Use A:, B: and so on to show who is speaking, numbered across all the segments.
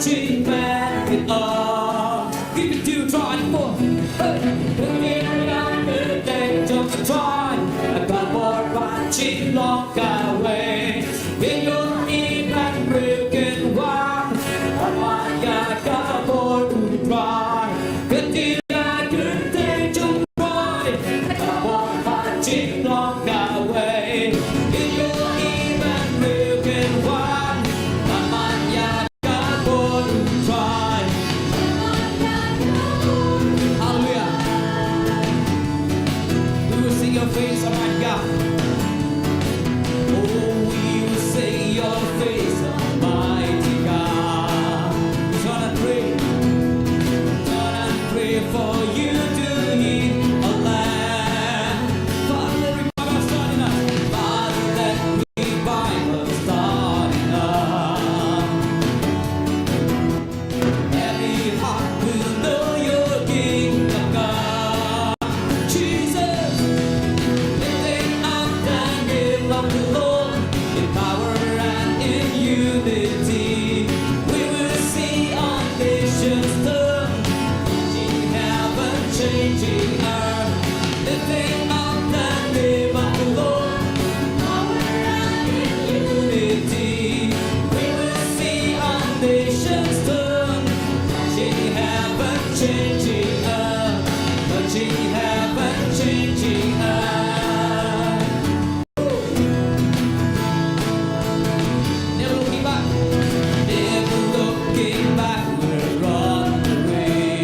A: watching back it up. Keep it to try for. Looking around the day, jump to try. I got more watching long away. In your ear and broken one. I want ya got more to try. Good deal, I could take to try. I got more watching long away. In your ear and broken one. I want ya got more to try. Hallelujah. We will see your face, oh my God. Oh, we will see your face, Almighty God. We're gonna pray for you to heal our land. Father, revival starting up. Father, let revival starting up. Every heart will know your kingdom God. Jesus, lifting up the name of the Lord in power and in unity. We will see our nations turn, changing heaven, changing earth. Lifting up the name of the Lord in power and in unity. We will see our nations turn, changing heaven, changing earth. Touching heaven, changing earth. Never looking back, never looking back, we're on the way.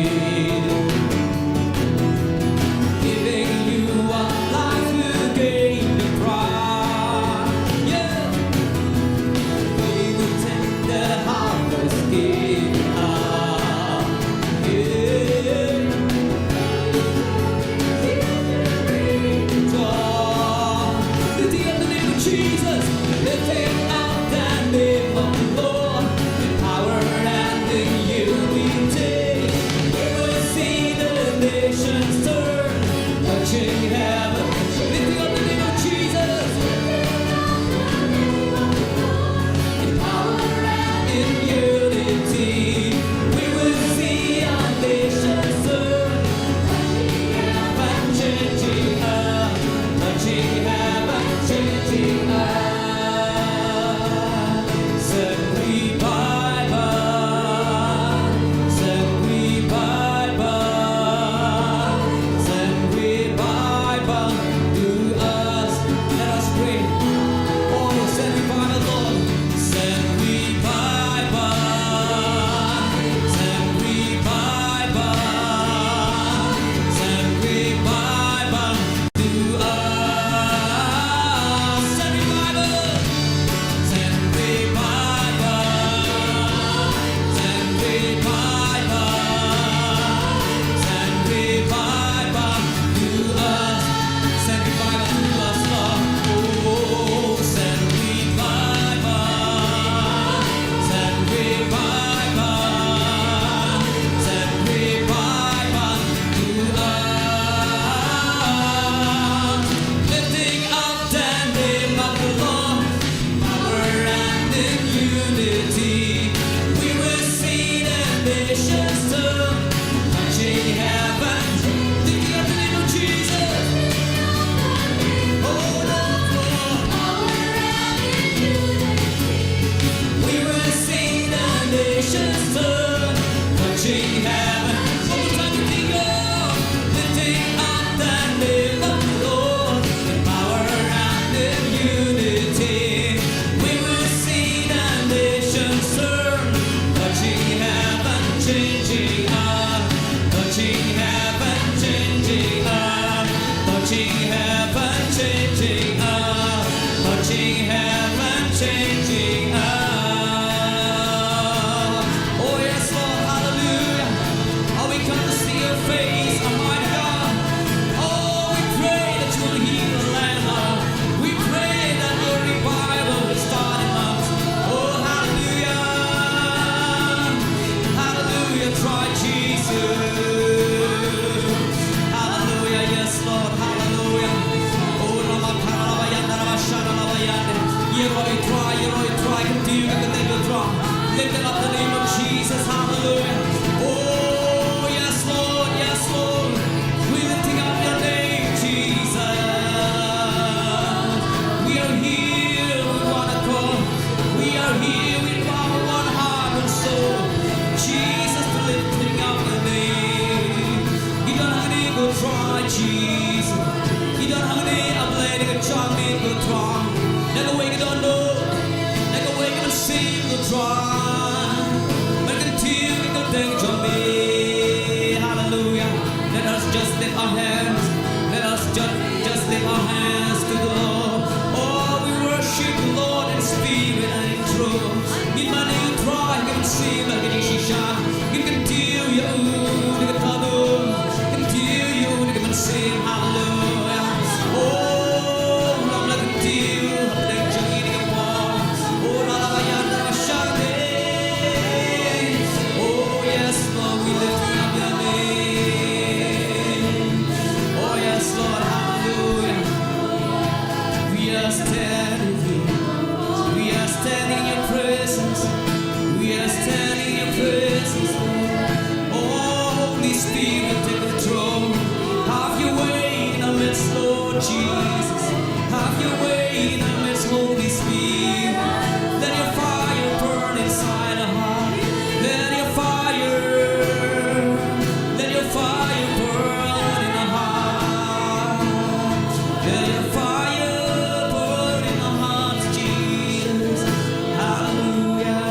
A: Giving you a life to gain the prize. Yeah, we will take the harvest, give up. Yeah. Lifting up the name of Jesus, lifting up the name of the Lord, in power and in unity. We will see the nations turn, touching heaven. Lifting up the name of Jesus, in power and in unity. We will see our nations turn, changing earth, touching heaven, changing earth. Send revival, send revival, send revival to us. Let us pray. Oh, send revival, Lord. Send revival, send revival, send revival to us. Send revival, send revival, send revival, send revival to us. Send revival to us, Lord. Oh, send revival, send revival, send revival to us. Lifting up the name of the Lord, power and in unity. We will see the nations turn, touching heaven. Lifting up the name of Jesus. Oh Lord, we will see the nations turn, touching heaven. One more time, lifting up the name of the Lord, in power and in unity. We will see the nations turn, touching heaven, changing earth, touching heaven, changing earth, touching heaven, changing earth, touching heaven, changing earth. Oh yes, Lord, hallelujah. Oh, we come to see your face, Almighty God. Oh, we pray that you will heal the land, Lord. We pray that your revival will start in us. Oh, hallelujah. Hallelujah, try Jesus. Hallelujah, yes, Lord, hallelujah. Oh, Ramakaravayan, Ravichandra, you try, continue to the name of God. Lift up the name of Jesus. me go try. Never wake it on no. Never wake it and see go try. But continue to think on me. Hallelujah. Let us just lift our hands. Let us just lift our hands to the Lord. Oh, we worship the Lord in spirit and in truth. Give my name try. Give it see like it is shine. Give continue you. Give it continue. Give it sing. Hallelujah. Oh, I'm like a deal. I'm like Johnny Paul. Oh, la la ya la shade. Oh, yes, Lord, we lift up your name. Oh, yes, Lord, hallelujah. We are standing here. We are standing in your presence. We are standing in your presence. Oh, Holy Spirit, take control. Have your way in our midst, Lord Jesus. Have your way in our midst, Holy Spirit. Let your fire burn inside our heart. Let your fire burn in our heart. Let your fire burn in our hearts, Jesus. Hallelujah.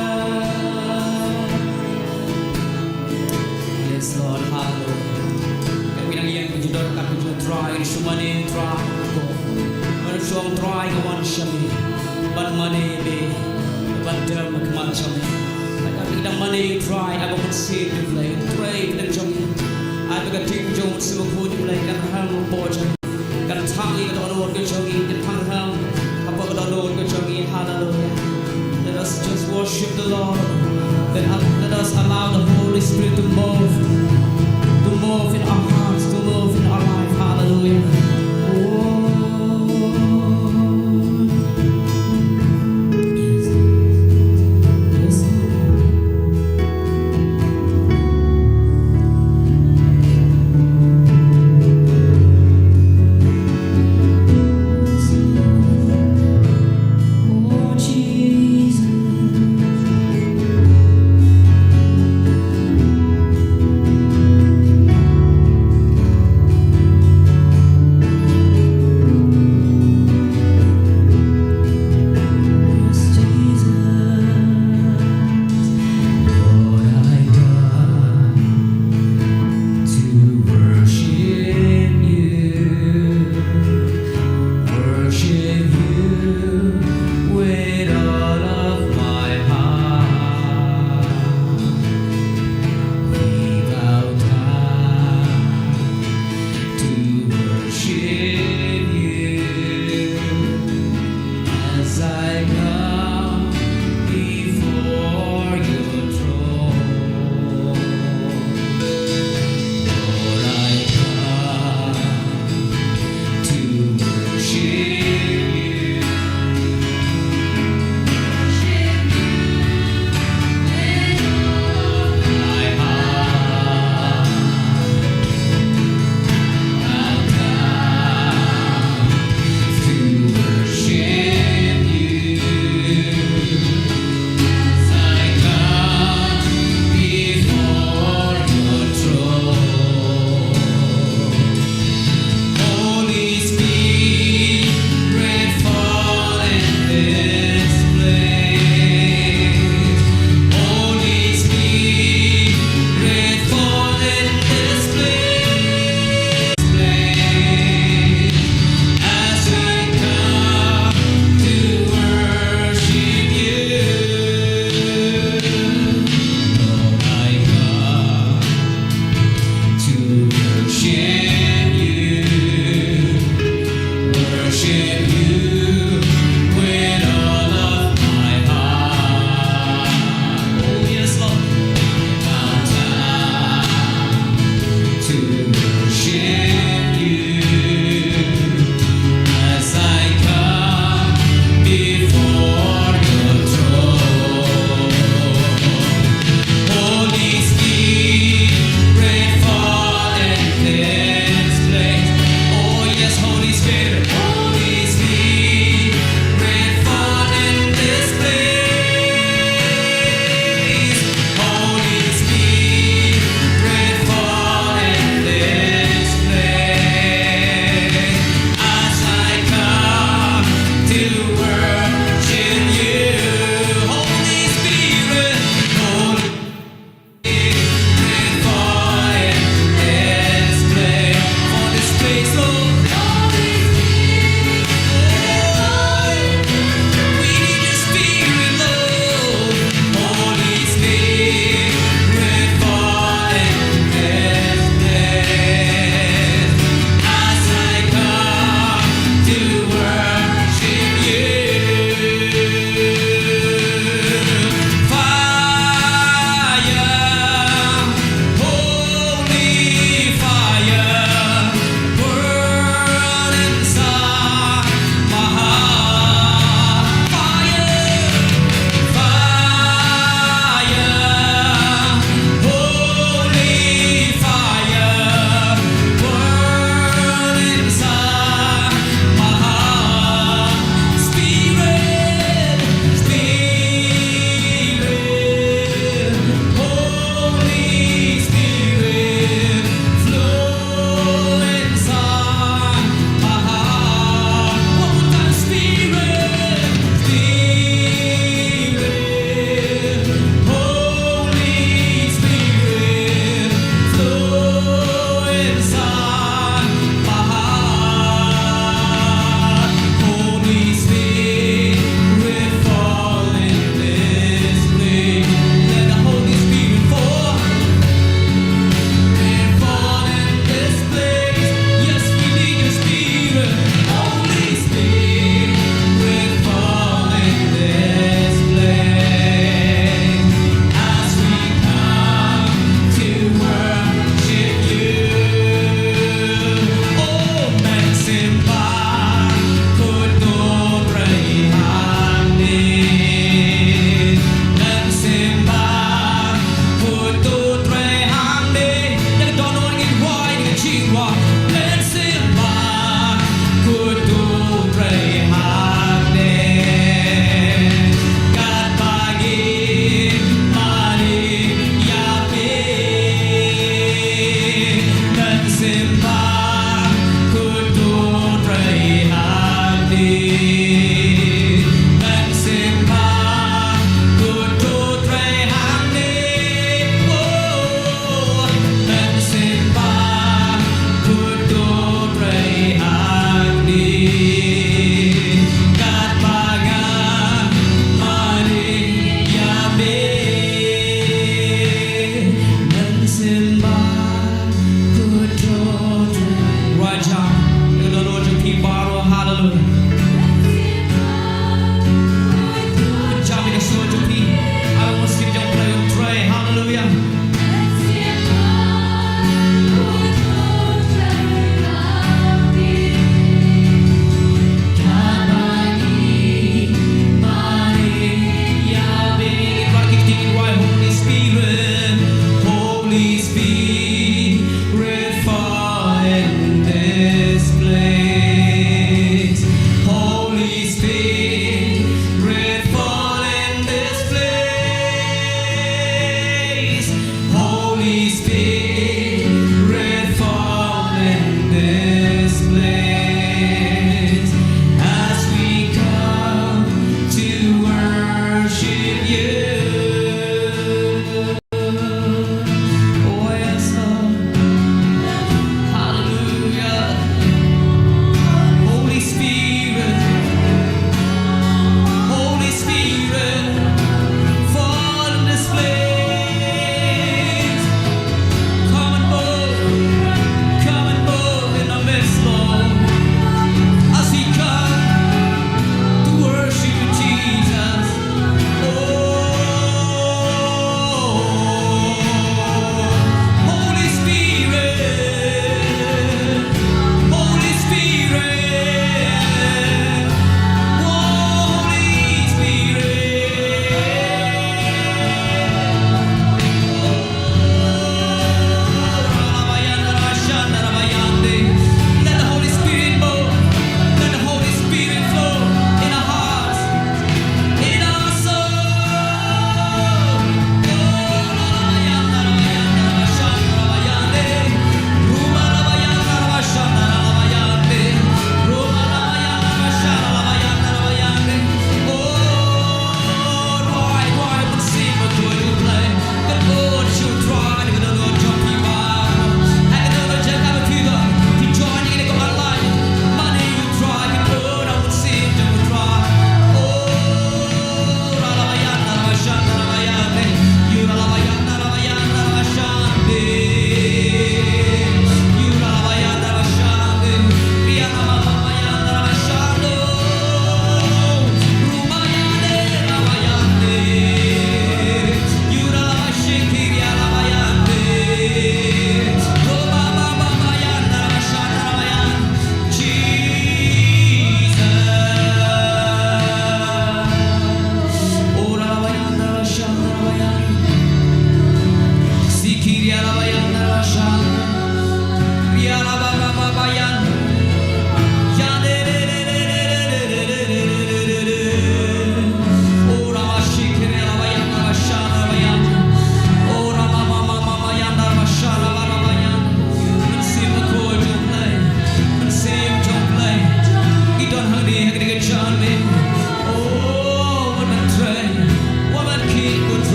A: Yes, Lord, hallelujah. Kami nang iyang kujudor ka kujudor try, sumani try ko. Manusyong try ka wan siya mi. Ban mani mi. Ban dalam magman siya mi. Kami nang mani try, ako magsip di play. Try pinag siya mi. At pagkating siya mo simuko di play. Kanahang mo po siya. Kanatang ka doon ka siya mi. Kanahang kapag doon ka siya mi. Hallelujah. Let us just worship the Lord. Let us allow the Holy Spirit to move in our hearts, to move in our life. Hallelujah. Oh, yes, yes, oh, Jesus.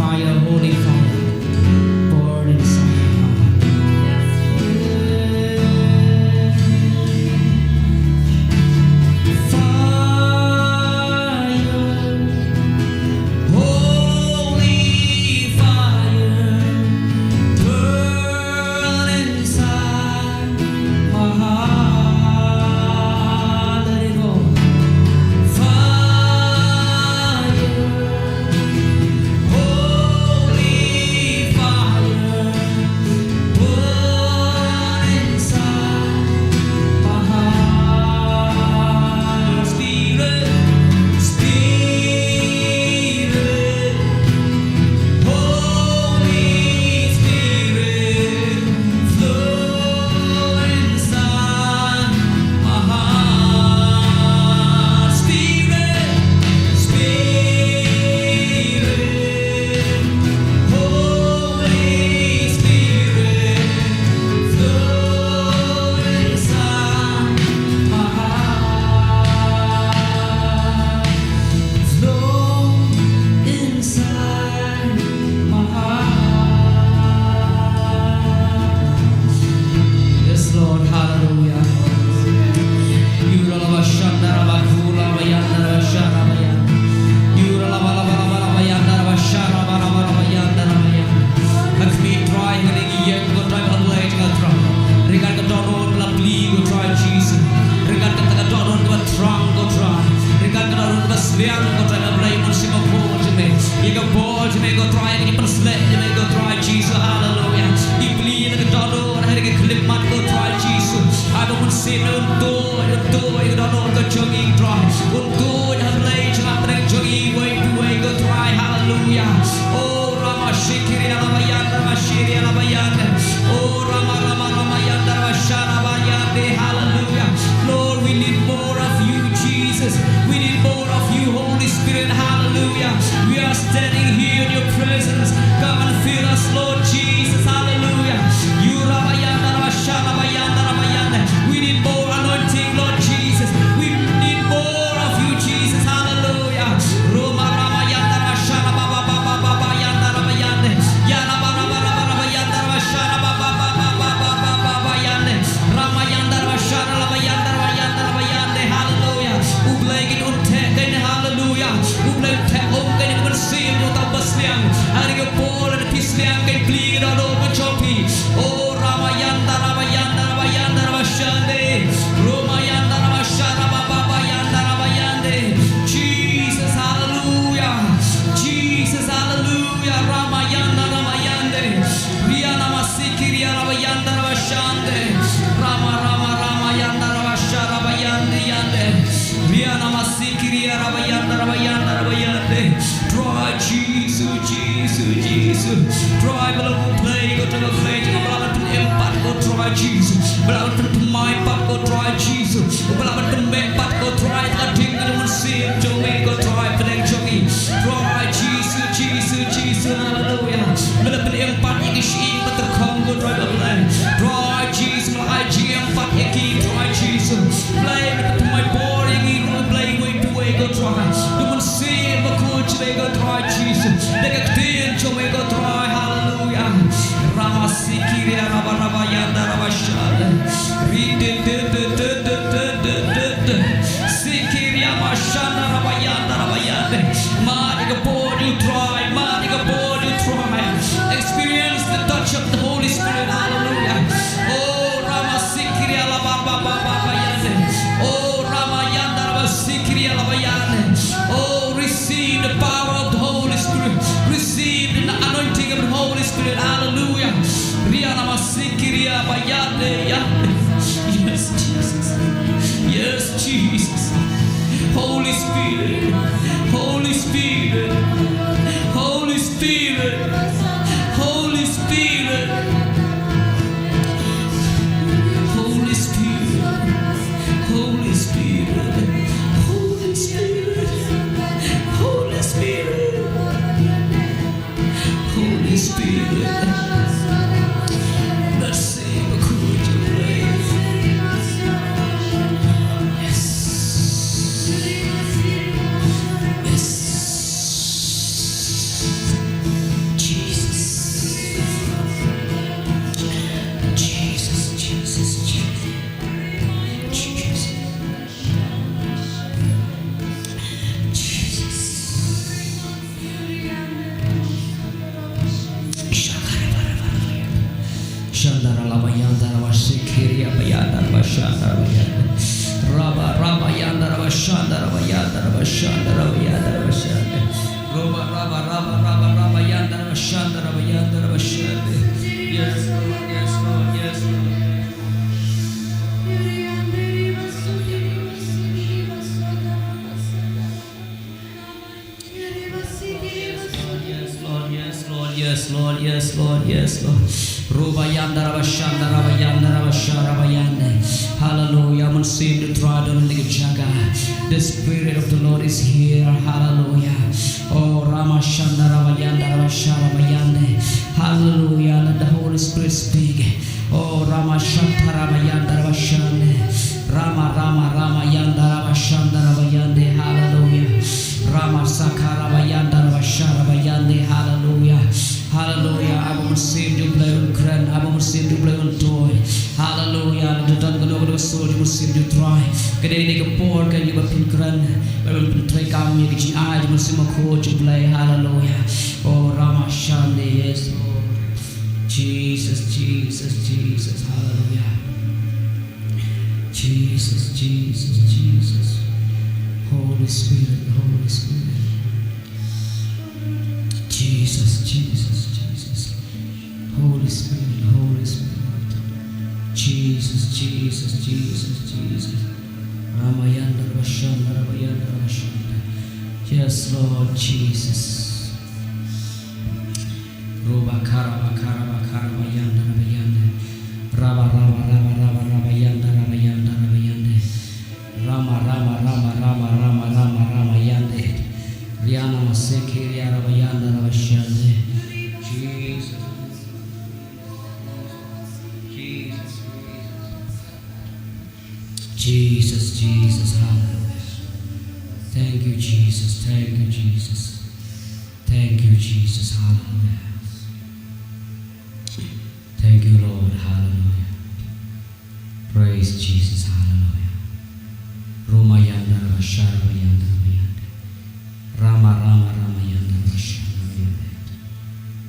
A: fire, holy fire, burn inside our heart. Fire, holy fire, burn inside my heart. Let it go. Fire, holy fire, burn inside my heart. Spirit, Spirit, Holy Spirit, flow inside my heart. Spirit, Spirit, Holy Spirit, flow inside my heart. Flow inside my heart. Yes, Lord, hallelujah. Lord, we need more of you, Jesus. We need more of you, Holy Spirit. Hallelujah. We are standing here in your presence. Come and fill us, Lord Jesus. Hallelujah. We need more anointing, Lord Jesus. We need more of you, Jesus. Hallelujah. Jesus, hallelujah. Jesus, hallelujah. Ramayanda Ramayande. Riana Masikiri Ramayanda Ravashande. Rama Rama Ramayanda Ravashara Bayandi Yande. Riana Masikiri Ramayanda Ramayanda Ramayande. Try Jesus, Jesus, Jesus. Try below play, go to the play, go to the impact, go try Jesus. Below to my part, go try Jesus. Below to me part, go try the thing that will see him to me, go try the next jockey. Try Jesus, Jesus, Jesus, hallelujah. Below to the impact, you can see, but the Congo try the play. Try Jesus, my IGM, but you keep try Jesus. Play to my body, you play way to way, go try. You will see him, but coach, they go try Jesus. They get in, so we go try, hallelujah. Ramasikiri, Rabayanda, Rabashad. Read it, Sikiri, Amashana, Rabayanda, Rabayande. Maniga board, you try, Maniga board, you try. Experience the touch of the Holy Spirit, hallelujah. Oh, Ramasikiri, Alababayande. Oh, Ramayanda, Rabasikiri, Alabayande. Oh, receive the power of the Holy Spirit. Receive the anointing Raba yanda raba shanda raba yanda raba shanda raba yanda raba shanda. Raba yanda raba shanda raba yanda raba shanda. Yes Lord, yes Lord, yes Lord. Yes Lord, yes Lord, yes Lord. Rubayanda Rabashanda Rabayanda Rabashara Bayande. Hallelujah. I'm seeing the throne in the jaga. The Spirit of the Lord is here. Hallelujah. Oh Ramashanda Rabayanda Rabashara Bayande. Hallelujah. Let the Holy Spirit speak. Oh Ramashanta Rabayanda Rabashande. Rama Yanda Rabashanda Rabayande. Hallelujah. Rama Sakara Bayanda Rabashara Bayande. Hallelujah. Hallelujah. Abang musim di belakang keren, abang musim di belakang toy. Hallelujah. Datang ke dalam sol di musim di try. Kedai ni kepor kan juga pun keren. Kalau pun try kami kecil aja musim aku cuplay. Hallelujah. Oh Ramashande, yes Lord. Jesus, Jesus, Jesus. Hallelujah. Jesus, Jesus, Jesus. Holy Spirit, Holy Spirit. Jesus, Jesus, Jesus. Holy Spirit, Holy Spirit. Jesus, Jesus, Jesus, Jesus. Ramayanda Rashanda, Ramayanda Rashanda. Yes, Lord Jesus. Ruba Karaba Karaba Karaba Yanda Ramayanda. Raba Raba Raba Raba Rabayanda Ramayanda Ramayanda. Rama Rama Rama Rama Rama Rama Rama Yande. Riana Maseki Riana Bayanda Rabashande. Jesus. Jesus. Jesus, Jesus, hallelujah. Thank you, Jesus. Thank you, Jesus. Thank you, Jesus, hallelujah. Thank you, Lord, hallelujah. Praise Jesus, hallelujah. Rumayanda Rabashara Bayanda. Rama Rama Rama Yanda Rashana.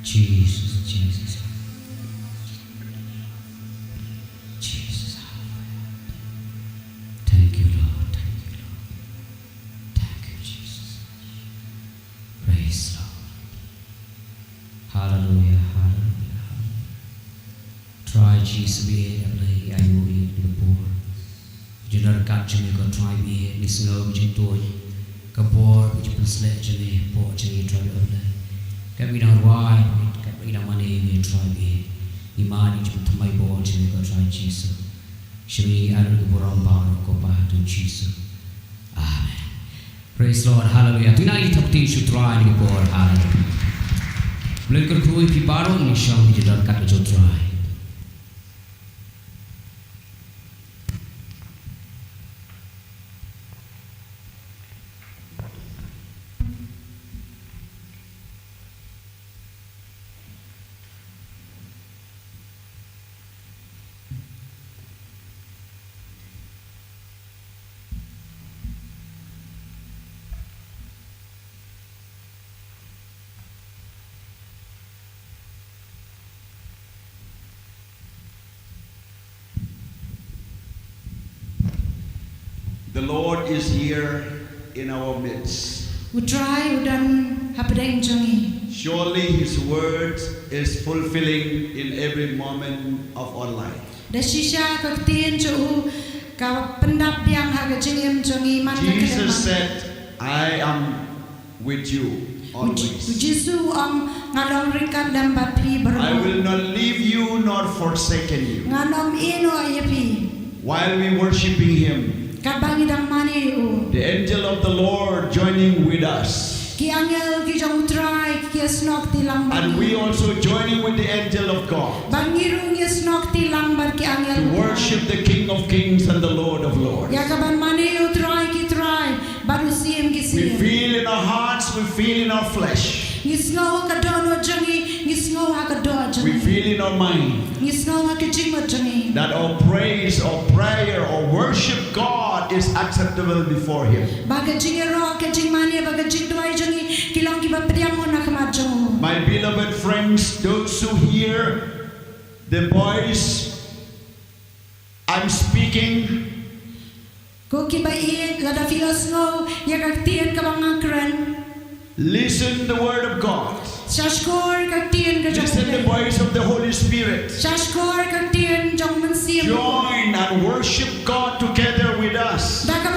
A: Jesus, Jesus. Jesus. Thank you, Lord. Thank you, Lord. Thank you, Jesus. Praise Lord. Hallelujah. Hallelujah. Try Jesus be a ayu in the poor. You not catch me, go try me, listen over to Kapor, which was legendary, portray try over. Get me down wide, get me down money, we try me. Imani to my board, and we go try Jesus. Shimi, I don't go around bar, go back to Jesus. Amen. Praise Lord, hallelujah. Tonight, you should try and board, hallelujah. Look at who if you borrow, and you show me you don't cut to try.
B: The Lord is here in our midst. Surely His word is fulfilling in every moment of our life. Jesus said, I am with you always. I will not leave you nor forsaken you. While we worshiping Him, the angel of the Lord joining with us, and we also joining with the angel of God to worship the King of Kings and the Lord of Lords. We feel in our hearts, we feel in our flesh, we feel in our mind that our praise or prayer or worship God is acceptable before Him. My beloved friends, those who hear the voice I'm speaking speaking. Listen the word of God. Listen the voice of the Holy Spirit. Join and worship God together with us. And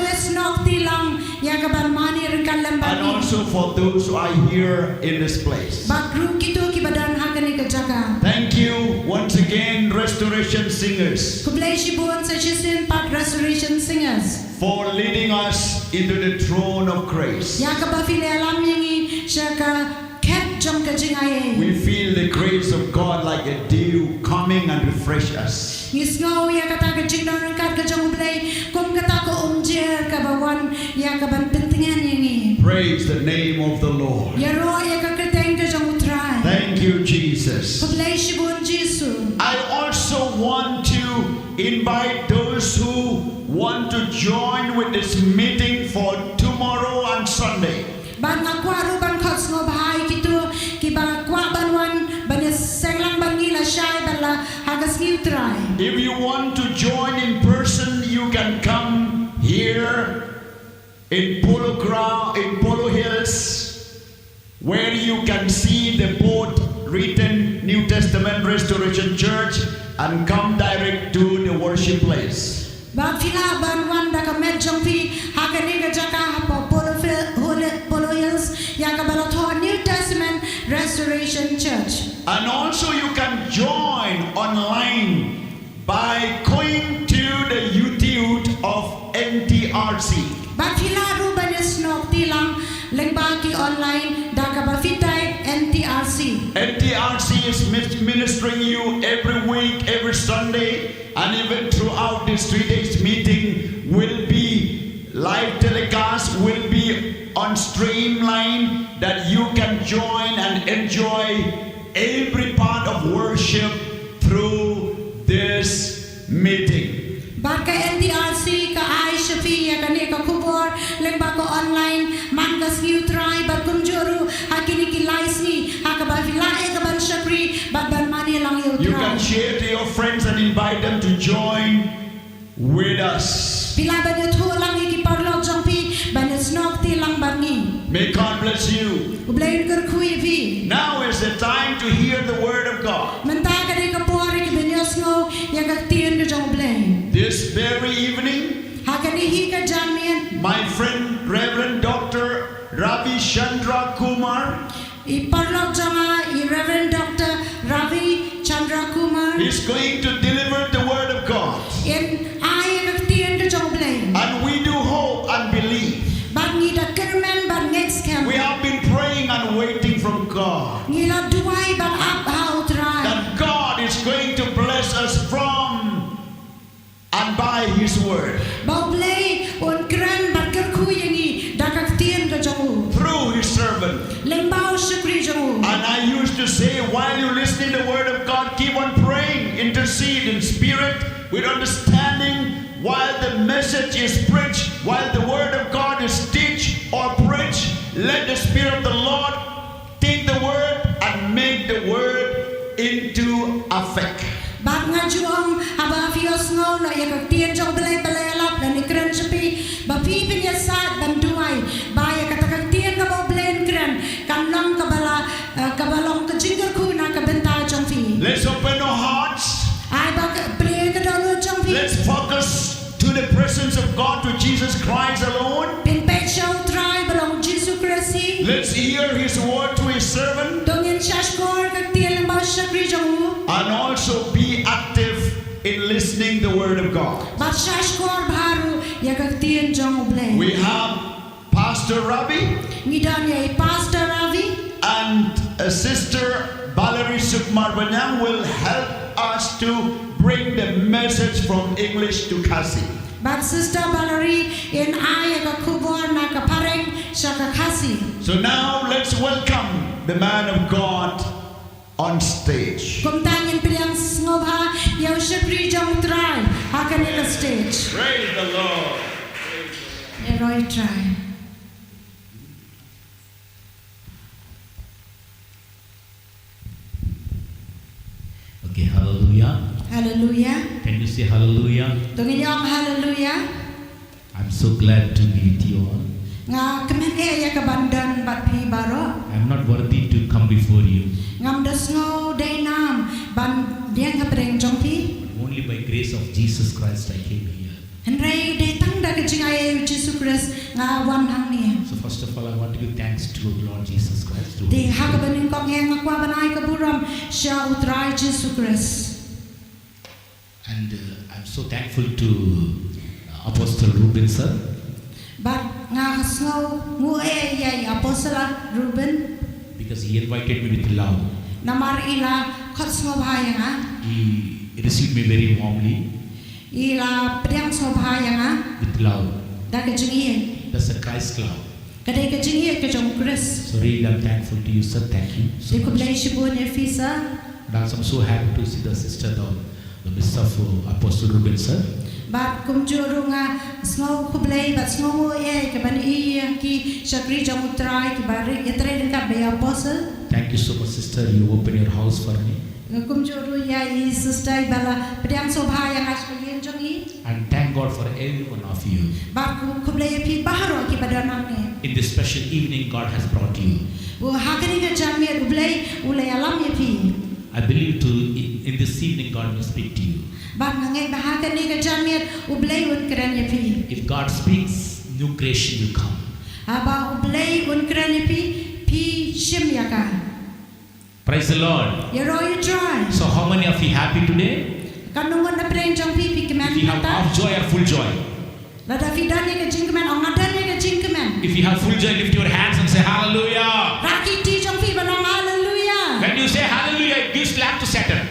B: also for those who are here in this place. Thank you once again, Restoration Singers, for leading us into the throne of grace. We feel the grace of God like a dew coming and refresh us. Praise the name of the Lord. Thank you, Jesus. I also want to invite those who want to join with this meeting for tomorrow and Sunday. If you want to join in person, you can come here in Polo Hills, where you can see the board written New Testament Restoration Church, and come direct to the worship place. Polo Hills, New Testament Restoration Church. And also you can join online by going to the YouTube of NTRC. NTRC is ministering you every week, every Sunday, and even throughout this 3 days meeting will be live telecast, will be on streamline, that you can join and enjoy every part of worship through this meeting. Barka NTRC ka ay Shafia kani ka kubor lemba ko online man ka skill try bar kumjuru hakini ki laisni hakaba vilai ka ban shakri ban mani lang you try. You can share to your friends and invite them to join with us. Pila ba niyo thu lang iki parlog jongpi ban snok ti lang bangi. May God bless you. Now is the time to hear the word of God. This very evening, my friend Reverend Dr. Ravichandra Kumar, Reverend Dr. Ravichandra Kumar, is going to deliver the word of God. And we do hope and believe. We have been praying and waiting from God that God is going to bless us from and by His word through His servant. And I used to say, while you listen to the word of God, keep on praying, intercede in spirit with understanding, while the message is preached, while the word of God is teach or preach. Let the Spirit of the Lord take the word and make the word into effect. Let's open our hearts. Let's focus to the presence of God, to Jesus Christ alone. Let's hear His word to His servant. And also be active in listening the word of God. We have Pastor Ravi and Sister Valerie Sukmarbanyang will help us to bring the message from English to Kasi. But Sister Valerie in So now let's welcome the man of God on stage. Praise the Lord.
C: Okay, hallelujah.
A: Hallelujah.
C: Can you say hallelujah?
A: Dongiyong hallelujah.
C: I'm so glad to be with you all.
A: Nga kemen ya kabandan bat pi baro.
C: I'm not worthy to come before you.
A: Ngam dasngo day nam ban diang kapreng jongpi.
C: Only by grace of Jesus Christ I came here.
A: Henry day tang da kajing ay Jesus Christ nga wan hang ni.
C: So first of all, I want to give thanks to Lord Jesus Christ.
A: Di hakabanin kong yang ngakwa banay kaburam siya utray Jesus Christ.
C: And I'm so thankful to Apostle Ruben sir.
A: But nga kasngo ngue yay Apostle Ruben.
C: Because he invited me with love.
A: Namar ila katsngo bahaya nga.
C: He received me very warmly
A: Ila pedang so bahaya nga.
C: with love.
A: Da kajing
C: That's a Christ love.
A: kadai kajing kajong Christ.
C: So really I'm thankful to you sir. Thank you so
A: Di
C: much.
A: kublay shibun ya fisa.
C: And also I'm so happy to see the sister, the Miss of Apostle Ruben sir.
A: Bat kumjuru nga snow kublay bat snow ye kaban iya ki shakri jamutrai ki bari yatre den ka be apostle.
C: Thank you so much sister. You open your house for me.
A: Kumjuru ya I sister bala pedang sobha yang asbagin jongi.
C: And thank God for every one of you.
A: Bat kublay pi baharo ki badanang ne.
C: In this special evening God has brought you.
A: Wo hakani ka jamia kublay ulay alam ye pi.
C: I believe in this evening God will speak to you.
A: Bat ngai bahakani ka jamia ublay un kran ye pi.
C: If God speaks, new creation will come.
A: Aba ublay un kran ye pi shim yaka.
C: Praise the Lord.
A: Yero you try.
C: So how many of you happy today?
A: Kanungon na preng jong pi keman
C: If you have
A: mata.
C: half joy or full joy?
A: Lada fidan ye kajing keman ong adan ye kajing keman.
C: If you have full joy, lift your hands and say hallelujah.
A: Raki ti jong pi banong hallelujah.
C: When you say hallelujah, it gives slap to Satan.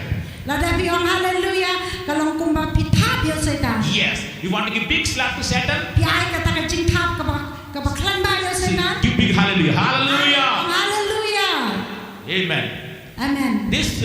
A: Lada pi ong hallelujah kalong kumba pitap yo setan.
C: Yes. You want to give big slap to Satan?
A: Pi ay kata kajing tap kaba klan ba yo setan.
C: Give big hallelujah. Hallelujah.
A: Hallelujah.
C: Amen.
A: Amen.
C: These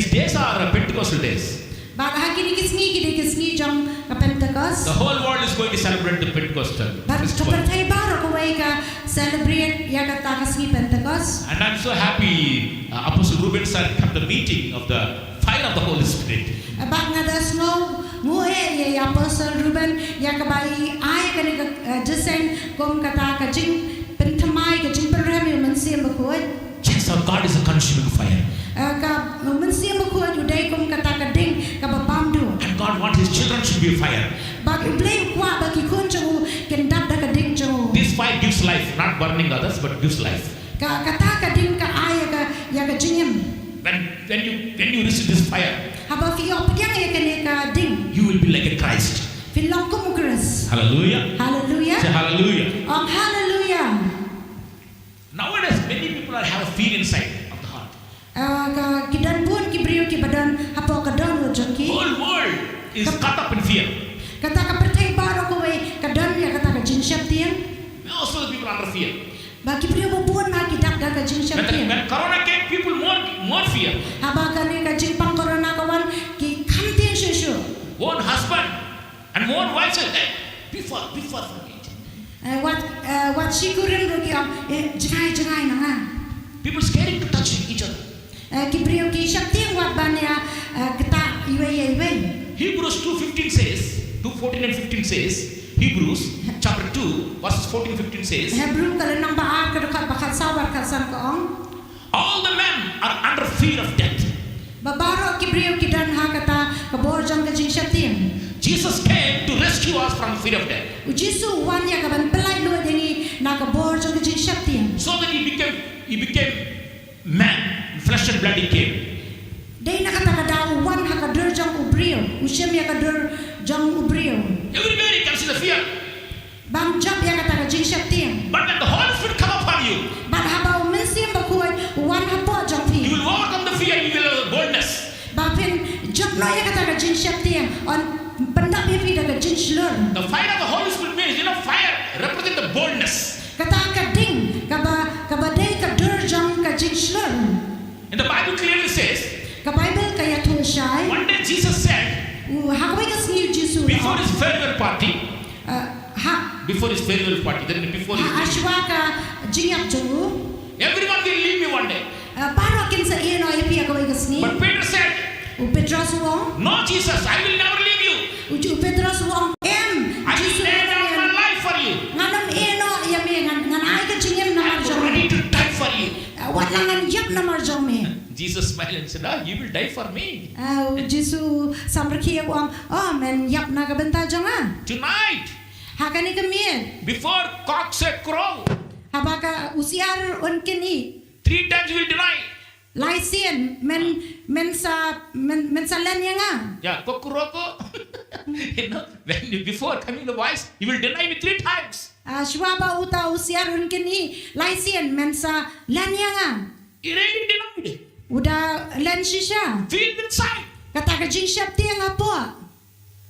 C: days are Pentecostal days.
A: Bag hakini kisni jong ka Pentecost.
C: The whole world is going to celebrate the Pentecostal
A: Bag
C: festival.
A: kapertay baro ko way ka celebrate ya kata kisni Pentecost.
C: And I'm so happy Apostle Ruben sir kept the meeting of the fire of the Holy Spirit.
A: Bag nga das no ngue ye Apostle Ruben ya kabai ay kani ka jesen kom kata kajing pentamai kajing perhemi mensiam bakuat.
C: Yes, our God is a consuming fire.
A: Ka mensiam bakuat uday kom kata kading ka babamdu.
C: And God wants His children to be a fire.
A: Bag ublay kwa bagi kunjo kendap da kading jo.
C: This fire gives life, not burning others, but gives life.
A: Ka kata kading ka ay ka ya kajingem.
C: When you receive this fire,
A: Haba fiyo pagyan ya kani ka ding.
C: you will be like a Christ.
A: Filong kumugres.
C: Hallelujah.
A: Hallelujah.
C: Say hallelujah.
A: Hallelujah.
C: Nowadays, many people have a fear inside of the heart.
A: Ka kidan pun kibriyo ki badan hapo kadan lo jangki.
C: Whole world is caught up in fear.
A: Kata ka pertay baro ko way kadan ya kata ka jinsyap tiang.
C: Most of the people are under fear.
A: Ba kibriyo mo buon na kidak da ka jinsyap tiang.
C: When Corona came, people more fear.
A: Haba kani ka jing pang corona kawan ki kamtiang shushu.
C: One husband and one wife said, hey, be far from it.
A: What she couldn't look up jangay na nga.
C: People scared to touch each other.
A: Kibriyo ki syaktiang wat banya kita iwe.
C: Hebrews 2:14 says, 2:14 and 15 says, Hebrews chapter 2 verses 14-15 says,
A: Hebrew kalenang baat kadukat bakat sabar kasan koong.
C: all the men are under fear of death.
A: Babaro kibriyo kidan ha kata kaborjang ka jing syaktiang.
C: Jesus came to rescue us from fear of death.
A: Ujisu wan ya kaban pelai lu dengi na kaborjang ka jing syaktiang.
C: So that he became man, flesh and blood he came.
A: Day na kata kada wan ha kadur jang ubriyo. Usyam ya kadur jang ubriyo.
C: Everywhere you can see the fear.
A: Bang jab ya kata ka jing syaktiang.
C: But when the Holy Spirit come upon you,
A: Bat haba mensiam bakuat wan hapo jang
C: you
A: pi.
C: will overcome the fear, you will have boldness.
A: Bapin jab no ya kata ka jing syaktiang on pendap ya pi da ka jing slur.
C: The fire of the Holy Spirit means, fire represents the boldness.
A: Kata ka ding kaba day ka dur jang ka jing slur.
C: And the Bible clearly says,
A: Ka Bible kaya tul syai.
C: one day Jesus said,
A: Hakaway ka sniu Jisu.
C: before his farewell party, before his
A: Ashwa ka jingap jungu.
C: everyone will leave me one day.
A: Paro kin sa iyo no ipi hakaway ka sniu.
C: But Peter said,
D: U Petros wong,
C: No, Jesus, I will never leave you.
D: u Petros wong em.
C: I will lay down my life for you.
D: Nganam eno ya me ngan ai ka chingem na
C: I am
D: marjong.
C: ready to die for you.
D: Wat langan yap na marjong me.
C: Jesus smiled and said, you will die for me.
D: Jisu samrki wong, oh men yap na ka benta jonga.
C: Tonight,
D: Hakani ka me.
C: before cocks a crow,
D: Habaka usiar on kini.
C: 3 times you will deny.
D: Lai sien men sa len yang
C: Yeah, kokuroko. Before coming the voice, you will deny me 3 times.
D: Shwaba uta usiar un kini lai sien men sa len yang
C: You really denied.
D: uda len shisha
C: Feel it inside.
D: kata ka jing syap tiang apa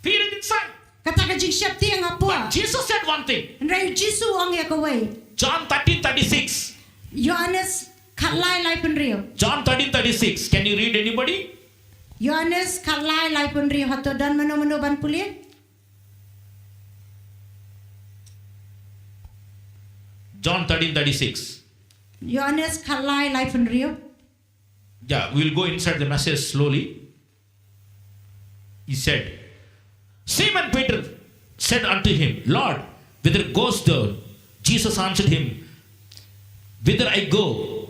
C: Feel it inside.
D: kata ka jing syap tiang apa
C: But Jesus said one thing.
D: Rai Jisu ang ya kawai
C: John 13:36.
D: Yohanes khatlai lai penrio
C: John 13:36. Can you read anybody?
D: Yohanes khatlai lai penrio hato dan mano ban pulia
C: John 13:36.
D: Yohanes khatlai lai penrio
C: Yeah, we'll go inside the message slowly. He said, Simon Peter said unto him, Lord, whither goest thou? Jesus answered him, Whither I go,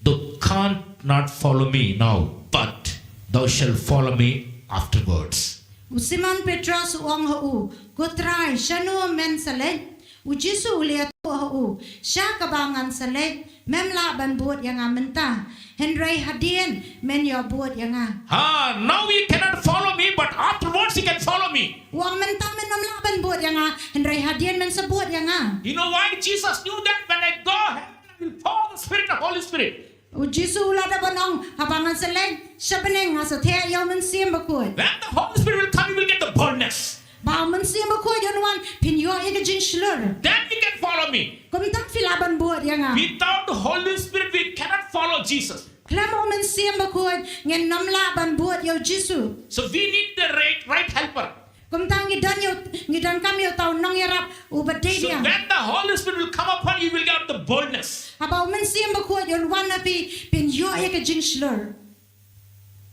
C: thou canst not follow me now, but thou shalt follow me afterwards.
D: Simon Petros uang hau kutrai shanu men saleh Jisu lihat hau sya kabangan saleh memla ban buat yang amenta Henry Hadien men yo buat yang
C: Now you cannot follow me, but afterwards you can follow me.
D: uang mentang men namla ban buat yang Henry Hadien men sebut yang
C: You know why Jesus knew that when I go, I will pour the Spirit, the Holy Spirit.
D: Jisu lada banong habangan saleh syabeneng asathe yo men sim bakut
C: When the Holy Spirit will come, you will get the boldness.
D: ba men sim bakut yo nuan pin yo ega jing slur
C: Then you can follow me.
D: komtang filaban buat yang
C: Without the Holy Spirit, we cannot follow Jesus.
D: klamo men sim bakut ngen namla ban buat yo Jisu
C: So we need the right helper.
D: Kumtang ngidan kami yo tau nong yarap ubadai
C: So
D: dia.
C: when the Holy Spirit will come upon you, you will get the boldness.
D: Habau men siam bakuat yon wana pi pin yo ya ka jing slur.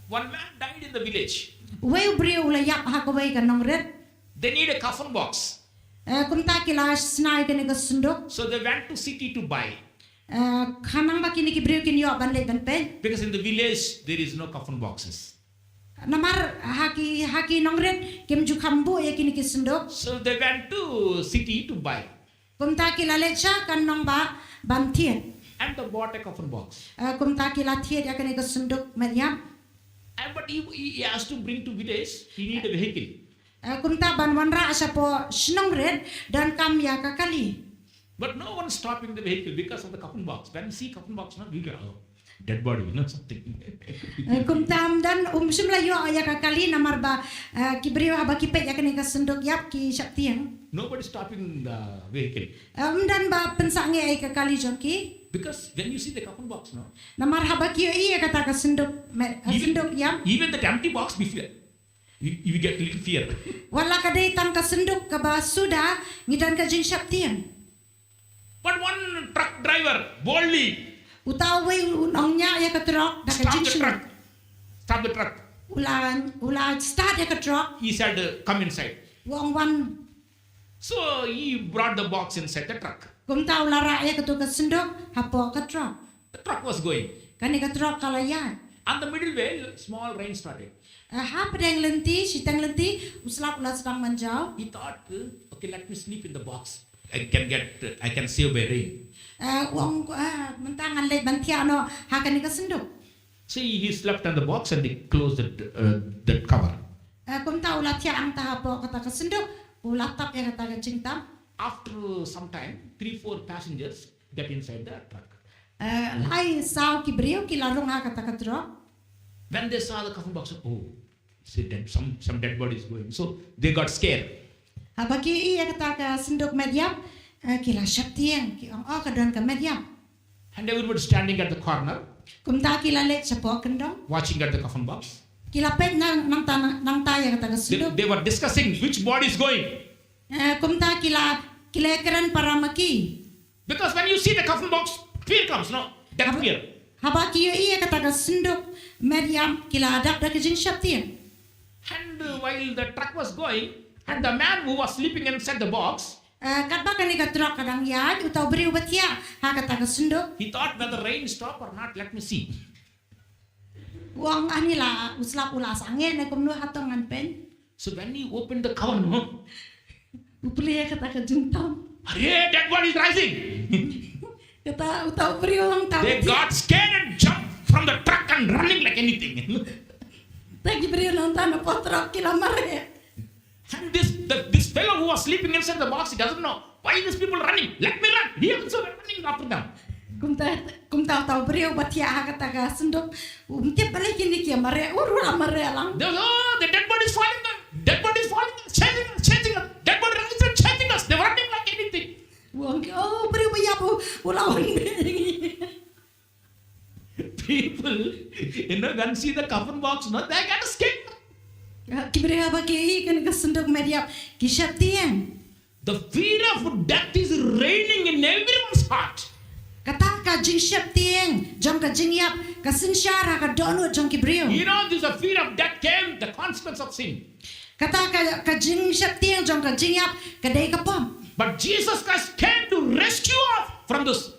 C: One man died in the village.
D: Wei brio la yap ha ka wei ka nong red.
C: They need a coffin box.
D: Kumta kila snai ka ni ka sundok.
C: So they went to city to buy.
D: Kanang ba kini ki brio kin yo ban le ban pe.
C: Because in the village, there is no coffin boxes.
D: Namar haki nong red kim ju kambu ya kini ki sundok.
C: So they went to city to buy.
D: Kumta kila le cha kan nong ba ban tiet.
C: And they bought a coffin box.
D: Kumta kila tiet ya kini ka sundok mediam.
C: But he has to bring to village, he need a vehicle.
D: Kumta ban wanra asa po snong red dan kam ya ka kali.
C: But no one stopping the vehicle because of the coffin box. When we see coffin box, we go, dead body, something.
D: Kumtam dan simla yo ya ka kali namar ba kibrio haba kipet ya kani ka sendok yap ki syaptiang.
C: Nobody stopping the vehicle.
D: Dan ba pensange ai ka kali jonki.
C: Because when you see the coffin box, no,
D: Namar haba ki iya kata ka sendok sendok yap.
C: even that empty box, we fear. You get little fear.
D: Wala ka day tan ka sendok ka ba suda ngidan ka jing syaptiang.
C: But one truck driver boldly
D: Utaw way unong nya ya ka truck da ka
C: stop
D: jing
C: the truck. Stop the truck.
D: Ula start ya ka truck.
C: He said, come inside.
D: Wong wan
C: So he brought the box inside the truck.
D: kumta ula ra ya ka tu ka sendok hapo ka truck.
C: The truck was going.
D: Kani ka truck kalayan.
C: On the middle way, small rain started.
D: Ha pedang lenti, sitang lenti, uslap ulas sedang menjauh.
C: He thought, okay, let me sleep in the box. I can save by rain.
D: Wong mentangan leit bantiano hakani ka sendok.
C: So he slept on the box and they closed the cover.
D: Kum tahu lah tia ang tahapo kata ka sendok, ulat tap ya kata ka cingtam.
C: After some time, 3-4 passengers get inside the truck.
D: Lai sao ki brio ki larung ha kata ka truck.
C: When they saw the coffin box, some dead body is going. So they got scared.
D: Habaki iya kata ka sendok mediam, ki la syaptiang ki ang ka dan ka mediam.
C: And everybody standing at the corner,
D: Kum ta ki la let sa po kendong.
C: watching at the coffin box.
D: Ki la pet nang taya kata ka sendok.
C: They were discussing which body is going.
D: Kum ta ki la keran para maki.
C: Because when you see the coffin box, fear comes, no? Death fear.
D: Haba kiyo iya kata ka sunduk Maryam kila adak da kejing syaptian.
C: And while the truck was going, and the man who was sleeping inside the box,
D: Kat baka ni ka trok kadang yad utaw beri ubatia ha kata ka sunduk.
C: he thought whether the rain stop or not, let me see.
D: Uang anila uslap ulas angin na kumnu hatong ngan pen.
C: So when he opened the cover, no,
D: Upli kata ka jungtam.
C: Arey, that one is rising.
D: Kata utaw beri ulang tahu.
C: They got scared and jumped from the truck and running like anything.
D: Lagi beri ulang tanah potrok kila mare.
C: And this fellow who was sleeping inside the box, he doesn't know why these people running. Let me run. He also running after them.
D: Kumta tahu beri ubatia ha kata ka sunduk. Tiap balik ini kia mare urula mare lang.
C: They was, oh, the dead body is falling down. Dead body is falling down. Chasing us. Dead body is chasing us. They were running like anything.
D: Uang oh beri ubayapu ulawan.
C: People, can see the coffin box, no, they got scared.
D: Kibri apa ki kan kesunduk Maryam kisap tiang.
C: The fear of death is reigning in everyone's heart.
D: Kata ka jing syap tiang jong ka jing yap ka sinsyara ka dono jong kibriu.
C: You know, this fear of death came the consequence of sin.
D: Kata ka jing syap tiang jong ka jing yap ka dai ka pom.
C: But Jesus Christ came to rescue us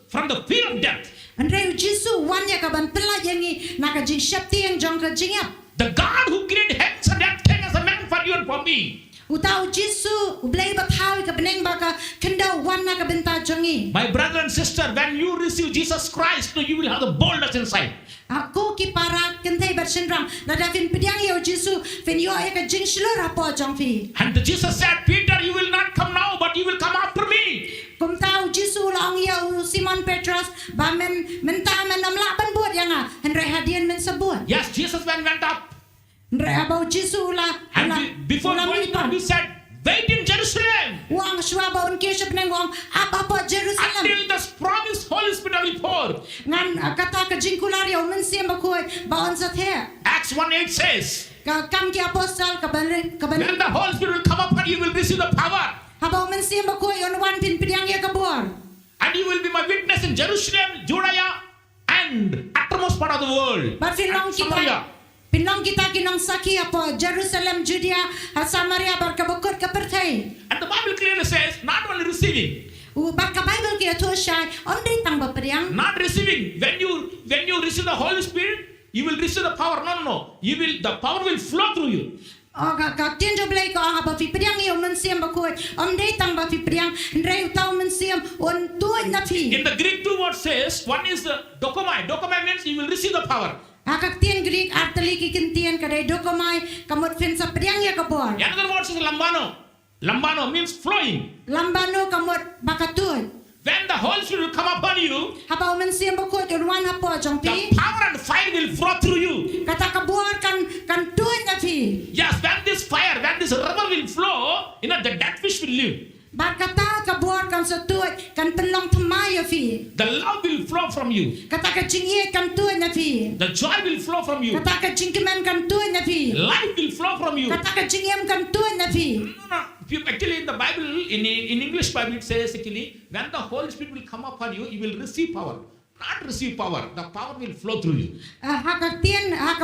C: from the fear of death.
D: Andrei Jisu wanya ka ban pelayangi na ka jing syap tiang jong ka jing yap.
C: The God who created heavens and earth came as a man for you and for me.
D: Utau Jisu ublay bathawi ka beneng baka kenda wana ka benta jongi.
C: My brother and sister, when you receive Jesus Christ, you will have the boldness inside.
D: Aku ki para kentai bersendrang na davin pediang yo Jisu fin yo ka jing shlur apa jong fi.
C: And Jesus said, Peter, you will not come now, but you will come after me.
D: Kum tahu Jisu laong yo Simon Petrus ba men menta men namla ban buat yang a henry hadian men sebut.
C: Yes, Jesus went up.
D: Henry abau Jisu la
C: And before going up, he said, wait in Jerusalem
D: wang shwa ba un kesep neng wang apa Jerusalem.
C: until the promised Holy Spirit will pour.
D: Ngan kata ka jingkular yo men siam ba koi ba on sat he.
C: Acts 1:8 says,
D: Ka kam ki apostol ka ban
C: when the Holy Spirit will come upon you, will receive the power.
D: habau men siam ba koi on wan pin pediang ya ka bor.
C: And you will be my witness in Jerusalem, Judea, and uttermost part of the world.
D: But
C: And Samaria.
D: Pinong kita kinong saki apa Jerusalem, Judea, Samaria berkabukut ke pertai.
C: And the Bible clearly says, not only receiving,
D: Baka Bible kia tu syai on day tang baperiang.
C: not receiving. When you receive the Holy Spirit, you will receive the power. No. The power will flow through you.
D: Oh ka tienjo blai ko ang ba fi periang yo mensiam bakut. On day tang ba fi periang ndrei tau mensiam on tu na fi.
C: In the Greek, two words says, one is the dokomai. Dokomai means you will receive the power.
D: Akak tien Greek artali ki kintian kadai dokomai kamot fin sa periang ya kabor.
C: Another word is lambano. Lambano means flowing.
D: Lambano kamot bakatut.
C: When the Holy Spirit will come upon you,
D: Habau mensiam bakut on wan hapo jong
C: the
D: pi.
C: power and fire will flow through you.
D: Kata kabor kan tu na fi.
C: Yes, when this river will flow, the dead fish will live.
D: Kata kabor kan satut kan penlong thamai ya fi.
C: The love will flow from you.
D: Kata ka jingie kan tu na fi.
C: The joy will flow from you.
D: Kata ka jingkeman kan tu na fi.
C: Life will flow from you.
D: Kata ka jingiem kan tu na fi.
C: No. Actually, in the Bible, in English Bible, it says actually, when the Holy Spirit will come upon you, you will receive power. Not receive power. The power will flow through you.
D: Haka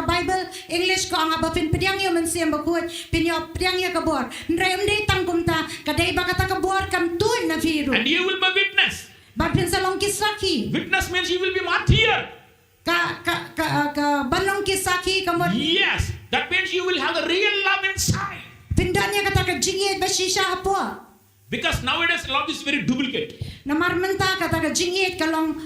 D: Bible English ko ang abafin pediang yo mensiam bakut pinyo pediang yo kabor. Ndrem de tangkumta kadai bakata kabor kan tu na firu.
C: And you will be witness.
D: Bapin salong kisaki.
C: Witness means you will be martyr.
D: Ka balong kisaki kamot.
C: Yes. That means you will have the real love inside.
D: Pindanya kata ka jingiet basisha apo.
C: Because nowadays love is very duplicate.
D: Namar menta kata ka jingiet kalong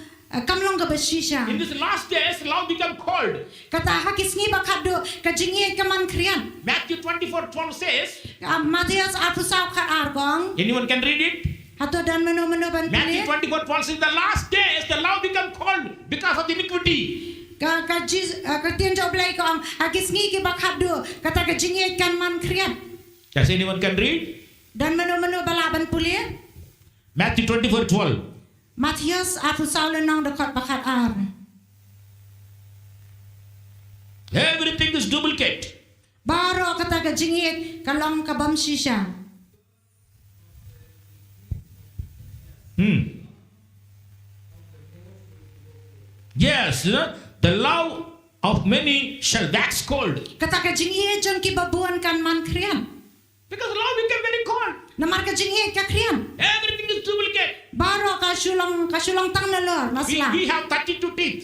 D: kamlong ka basisha.
C: In this last days, love become cold.
D: Kata hakis ngi bakado ka jingiet kaman krian.
C: Matthew 24:12 says,
D: Matias apusau ka argong.
C: anyone can read it?
D: Hato dan menu ban
C: Matthew
D: pili.
C: 24:12 says, the last days, the love become cold because of iniquity.
D: Ka tienjo blai ko ang hakis ngi ki bakado kata ka jingiet kan man krian.
C: Yes, anyone can read?
D: Dan menu balaban puli.
C: Matthew 24:12.
D: Matias apusau lenang dekat bakat ar.
C: Everything is duplicate.
D: Baro kata ka jingiet kalong ka bam shisha.
C: Yes, the love of many shall wax cold.
D: Kata ka jingye jong ki babuan kan man krian.
C: Because love became very cold.
D: Namar ka jingye ka krian.
C: Everything is duplicate.
D: Baro ka syulang tang nalor masla.
C: We have 32 teeth.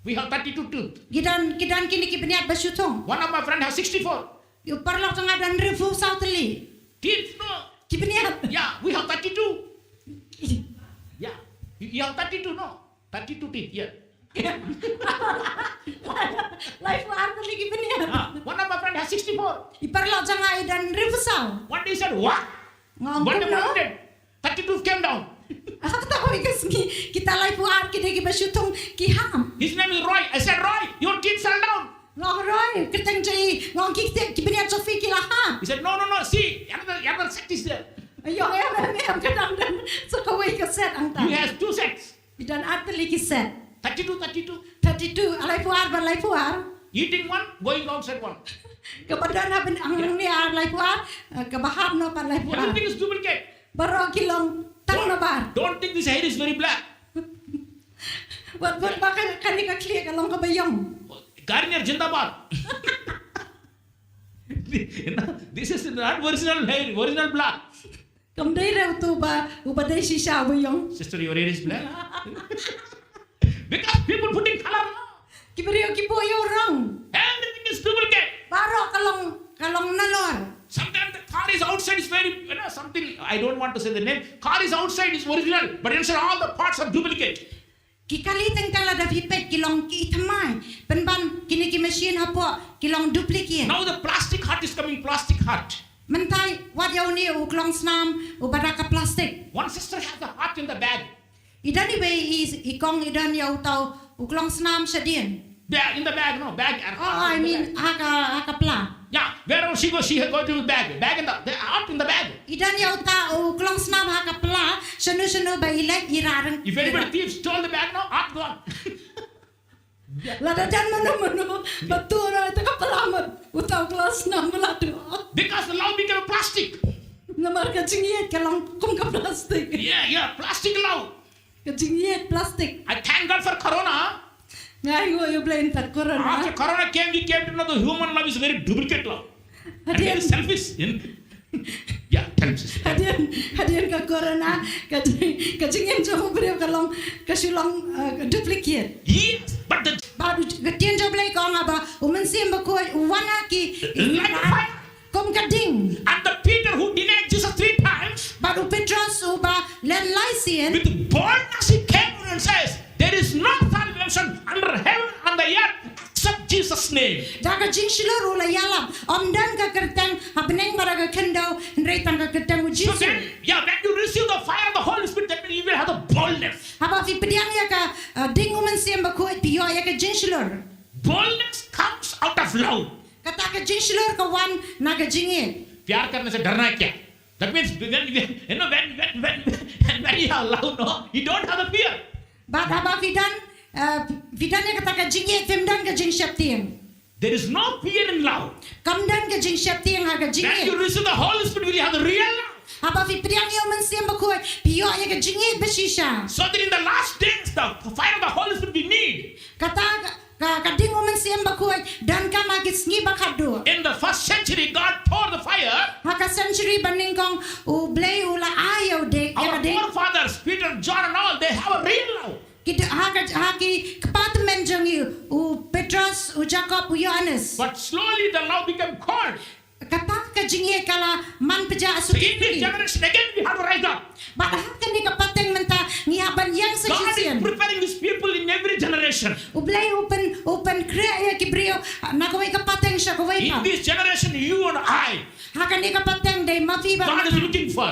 C: We have 32 teeth.
D: Gidan kini ki beniat basyutong.
C: One of my friends has 64.
D: Yu parlok tanga dan rifu sauteli.
C: Teeth, no.
D: Ki beniat.
C: Yeah, we have 32. Yeah, you have 32, no? 32 teeth, yeah.
D: Life war ka lagi beniat.
C: One of my friends has 64.
D: Iparlok tanga dan rifu sau.
C: One day he said, what?
D: Ngong
C: One day
D: no.
C: one day, 32 came down.
D: Aku tahu ikas kita life war kita ki basyutong ki ham.
C: His name is Roy. I said, Roy, your teeth fell down.
D: Ngong roy keteng jai ngong ki beniat sofi ki laham.
C: He said, no, see, another set is there.
D: Ayo em kadang dan sekawai ke set angta.
C: He has 2 sets.
D: Bidan atli ki set.
C: 32.
D: 32 alai puar.
C: Eating one, going outside one.
D: Kebadan haben ang ni alai puar kebahab no pan alai puar.
C: Everything is duplicate.
D: Baro kilong tang no bar.
C: Don't think this hair is very black.
D: Wat bakal kani ka clear kalong kabayong.
C: Garnier Jindabad. This is not original hair, original black.
D: Kam dai rew tu ba ubadai shisha bayong.
C: Sister, your hair is black. Because people putting color.
D: Kiberio kiboyo rong.
C: Everything is duplicate.
D: Baro kalong nalor.
C: Sometimes the car is outside is very, something, I don't want to say the name. Car is outside is original, but inside all the parts are duplicate.
D: Kikali tengkala da vipet kilong ki thamai. Penban kini ki machine hapo kilong duplicate.
C: Now the plastic heart is coming, plastic heart.
D: Mentai wat yaw ni uklong snam ubadaka plastic.
C: One sister has the heart in the bag.
D: Idan ibe is ikong idan yaw tau uklong snam shadien.
C: Bag, in the bag, no, bag.
D: Oh, I mean haka pla.
C: Yeah, wherever she goes, she has got to bag. Bag in the heart in the bag.
D: Idan yaw ta uklong snam haka pla shanu ba ilek irarang.
C: If anybody thieves stole the bag now, heart gone.
D: Lada dan manu batura ita kapalamat utau kelas 6 meladu.
C: Because the love became plastic.
D: Namar kacingiyet kalong kum ka plastic.
C: Yeah, plastic love.
D: Kacingiyet plastic.
C: I thank God for Corona.
D: Ngai go you blame that corona.
C: After Corona came, we came to know the human love is very duplicate love. And very selfish. Yeah, tell me, sister.
D: Hadian ka corona kacingiyet jauh beriau kalong kasulong duplicate.
C: Yes, but the
D: Baru ketian jauh beli kau ngaba umensim bakoi wana ki
C: like fire.
D: kom kading.
C: And the Peter who denied Jesus 3 times,
D: Baru Petrus uba len laisien.
C: with boldness he came and says, there is no salvation under heaven and the earth except Jesus' name.
D: Daga jing shilur ula yalam. Om dan ka kertang habeneng baraga kendau nreitan ka kertang
C: So
D: ujisu.
C: then, when you receive the fire of the Holy Spirit, that means you will have the boldness.
D: Haba fi pediang ya ka ding umensim bakoi pio ya ka jing shilur.
C: Boldness comes out of love.
D: Kata ka jing shilur ka wan naga jingin.
C: प्यार करने से डरना क्या? That means when you have love, no, you don't have the fear.
D: But haba vidan ya kata ka jingin femdan ka jing syaptiang.
C: There is no fear in love.
D: Kamdan ka jing syaptiang ha ka
C: When you
D: jingin.
C: receive the Holy Spirit, will you have the real love?
D: Haba fi pediang ya umensim bakoi pio ya ka jingin besisha.
C: So that in the last days, the fire of the Holy Spirit we need.
D: Kata kading umensim bakoi dan ka magis ngi bakado.
C: In the first century, God poured the fire.
D: Haka century baning kong ublay ula ayaw de
C: Our forefathers, Peter, John, and all, they have a real love.
D: Kita haki kepartemen jangi Petrus Jacob Yohanes.
C: But slowly the love became cold.
D: Kata ka jingi kala man peja
C: So in this
D: asuki.
C: generation, again we have to rise up.
D: Bahkan ni kapateng menta ngihaban yang
C: God is
D: sejisian.
C: preparing His people in every generation.
D: Ublay open kriya ya kibrio nakaway kapateng siya kaway
C: In
D: pa.
C: this generation, you and I,
D: Haka ni kapateng day mafiba.
C: God is looking for.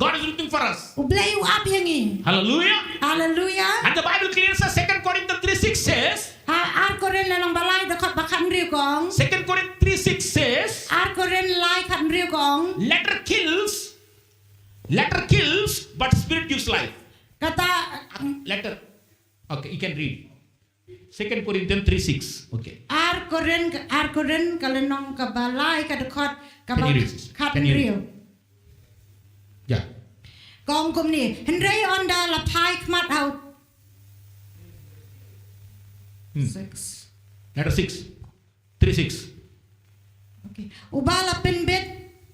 C: God is looking for us.
D: Ublay up yangi.
C: Hallelujah.
D: Hallelujah.
C: And the Bible clears us. 2 Corinthians 3:6 says.
D: Ar koren lang balay dekat bakan riu kong.
C: 2 Corinthians 3:6 says.
D: Ar koren lai kan riu kong.
C: Letter kills, but spirit gives life.
D: Kata
C: Letter. Okay, you can read. 2 Corinthians 3:6. Okay.
D: Ar koren kalenong kabalay kadekot
C: Can you read?
D: kat
C: Can you read?
D: riu.
C: Yeah.
D: Kong kum ni henry onda la pai kmat out. 6.
C: Letter 6. 3:6.
D: Okay. Ubala pinbit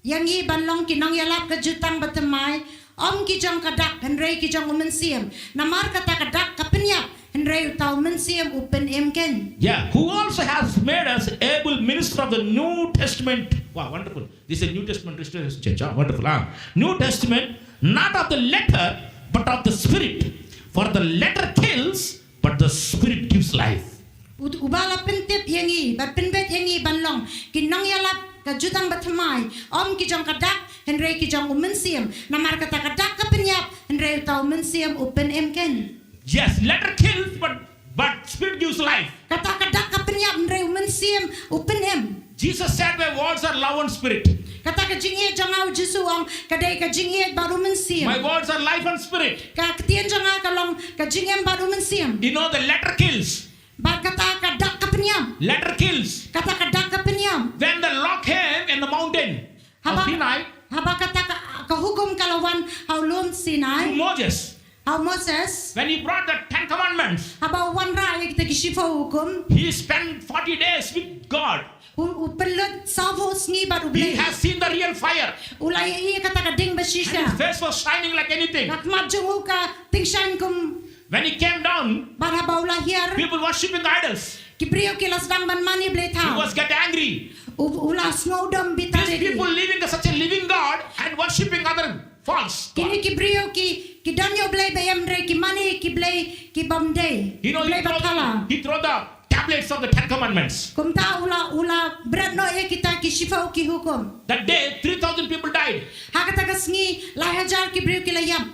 D: yang i banlong kinang yalap ka jutang batamay om ki jong kadak henrei ki jong umensiam namar kata kadak kapenyap henrei utau mensiam upen emken.
C: Yeah, who also has made us able minister of the New Testament. Wow, wonderful. This is a New Testament Restoration Church. Wonderful. New Testament, not of the letter, but of the Spirit. For the letter kills, but the Spirit gives life.
D: Ubala pentip yang i bat penbet yang i banlong kinang yalap ka jutang batamay om ki jong kadak henrei ki jong umensiam namar kata kadak kapenyap henrei utau mensiam upen emken.
C: Yes, letter kills, but Spirit gives life.
D: Kata kadak kapenyap henrei umensiam upen em.
C: Jesus said, my words are love and spirit.
D: Kata ka jingye jangau Jesu ang kadai ka jingye baru mensiam.
C: My words are life and spirit.
D: Ka ketien janga kalong ka jingye baru mensiam.
C: You know the letter kills.
D: Ba kata kadak kapenyam.
C: Letter kills.
D: Kata kadak kapenyam.
C: When the law came in the mountain of Sinai,
D: Haba kata ka hukum kalawan haulum
C: to
D: Sinai.
C: Moses,
D: How Moses
C: when he brought the 10 commandments,
D: haba wan ra kita kishifa hukum.
C: he spent 40 days with God.
D: Upelut savos ngi baru
C: He
D: blay.
C: has seen the real fire.
D: Ulay iya kata ka ding basisha.
C: His face was shining like anything.
D: Nak majungu ka tingshan kum
C: When he came down,
D: baraba ulahir.
C: people worshipping idols.
D: Kibriyo kilas dang ban mani blay
C: He
D: tau.
C: was get angry.
D: Ulas ngodom
C: These
D: bitare.
C: people living such a living God and worshipping other false God.
D: Kini kibriyo ki danyo blay bayam dre ki mani ki blay ki bamde.
C: You know,
D: Blay batala.
C: he throw the tablets of the 10 commandments.
D: Kumta ula berat no ya kita ki shifa ki hukum.
C: That day, 3,000 people died.
D: Hakata kasngi lahajar ki briyo ki layam.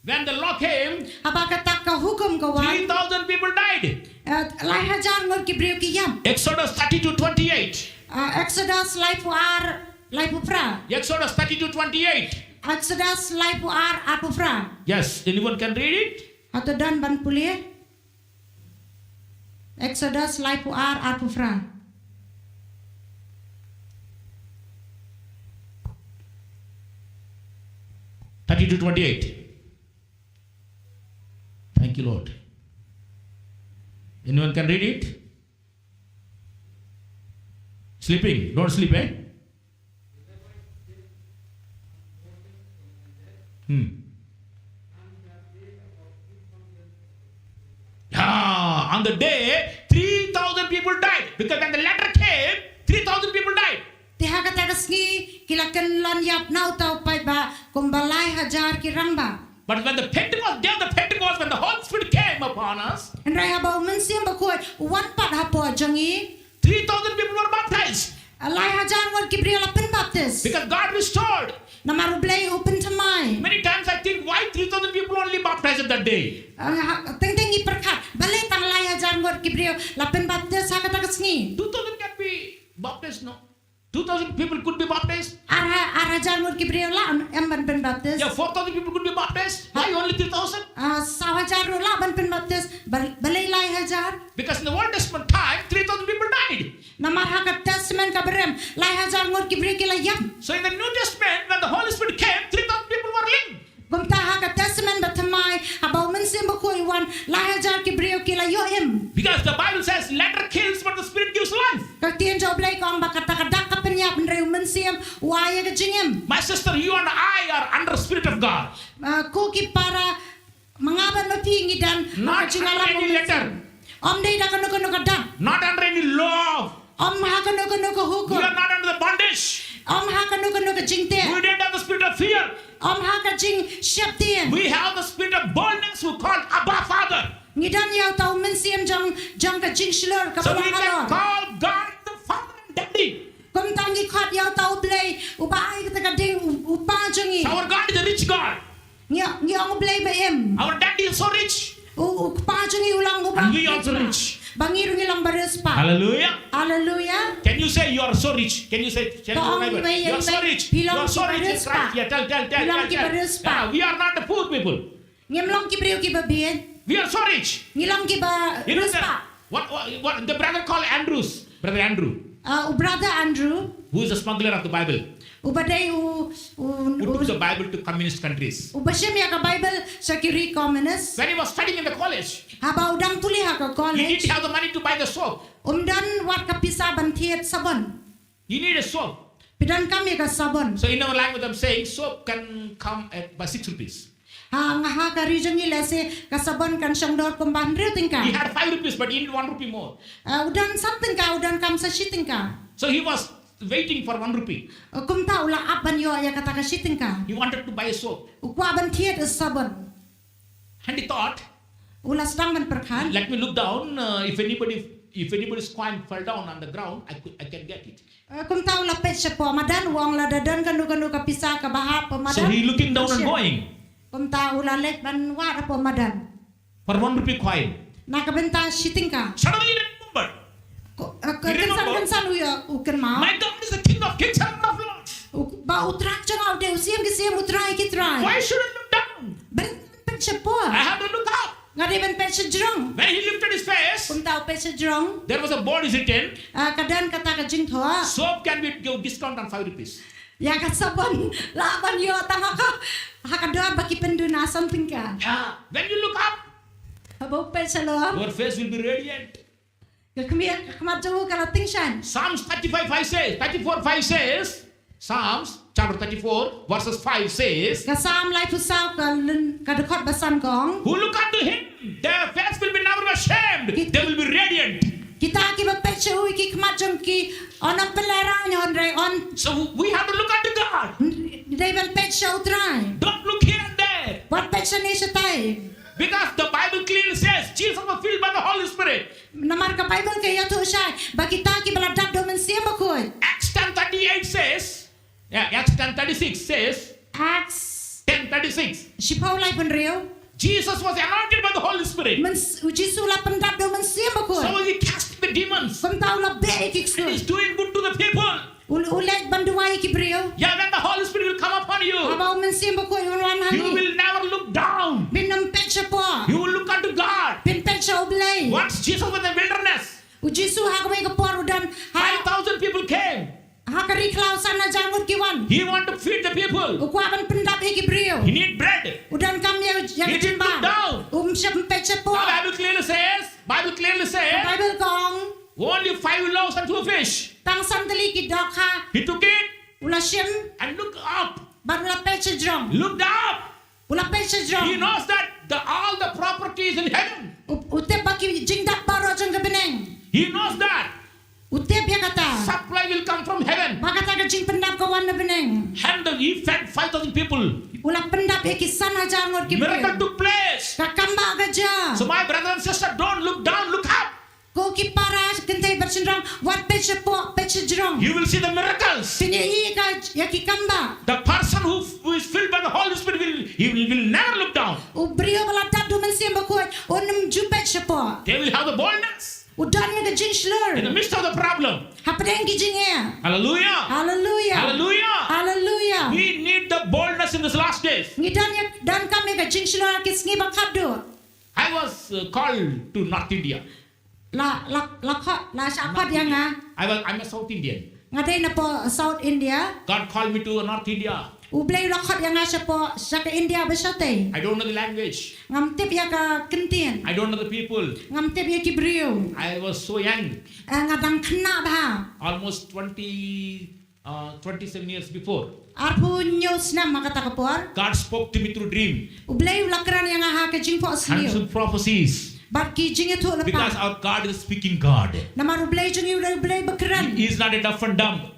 C: When the law came,
D: Haba kata ka hukum kawan.
C: 3,000 people died.
D: Lahajar ngor ki briyo ki yam.
C: Exodus 32:28.
D: Exodus laipu pra.
C: Exodus 32:28.
D: Exodus laipu apu pra.
C: Yes, anyone can read it?
D: Atau dan ban pulia. Exodus laipu apu pra.
C: Thank you, Lord. Anyone can read it? Sleeping. Don't sleep, eh? On the day, 3,000 people died. Because when the letter came, 3,000 people died.
D: Tiha kata kasngi kilakan lan yap nau tau pai ba kumbalai hajar ki ramba.
C: But when the Pentecost, day of the Pentecost, when the Holy Spirit came upon us,
D: And rai haba mensiam bakoi wan pat hapo jangi.
C: 3,000 people were baptized.
D: Lai hajar ngor ki brio lapen baptis.
C: Because God restored.
D: Namaru blay open tamai.
C: Many times I think, why 3,000 people only baptized that day?
D: Teng i perkat. Balai tang lai hajar ngor ki brio lapen baptis hakata kasngi.
C: 2,000 can be baptized, no? 2,000 people could be baptized.
D: Ara hajar ngor ki brio la em ban pen baptis.
C: Yeah, 4,000 people could be baptized. Why only 3,000?
D: Saw hajar la ban pen baptis. Balai lai hajar.
C: Because in the Old Testament time, 3,000 people died.
D: Namar hakat testament ka berem. Lai hajar ngor ki brio ki la yam.
C: So in the New Testament, when the Holy Spirit came, 3,000 people were living.
D: Kumta hakat testament batamai. Habaw mensim bakoi wan. Lai hajar ki brio ki la yoim.
C: Because the Bible says, letter kills, but the Spirit gives life.
D: Kaktian jauh blay kong bakata kadak ka penyap nreu mensim. Waya ka jingim.
C: My sister, you and I are under the Spirit of God.
D: Kuki para mangaban no pingi dan
C: Not under any letter.
D: Om day da kanu kadak.
C: Not under any law.
D: Om ha kanu
C: We
D: hukum.
C: are not under the bondage.
D: Om ha kanu jingte.
C: We didn't have the spirit of fear.
D: Om ha ka jing syaptien.
C: We have the spirit of boldness who call Abba Father.
D: Ngidan yaw tau mensim jang ka jing shlur ka
C: So we can
D: balong.
C: call God the Father and Daddy.
D: Kum tangi khat yaw tau blay ubai ka ding upa jangi.
C: Our God is a rich God.
D: Ngiang blay ba em.
C: Our Daddy is so rich.
D: Upa jangi ulang upa.
C: And we also rich.
D: Bangir ngilang baris pa.
C: Hallelujah.
D: Hallelujah.
C: Can you say you are so rich? Can you say, tell your neighbor, you are so rich. You are so rich in Christ. Yeah, tell. Yeah, we are not the poor people.
D: Ngimlong ki brio ki babien.
C: We are so rich.
D: Ngilang ki ba
C: You know
D: rispa.
C: what the brother called Andrews. Brother Andrew.
D: brother Andrew,
C: who is a smuggler of the Bible,
D: ubadai
C: who took the Bible to communist countries.
D: ubashim ya ka Bible sa kiri communist.
C: When he was studying in the college,
D: Haba udang tuli ha ka
C: he
D: college.
C: didn't have the money to buy the soap.
D: Dan wat ka pisa bantiet sabon.
C: You need a soap.
D: Pidan kami ka sabon.
C: So in our language, I'm saying soap can come by 6 rupees.
D: Ha ka region nila se ka sabon kan siyang dor kumban rio
C: He
D: tingka.
C: had 5 rupees, but he needed 1 rupee more.
D: Udan something ka udan kam sa shiting ka.
C: So he was waiting for 1 rupee.
D: Kum ta ula apan yo ya kata ka shiting ka.
C: He wanted to buy a soap.
D: Ukwa bantiet sabon.
C: And he thought,
D: Ula sedang man perkan.
C: let me look down. If anybody's coin fell down on the ground, I can get it.
D: Kum ta ula pet siya po madan wong la dadan kanu ka pisa ka baha po madan.
C: So he looking down and going
D: Kum ta ula let ban wa po madan.
C: for 1 rupee coin.
D: Nakabenta shiting ka.
C: Suddenly he remembered,
D: Kensan uya uken mau.
C: my God is the King of Kings and Lord of Lords.
D: Ba utrak chang au de usiam ki siam utrai ki trai.
C: Why should I look down?
D: Ben pet siya po.
C: I have to look up.
D: Ngadi ben pet siya jrong.
C: When he lifted his face,
D: Kum ta pet siya jrong.
C: there was a board is written,
D: Kadan kata ka jing thoa.
C: soap can be give discount on 5 rupees.
D: Ya ka sabon laban yo tanga ka. Hakadwa baki penduna something ka.
C: Yeah. When you look up,
D: Abo pet siya lo.
C: your face will be radiant.
D: Kamiya kamadjo ka lating siyan.
C: Psalms 34:5 says, Psalms chapter 34 verses 5 says,
D: Kasam lai pusaw ka dekot basan kong.
C: who look unto him, their face will be never ashamed. They will be radiant.
D: Kita ki ba pet siya ui ki kamadjong ki onang pelerang yon re on.
C: So we have to look unto God.
D: Dai ben pet siya utrai.
C: Don't look here and there.
D: Wat pet siya ni siya tay.
C: Because the Bible clearly says Jesus was filled by the Holy Spirit.
D: Namar ka Bible kay yato siya. Bakita ki baladak do men siya makoy.
C: Acts 10:38 says, Acts 10:36 says,
D: Acts
C: 10:36,
D: Sipaw lai pen rio.
C: Jesus was anointed by the Holy Spirit.
D: Men Jisu la pendap do men siya makoy.
C: So he cast the demons.
D: Kum tau la be
C: And he's
D: kiksu.
C: doing good to the people.
D: Ulet banduai ki brio.
C: Yeah, when the Holy Spirit will come upon you,
D: Abaw men siya makoy unwan
C: you
D: hani.
C: will never look down.
D: Binam pet siya po.
C: You will look unto God.
D: Pin pet siya ublay.
C: Once Jesus was in the wilderness,
D: Jisu ha kamay ka por udan. Ha
C: 5,000 people came.
D: ha kari klaw sana jangut kiwan.
C: He wanted to feed the people.
D: Ukwa ban pendap ki brio.
C: He need bread.
D: Udan kam yang
C: He didn't look down.
D: siya pet siya po.
C: The Bible clearly says,
D: Bible kong
C: only 5 loaves and 2 fish.
D: tang sandali ki dok ha.
C: He took it
D: Ula siyem
C: and looked up.
D: ban ula pet siya jrong.
C: Looked up.
D: Ula pet siya jrong.
C: He knows that all the property is in heaven.
D: Utep baki jingdak baro jang kebeneng.
C: He knows that
D: Utep ya kata.
C: supply will come from heaven.
D: Makata ka jing pendap kawan na beneng.
C: And he fed 5,000 people.
D: Ulah pendap ya kisan aja ngor ki.
C: Miracle took place.
D: Kakamba gaja.
C: So my brother and sister, don't look down, look up.
D: Ko ki para kentay bersendrang wat pet siya po pet siya jrong.
C: You will see the miracles.
D: Pinyi ka ya ki kamba.
C: The person who is filled by the Holy Spirit will never look down.
D: Ubrio bala tap do men siya bakoy. Onam ju pet siya po.
C: They will have the boldness
D: Udan ya ka jing slur.
C: in the midst of the problem.
D: Hapadeng ki jing ya.
C: Hallelujah.
D: Hallelujah.
C: Hallelujah.
D: Hallelujah.
C: We need the boldness in this last days.
D: Ngidan ya dan kami ka jing slur ki sngi bakado.
C: I was called to North India.
D: La syakot yang
C: I'm a South Indian.
D: ngaday na po South India.
C: God called me to North India.
D: Ublay lakot yang siya po sa ka India besyate.
C: I don't know the language.
D: Ngamtip ya ka kentien.
C: I don't know the people.
D: Ngamtip ya ki brio.
C: I was so young,
D: Ngadang kena ba.
C: almost 27 years before.
D: Arpu nyos na makata kapor.
C: God spoke to me through dream.
D: Ublay lakran yang ka jing po
C: And
D: asliyo.
C: some prophecies.
D: Bat ki jing ito
C: Because
D: lepa.
C: our God is a speaking God.
D: Namar ublay jing ublay bakran.
C: He is not a deaf and dumb.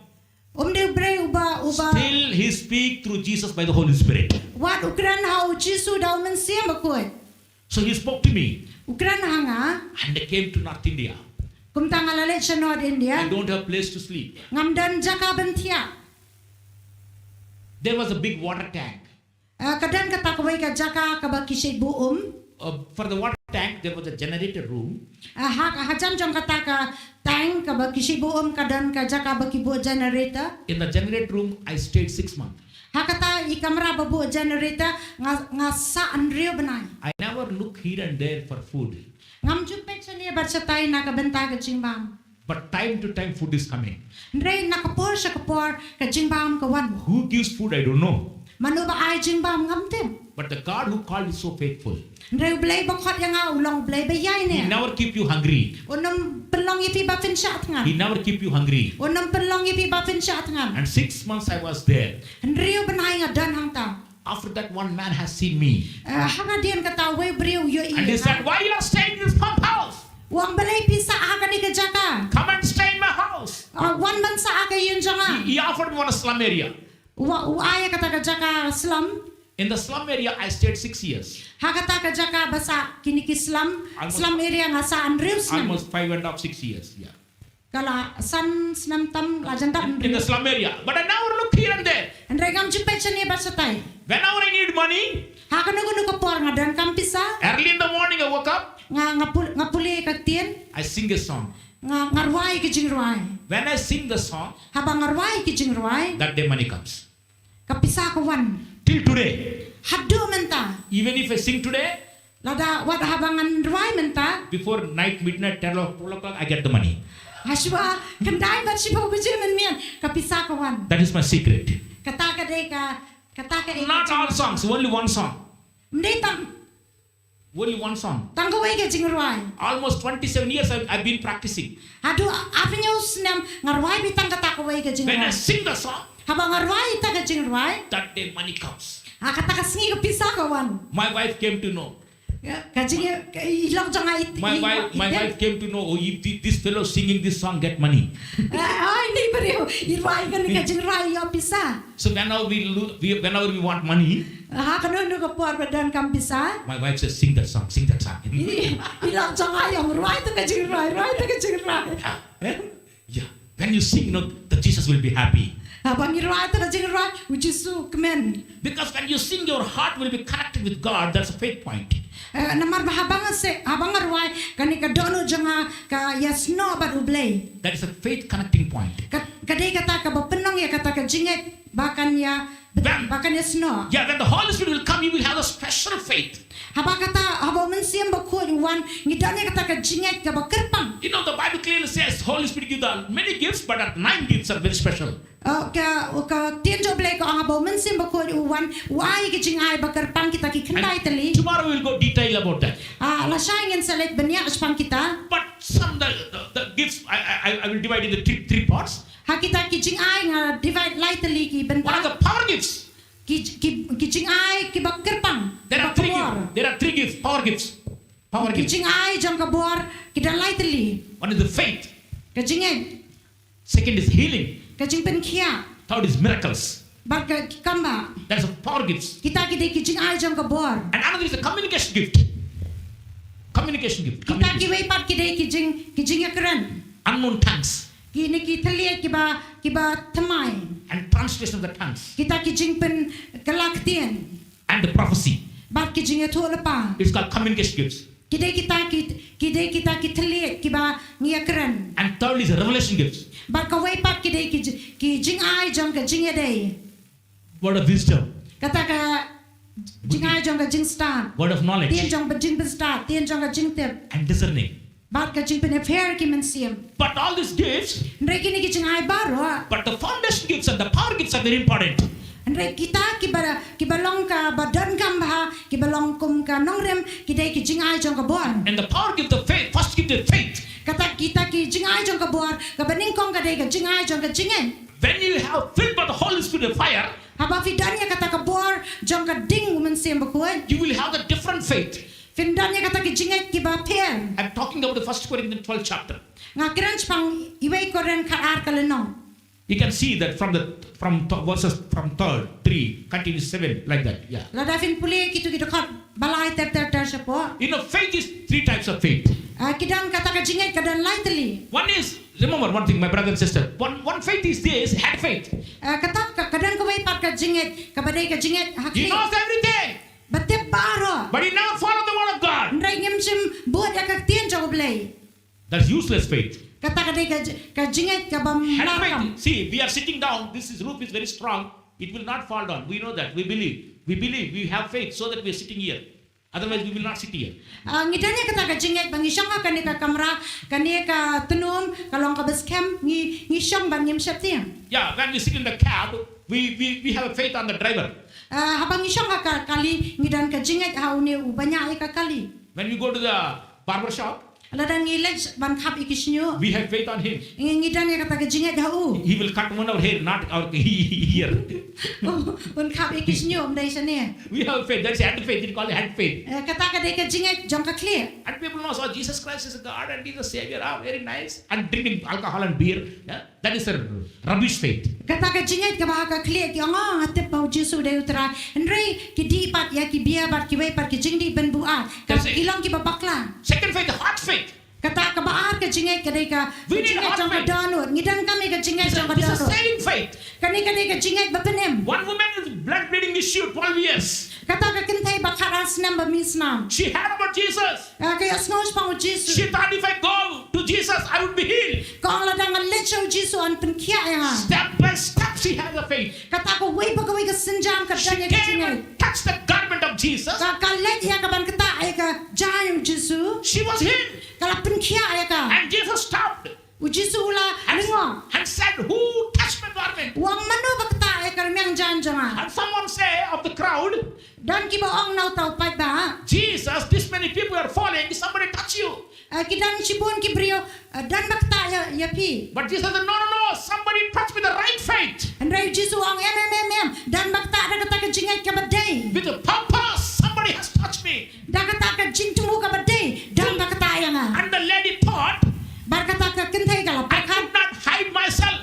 D: De ublay uba.
C: Still he speak through Jesus by the Holy Spirit.
D: Wat ukran ha Jisu daw men siya makoy.
C: So he spoke to me
D: Ukran hanga.
C: and I came to North India.
D: Kumtang alalit sa North India.
C: I don't have place to sleep.
D: Ngamdan jaka bentia.
C: There was a big water tank.
D: Kadan katakaway ka jaka kabakisay buom.
C: For the water tank, there was a generator room.
D: Hajan jong kata ka tang kabakisay buom kadan ka jaka bakibu generator.
C: In the generator room, I stayed 6 months.
D: Hakata ikamra babu generator nga saan rio benay.
C: I never look here and there for food.
D: Ngam jupek sa niya barsatay na kabenta ka chimbang.
C: But time to time food is coming.
D: Ndrei nakapor sa kapor ka jingbam kawan.
C: Who gives food, I don't know.
D: Manu ba ay jingbam ngamtem.
C: But the God who called is so faithful.
D: Ndrei blay bakot yang ulong blay bayay
C: He
D: ne.
C: never keep you hungry.
D: Unam pelong ipi ba finshat ngan.
C: He never keep you hungry.
D: Unam pelong ipi ba finshat ngan.
C: And 6 months I was there.
D: Ndrei banay nga dan hang ta.
C: After that, one man has seen me.
D: Hanga dian kata we briu yo i.
C: And he said, why you are staying in this pump house?
D: Wang balay pisa aga ni ka jaka.
C: Come and stay in my house.
D: Wan man sa aga yun janga.
C: He offered me one slum area.
D: Wa aya kata ka jaka slum.
C: In the slum area, I stayed 6 years.
D: Hakata ka jaka basa kiniki slum.
C: Almost-
D: Slum area nga sa Andrews na.
C: Almost 5.5, 6 years. Yeah.
D: Kala san snam tam lajan tam.
C: In the slum area. But I never look here and there.
D: Ndrei gam jipet sa niya basa tay.
C: Whenever I need money,
D: Haka nugu ka por nga dan kam pisa.
C: early in the morning I woke up,
D: Nga puli ka tien.
C: I sing a song.
D: Nga ngarway ki jingruay.
C: When I sing the song,
D: Habang ngarway ki jingruay.
C: that day money comes.
D: Kapisa ko wan.
C: Till today,
D: Haddo menta.
C: even if I sing today,
D: Lada wad habang ngarway menta.
C: before night, midnight, 10 o'clock, I get the money.
D: Haswa kandai bat sipa ubijiman mian. Kapisa ko wan.
C: That is my secret.
D: Kata ka day ka. Kata ka day.
C: Not all songs, only one song.
D: Mde tang.
C: Only one song.
D: Tanggaway ka jingruay.
C: Almost 27 years I've been practicing.
D: Ado avenue snam ngarway bitang kata ka way ka
C: When I
D: jingruay.
C: sing the song,
D: Habang ngarway ta ka jingruay.
C: that day money comes.
D: Kata ka singi ka pisa ka wan.
C: My wife came to know.
D: Kajing ilok jang ay.
C: My wife came to know, oh, if this fellow singing this song get money.
D: Ay hindi pa rin. Irway ka ni kajing ray yo pisa.
C: So whenever we want money,
D: Ha kanu nu ka por badan kam pisa.
C: my wife says, sing that song, sing that song.
D: Ilok jang ay yung ray ta kajing ray ta kajing ray.
C: Yeah. When you sing, the Jesus will be happy.
D: Habang irway ta kajing ray, which is so kemen.
C: Because when you sing, your heart will be connected with God. That's a faith point.
D: Namar habang arway kani ka dono jang ka yasno bad ublay.
C: That is a faith connecting point.
D: Kadai kata ka bapenong ya kata ka jinget bakan ya sno.
C: Yeah, when the Holy Spirit will come, you will have a special faith.
D: Habang mensiam bakod wan ngidanya kata ka jinget ka bakerpang.
C: You know, the Bible clearly says Holy Spirit gives the many gifts, but 9 gifts are very special.
D: Ka tienjo blay ko ang habang mensiam bakod wan wai ka jingay bakerpang kita ki kentay tali.
C: Tomorrow we will go detail about that.
D: Lasayangin sa late banyak aspang kita.
C: But some the gifts I will divide into three parts.
D: Ha kita ki jingay nga divide lightly ki
C: One of
D: benta.
C: the power gifts.
D: Ki jingay ki bakerpang.
C: There are 3 gifts. There are 3 gifts. Power gifts. Power
D: Ki
C: gifts.
D: jingay jang kabor kita lightly.
C: One is the faith.
D: Ka jinget
C: Second is healing.
D: ka jing penkia.
C: Third is miracles.
D: Bag ka kamba.
C: That's a power gifts.
D: Kita ki jingay jang kabor.
C: And another is a communication gift. Communication gift.
D: Kita
C: Communication.
D: ki way pat ki jing yakran.
C: Unknown tongues
D: Ki ni ki thaliat ki ba thamai.
C: and translation of the tongues
D: Kita ki jing pen kalaktian.
C: and the prophecy.
D: Bat ki jing ato lepa.
C: It's called communication gifts.
D: Kita ki thaliat ki ba ngiyakran.
C: And third is revelation gifts.
D: Bat ka way pat ki jingay jang ka jing yaday.
C: Word of wisdom.
D: Kata ka jingay jang ka jing star.
C: Word of
D: Tien
C: knowledge.
D: jang ba jing star. Tien jang ka jing tip.
C: And discerning.
D: Bat ka jing pen affair ki mensiam.
C: But all these gifts,
D: Ndrei kini ki jingay baro.
C: but the foundation gifts and the power gifts are very important.
D: Andai kita ki balong ka badan kam bah ki balong kum ka nongrem ki dai ki jingai jong ka bor
C: And the power gift, the faith, first gift is faith.
D: kata kita ki jingai jong ka bor ka baning kong ka dai ka jingai jong ka jingen
C: When you have filled by the Holy Spirit of fire,
D: haba fidanya kata ka bor jong ka ding men sem bakuan
C: you will have a different faith.
D: findanya kata ki jingai ki ba pen
C: I'm talking about the 1 Corinthians 12 chapter.
D: ngakiran pang iway koren ka ar kalenong
C: You can see that from verses from 3, continue 7, like that. Yeah.
D: lada fin puli kitu ki dokot balai ter sapo
C: You know, faith is 3 types of faith.
D: kidan kata ka jingai kadan lightly
C: One is, remember one thing, my brother and sister. One faith is this, had faith.
D: kata kadan ka way pat ka jinget ka badai ka jinget
C: He
D: hakli
C: knows everything,
D: batip baro
C: but he never follows the word of God.
D: Ndrai ngimsim buat ya ka tien jong blay.
C: That's useless faith.
D: Kata ka dai ka jinget ka bam
C: Had
D: laram.
C: faith. See, we are sitting down. Roof is very strong. It will not fall down. We know that. We believe. We have faith so that we are sitting here. Otherwise, we will not sit here.
D: Ngidanya kata ka jinget bang isang ka kani ka kamera kani ka tenum kalong ka base camp ngi syong ban nyem syaptia.
C: Yeah, when we sit in the cab, we have a faith on the driver.
D: Habang isang ka kali ngidan ka jinget haune ubanya ay ka kali.
C: When we go to the barber shop,
D: Ladang ngilaj ban khap ikisnyo.
C: we have faith on him.
D: Ngidanya kata ka jinget hau.
C: He will cut one our hair, not our ear.
D: Ban khap ikisnyo mdai sane.
C: We have faith. That's hand faith. We call it hand faith.
D: Kata ka dei ka jinget jong ka clear.
C: And people know, oh, Jesus Christ is a God and He's a Savior. Ah, very nice. And drinking alcohol and beer. Yeah? That is a rubbish faith.
D: Kata ka jinget ka ba ka clear ki nga hatep pau Jesu dei utra. Henry ki di pat ya ki bia bat ki wei pat ki jingdi ben bua. Ka
C: That's it.
D: ilang ki babakla.
C: Second faith, the heart faith.
D: Kata ka baar ka jinget ka dei ka
C: We need
D: jinget jong ka
C: heart faith.
D: donut. Ngidan kami ka jinget jong ka
C: This is a
D: donut.
C: saving faith.
D: Kani ka jinget ba penem.
C: One woman with blood bleeding issue 12 years.
D: Kata ka kintay ba karas nam ba misnam.
C: She heard about Jesus.
D: Kaya snoj pang Jesu.
C: She thought if I go to Jesus, I would be healed.
D: Kung ladang ang lecho Jesu an penkia ya.
C: Step by step, she has a faith.
D: Kata ko way pagaway ka sinjam ka
C: She
D: danya ka
C: came
D: jinget.
C: and touched the garment of Jesus.
D: Ka kalet ya ka ban kata ay ka jayong Jesu.
C: She was healed.
D: Kala penkia ya ka.
C: And Jesus stopped
D: Jesu ula lingo.
C: and said, who touched my garment?
D: Wang mano ba kata ay ka remyang janjanga.
C: And someone say of the crowd,
D: Dan ki ba ong naw tau pai ba.
C: Jesus, this many people are falling. Somebody touch you.
D: Kidan sibon ki brio dan ba kata ya pi.
C: But Jesus said, no. Somebody touched with the right faith.
D: Andai Jesu ong dan ba kata ada kata ka jinget ka badai.
C: With a purpose. Somebody has touched me.
D: Da kata ka jingtumu ka badai. Dan ba kata ya nga.
C: And the lady thought,
D: Bar kata ka kintay ka la.
C: I could not hide myself.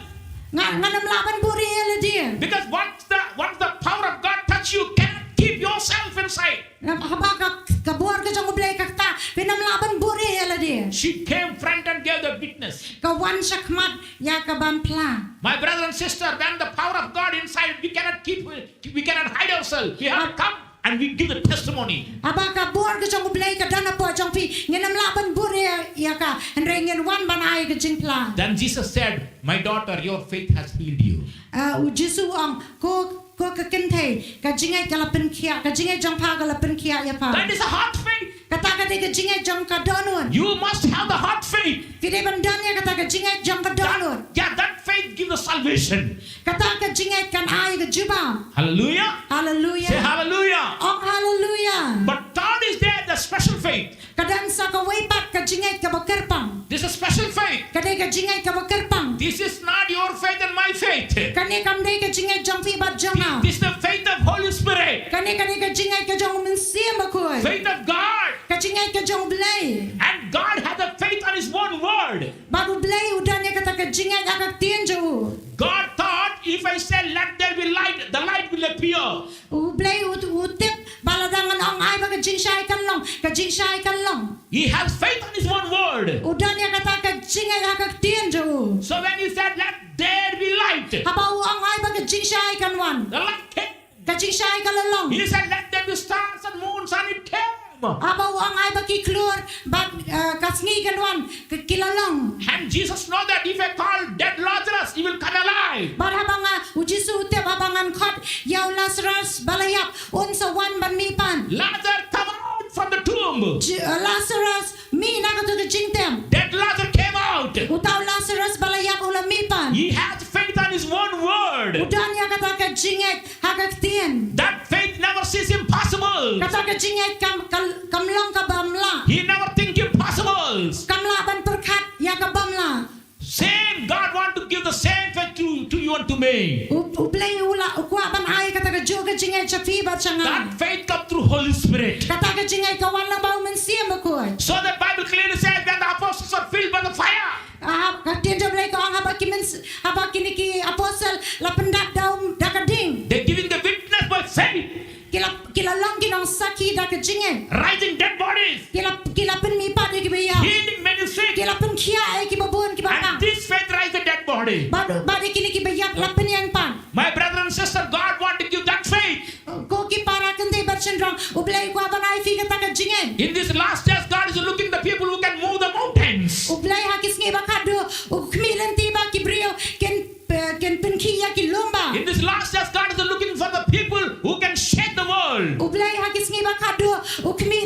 D: Nga namlaban buri ala dia.
C: Because once the power of God touch you, cannot keep yourself inside.
D: Habaka kabuar ka jong ublay ka ta. Pinamlaban buri ala dia.
C: She came front and gave the witness.
D: Kawan sakmat ya ka ban plan.
C: My brother and sister, when the power of God inside, we cannot hide ourselves. We have to come and we give the testimony.
D: Habaka buar ka jong ublay ka dana po jong pi. Nganamlaban buri ya ka. Andai wan ban ay ka jing plan.
C: Then Jesus said, my daughter, your faith has healed you.
D: Jesu ang ko ka kintay ka jingai ka lapin kia ka jingai jong pa ka lapin kia ya pa.
C: That is a heart faith.
D: Kata ka de ka jingai jong ka donun.
C: You must have the heart faith.
D: Kide bandan ya kata ka jingai jong ka donun.
C: That faith gives the salvation.
D: Kata ka jingai kan ay ka juba.
C: Hallelujah.
D: Hallelujah.
C: Say hallelujah.
D: Oh hallelujah.
C: But third is there, the special faith.
D: Kadan sa ka waypat ka jingai ka bakerpang.
C: This is special faith.
D: Kade ka jingai ka bakerpang.
C: This is not your faith and my faith.
D: Kani kam de ka jingai jong pi bat jong.
C: This is the faith of Holy Spirit.
D: Kani ka jingai ka jong mensia makoy.
C: Faith of God.
D: Ka jingai ka jong blay.
C: And God has a faith on His one word.
D: Baru blay udan ya kata ka jingai akak tienjo.
C: God thought if I say let there be light, the light will appear.
D: Blay utip baladangan ang ay ba ka jingshay kan long.
C: He has faith on His one word.
D: Udan ya kata ka jingai akak tienjo.
C: So when He said let there be light,
D: Habaw ang ay ba ka jingshay kan wan.
C: the light came.
D: Ka jingshay kan long.
C: He said let there be stars and moons, and it came.
D: Habaw ang ay ba ki klur bat kasngi kan wan kilalong.
C: And Jesus know that if I call dead Lazarus, he will come alive.
D: Bar habang ujisu utip habangan kot yaw Lazarus balayap unsa wan ban mipan.
C: Lazarus come out from the tomb.
D: Lazarus mi na ka to jingtem.
C: Dead Lazarus came out.
D: Utaw Lazarus balayap ulam mipan.
C: He has faith on His one word.
D: Udan ya kata ka jinget hagak tien.
C: That faith never sees impossible.
D: Kata ka jinget kamlong ka bamla.
C: He never think impossibles.
D: Kamla ban perkat ya ka bamla.
C: Same God want to give the same faith to you and to me.
D: Uplay ula ukwa ban ay kata ka juga jinget sa fiba
C: That
D: changa.
C: faith come through Holy Spirit.
D: Kata ka jinget ka wan lang ba mensia makoy.
C: So the Bible clearly says when the apostles are filled by the fire,
D: Katien jo blay ko ang habak kiniki apostle lapendak daum dakading.
C: they're giving the witness by faith,
D: Kilalong kinong saki dakajinget.
C: rising dead bodies,
D: Kilapen mi pa di kibayaw.
C: healing many sick,
D: Kilapen kia ay kibabon
C: and
D: kibabang.
C: this faith rise the dead body.
D: Badi kini kibayap lapen yang pan.
C: My brother and sister, God want to give that faith.
D: Ko ki para kente bercendrong ublay ko abanay fi kata kajingen.
C: In this last days, God is looking the people who can move the mountains.
D: Ublay hakis ngi bakado ukmilen tiba kibrio ken penkia ki lomba.
C: In this last days, God is looking for the people who can shake the world.
D: Ublay hakis ngi bakado ukmi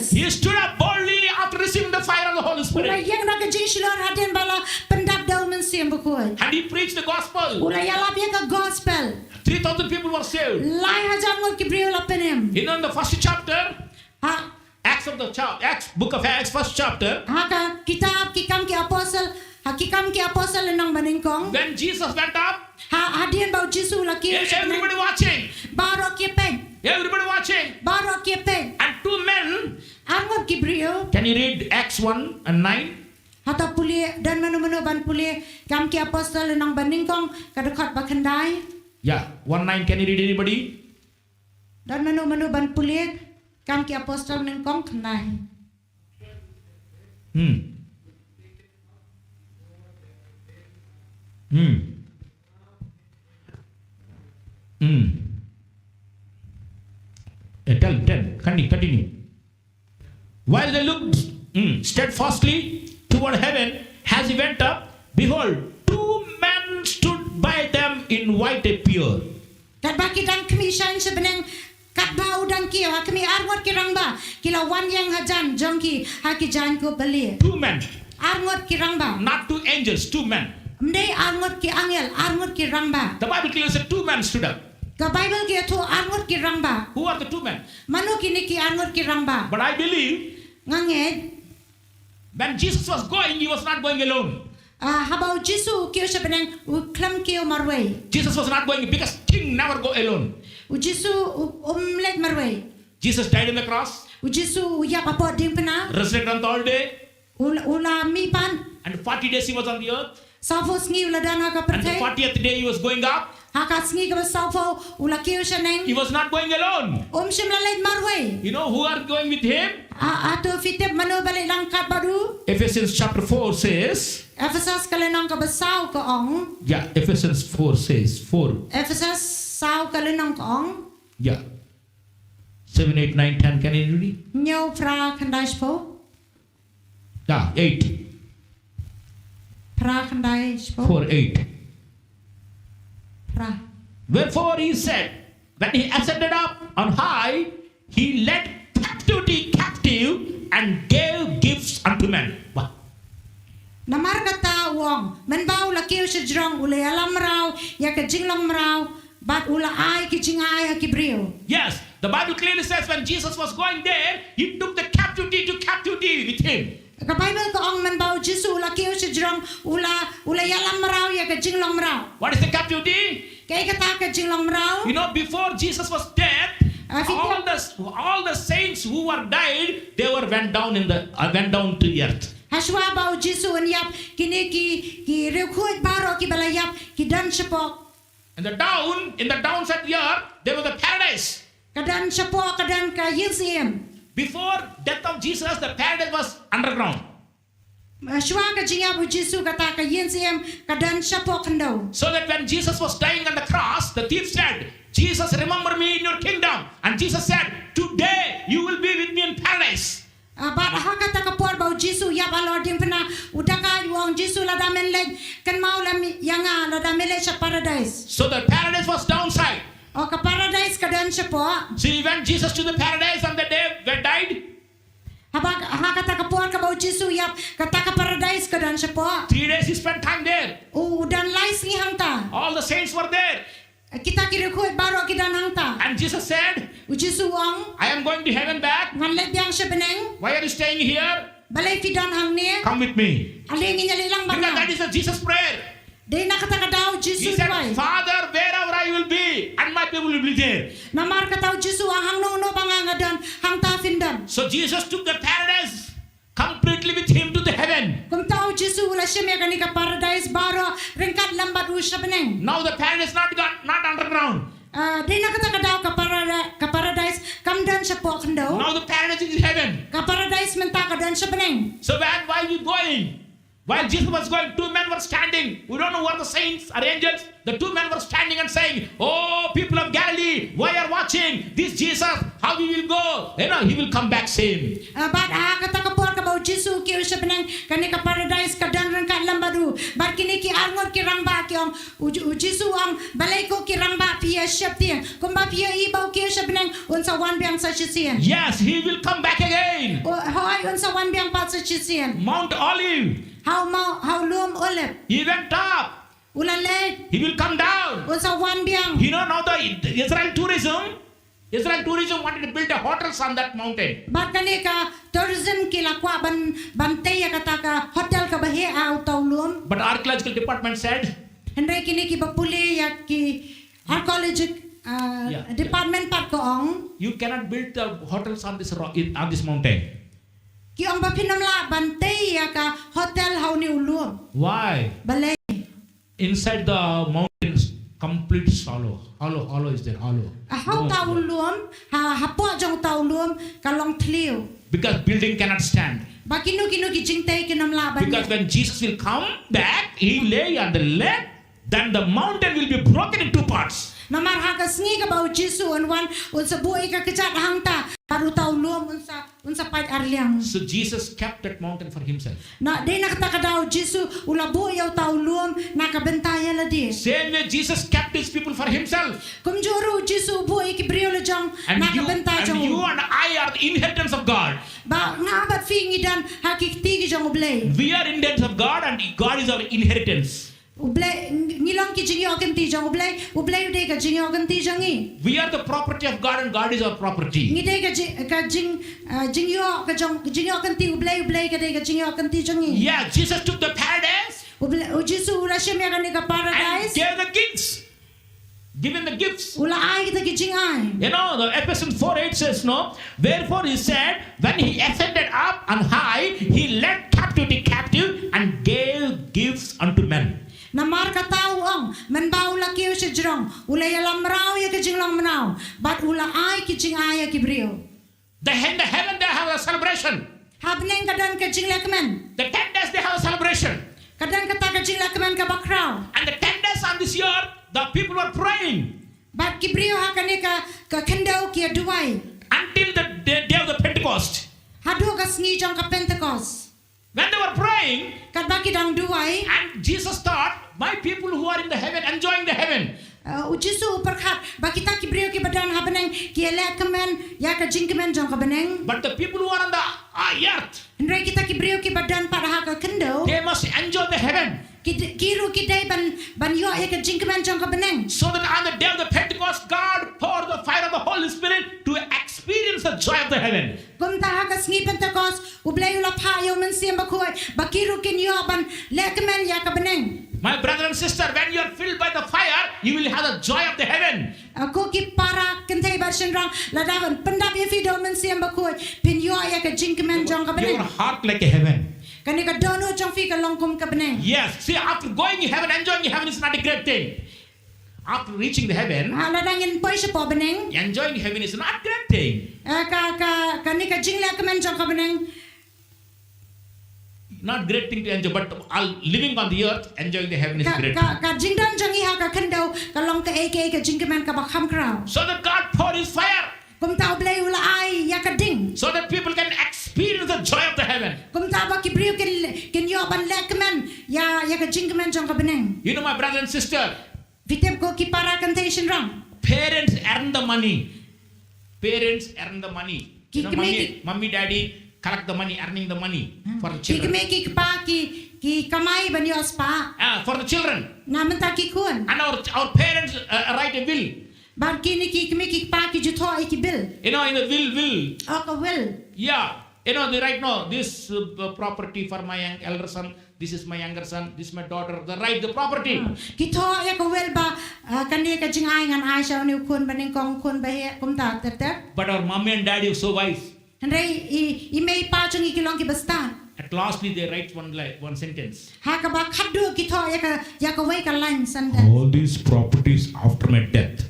D: Baptist.
C: He stood up boldly after receiving the fire of the Holy
D: Ula
C: Spirit.
D: yang nak jing shilor hadian bala pendap daun mensiam bukuan.
C: And he preached the gospel.
D: Ula yalap yang ke gospel.
C: 3,000 people were saved.
D: Lai hajar ngot kibriu la penem.
C: You know, in the first chapter,
D: Ha
C: Acts, book of Acts, first chapter,
D: ka kitab kikam ki apostle. Hakikam ki apostle nang baningkong.
C: when Jesus went up,
D: Hadian bau Jisu la ki.
C: everybody watching.
D: Baro ki pen.
C: Everybody watching.
D: Baro ki pen.
C: And two men,
D: Angot kibriu.
C: can you read Acts 1 and 9?
D: Hata puli dan manu-manu ban puli kam ki apostle nang baningkong kadekot bakandai.
C: Yeah, 1:9. Can you read anybody?
D: Dan manu-manu ban puli kam ki apostle ningkong kandai.
C: Continue. While they looked steadfastly toward heaven as he went up, behold, two men stood by them in white appeared.
D: Kat baki dan kemisan sebenang kat bau dan ki kami arngot kirang ba kila wan yang hajan jongki haki jan ko beli.
C: Two men,
D: Arngot kirang ba.
C: not two angels, two men.
D: Mdei arngot ki angel arngot kirang ba.
C: The Bible clearly said two men stood up.
D: Ka Bible ki tu arngot kirang ba.
C: Who are the two men?
D: Manu kini ki arngot kirang ba.
C: But I believe
D: Nganget
C: when Jesus was going, he was not going alone.
D: habau Jisu ki sebenang klam ki marway.
C: Jesus was not going because king never go alone.
D: Jisu let marway.
C: Jesus died on the cross,
D: Jisu yap apa ding pena.
C: resurrected on the third day,
D: Ula mi pan.
C: and 40 days he was on the earth.
D: Safo sngi ula dana ka
C: And the
D: pertai.
C: 40th day he was going up.
D: Haka sngi ka safo ula ki seneng.
C: He was not going alone.
D: Shimla let marway.
C: You know who are going with him?
D: Ato fitip manu balik langkat baru.
C: Ephesians chapter 4 says,
D: Ephesus kalenong ka basau ka ong.
C: yeah, Ephesians 4 says, 4,
D: Ephesus sau kalenong ka ong.
C: yeah, 7, 8, 9, 10, can you read it?
D: Nyau pra kandai spo.
C: Yeah, 8,
D: Pra kandai spo.
C: 4, 8.
D: Pra.
C: Wherefore he said, when he ascended up on high, he led captivity captive and gave gifts unto men. Wow.
D: Namar kata wong. Menbau la kiu sejrong ule alam rau. Ya ke jinglong rau. Bat ula ai ki jingai ki brio.
C: Yes, the Bible clearly says when Jesus was going there, he took the captivity to captivity with him.
D: Ka Bible ko ong menbau Jisu ula kiu sejrong ula yalam rau ya ke jinglong rau.
C: What is the captivity?
D: Kay kata ke jinglong rau.
C: You know, before Jesus was dead, all the saints who were died, they were went down to the earth.
D: Haswa bau Jisu an yap kini ki rekuit baro ki balayap ki dan sepok.
C: In the downside earth, there was the paradise.
D: Kadan sepok kadan ka yilsim.
C: Before death of Jesus, the paradise was underground.
D: Haswa ka jingap Jisu kata ka yilsim kadan sepok kendo.
C: So that when Jesus was dying on the cross, the thief said, Jesus, remember me in your kingdom. And Jesus said, today you will be with me in paradise.
D: Bat kata ka por bau Jisu yap alor ding pena udaka wong Jisu la damen leg kan mau la yanga la damen leg sa paradise.
C: So the paradise was downside.
D: O ka paradise kadan sepok.
C: See, when Jesus to the paradise on the day when died,
D: Habak kata ka por ka bau Jisu yap kata ka paradise kadan sepok.
C: 3 days he spent time there.
D: Udan lais ni hangta.
C: All the saints were there.
D: Kita kira kuat baru kita nangta.
C: And Jesus said,
D: Uji suang
C: I am going to heaven back.
D: ngalet yang sebeneng.
C: Why are you staying here?
D: Balai fidan hang ni.
C: Come with me.
D: Aling inyalilang
C: Because that
D: bana.
C: is the Jesus prayer.
D: Dia nak kata kadau
C: He
D: Jisu
C: said,
D: tuai.
C: Father, wherever I will be, and my people will be there.
D: Namar katau Jisu ang hang no bangangadan hang ta findan.
C: So Jesus took the paradise completely with him to the heaven.
D: Kung tahu Jisu wala siya may kanika paradise baru ringkat lambat usah beneng.
C: Now the paradise not underground.
D: Dia nak kata kadau ka paradise kamdan sa po kendo.
C: Now the paradise is heaven.
D: Ka paradise menta kadan sa beneng.
C: So why are you going? While Jesus was going, two men were standing. We don't know what the saints or angels. The two men were standing and saying, oh, people of Galilee, why are watching? This Jesus, how he will go? You know, he will come back same.
D: Bat kata ka por ka bau Jisu ki sebenang kanika paradise kadang rangkat lambadu bar kini ki arngot ki rangba ki ong Jisu ang balai ko ki rangba pia syap tiang kumba pia ibau ki sebenang unsa wan biang sa chisian
C: Yes, he will come back again.
D: hoi unsa wan biang pat sa chisian
C: Mount Olive.
D: how lum olep
C: He went up.
D: ulale
C: He will come down.
D: unsa wan biang
C: You know now the Israel tourism wanted to build a hotels on that mountain.
D: bar kanika tourism ki lakwa ban teya kataka hotel ka bahe au taulum
C: But archaeological department said,
D: Henry kini ki bapuli ya ki archaeological department pat ko ong
C: you cannot build the hotels on this on this mountain.
D: ki ong bapinam la bantay ya ka hotel hau ni ulum
C: Why?
D: balay
C: Inside the mountains, complete hollow is there, hollow.
D: hau taulum hapo jong taulum kalong tliu
C: Because building cannot stand.
D: bakinu ki jingtay kinam la ban
C: Because when Jesus will come back, he lay on the left, then the mountain will be broken in two parts.
D: namar ha ka sngi ka bau Jisu wan unsa buai ka kechat hangta baru taulum unsa pait arliang
C: So Jesus kept that mountain for himself.
D: na de nak ta kadau Jisu ulabu yaw taulum na ka bentaya la di
C: Same way Jesus kept his people for himself.
D: kumjuru Jisu buai ki briol jong
C: And
D: na ka
C: you
D: bentaya
C: and I are the inheritance of God.
D: ba nga bat fingi dan hakikti ki jong ublay
C: We are inheritance of God and God is our inheritance.
D: ublay ngilang ki jingi okan ti jong ublay ude ka jingi okan ti jangi
C: We are the property of God and God is our property.
D: ngide ka jingi okan ti ublay ka de ka jingi okan ti jangi
C: Yeah, Jesus took the paradise
D: ublay Jisu urasya me ka ni ka
C: and
D: paradise
C: gave the gifts. Given the gifts.
D: ula ay kita ki jingay
C: You know, the Ephesians 4:8 says, no, wherefore he said, when he ascended up on high, he led captivity captive and gave gifts unto men.
D: namar ka tao ang manbaw la kiyo sa jrong ula yalam raw ya ka jinglang manaw bat ula ay ki jingay ki brio
C: In the heaven they have a celebration.
D: habneng kadan ka jinglakman
C: The 10 days they have a celebration.
D: kadan kata ka jinglakman ka bakraw
C: And the 10 days on this earth, the people were praying
D: bat ki brio ha ka kendaw ki duway
C: until the day of the Pentecost.
D: hadu ka sngi jong ka Pentecost
C: When they were praying,
D: kat baki dang duway
C: and Jesus thought, my people who are in the heaven, enjoying the heaven.
D: Jisu perkhat baki ta ki brio ki badan habneng ki elak kamen ya ka jingkamen jong ka beneng
C: But the people who are on the earth,
D: Henry kita ki brio ki badan pada ha ka kendaw
C: they must enjoy the heaven.
D: kiru kidai ban yo ya ka jingkamen jong ka beneng
C: So that on the day of the Pentecost, God poured the fire of the Holy Spirit to experience the joy of the heaven.
D: kum ta ha ka sngi Pentecost ublay ula pha yo men siam bakoy bakiru kin yo ban lekmen ya ka beneng
C: My brother and sister, when you are filled by the fire, you will have the joy of the heaven.
D: ako ki para kentai barsen rang ladavan pendap ye video men siam bakoy pin yo ya ka jingkamen jong ka
C: Your
D: beneng
C: heart like a heaven.
D: kani ka dono jong fi ka longkum ka beneng
C: Yes, see, after going in heaven, enjoying heaven is not a great thing. After reaching the heaven,
D: ladangin poy sa po beneng
C: enjoying heaven is not a great thing.
D: kani ka jinglakmen jong ka beneng
C: Not great thing to enjoy, but living on the earth, enjoying the heaven is a great thing.
D: ka jingdan jangi ha ka kendaw ka long ka aka ka jingkamen ka bakham kraw
C: So that God poured his fire,
D: kum ta ublay ula ay ya ka ding
C: so that people can experience the joy of the heaven.
D: kum ta ba ki brio kin yo ban lekmen ya ka jingkamen jong ka beneng
C: You know, my brother and sister,
D: vitep ko ki para kantation rang
C: parents earn the money. Parents earn the money. You know, mommy, daddy collect the money, earning the money for the
D: ki
C: children.
D: me ki pa ki kamay ban yo spa
C: For the children.
D: naman ta ki kun
C: And our parents write a will.
D: ban ki ni ki me ki pa ki jutho ay ki bil
C: You know, in the will.
D: o ka will
C: Yeah. You know, they write, no, this property for my elder son, this is my younger son, this is my daughter. They write the property.
D: ki tho ya ka will ba kani ka jingay ngan ay sa ni kun baning kong kun ba he kum ta ter
C: But our mommy and daddy are so wise.
D: Henry i may pa chung ikilong ki basta
C: At lastly, they write one sentence.
D: ha ka ba khadu ki tho ya ka wai ka line sanda
C: All these properties after my death.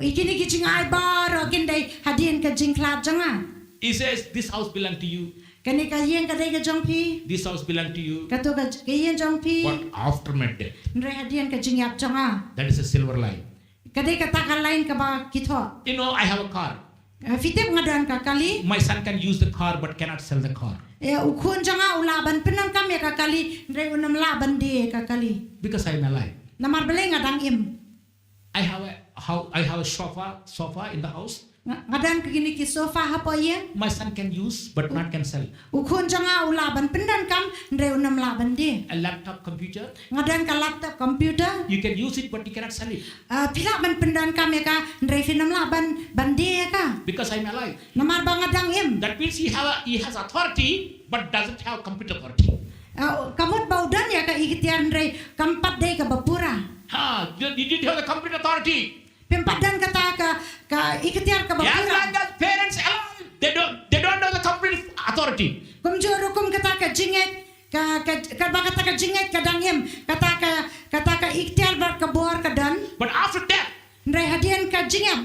D: ikini ki jingay ba ro kindai hadien ka jingklat janga
C: He says, this house belongs to you.
D: kani ka yen ka dai ka jong pi
C: This house belongs to you.
D: ka to ka yen jong pi
C: But after my death,
D: Henry hadien ka jingyap janga
C: that is a silver line.
D: ka dai ka ta ka line ka ba ki tho
C: You know, I have a car.
D: fitep ngadan ka kali
C: My son can use the car but cannot sell the car.
D: ukun janga ulaban penang kam ya kakali ndre unam laban de kakali.
C: Because I'm alive.
D: Namar beleng ngadang im.
C: I have a sofa in the house.
D: Ngadang kini ki sofa hapo ye.
C: My son can use, but not can sell.
D: Ukun janga ulaban pendan kam ndre unam laban de.
C: A laptop computer,
D: Ngadang ka laptop computer.
C: you can use it, but you cannot sell it.
D: Pila ban pendan kam ya ka ndre finam laban bande ka.
C: Because I'm alive.
D: Namar bang ngadang im.
C: That means he has authority, but doesn't have complete authority.
D: Kamot baudan ya ka ikitian ndre kampat de ka bapura.
C: You didn't have the complete authority.
D: Pempadan kata ka ikitiar ka
C: As
D: bapura.
C: long as parents alive, they don't know the complete authority.
D: Kumjoro kum kata ka jinget ka kata ka jinget ka dangim kata ka iktiar bar ka bor ka dan
C: But after death,
D: ndre hadian ka jingam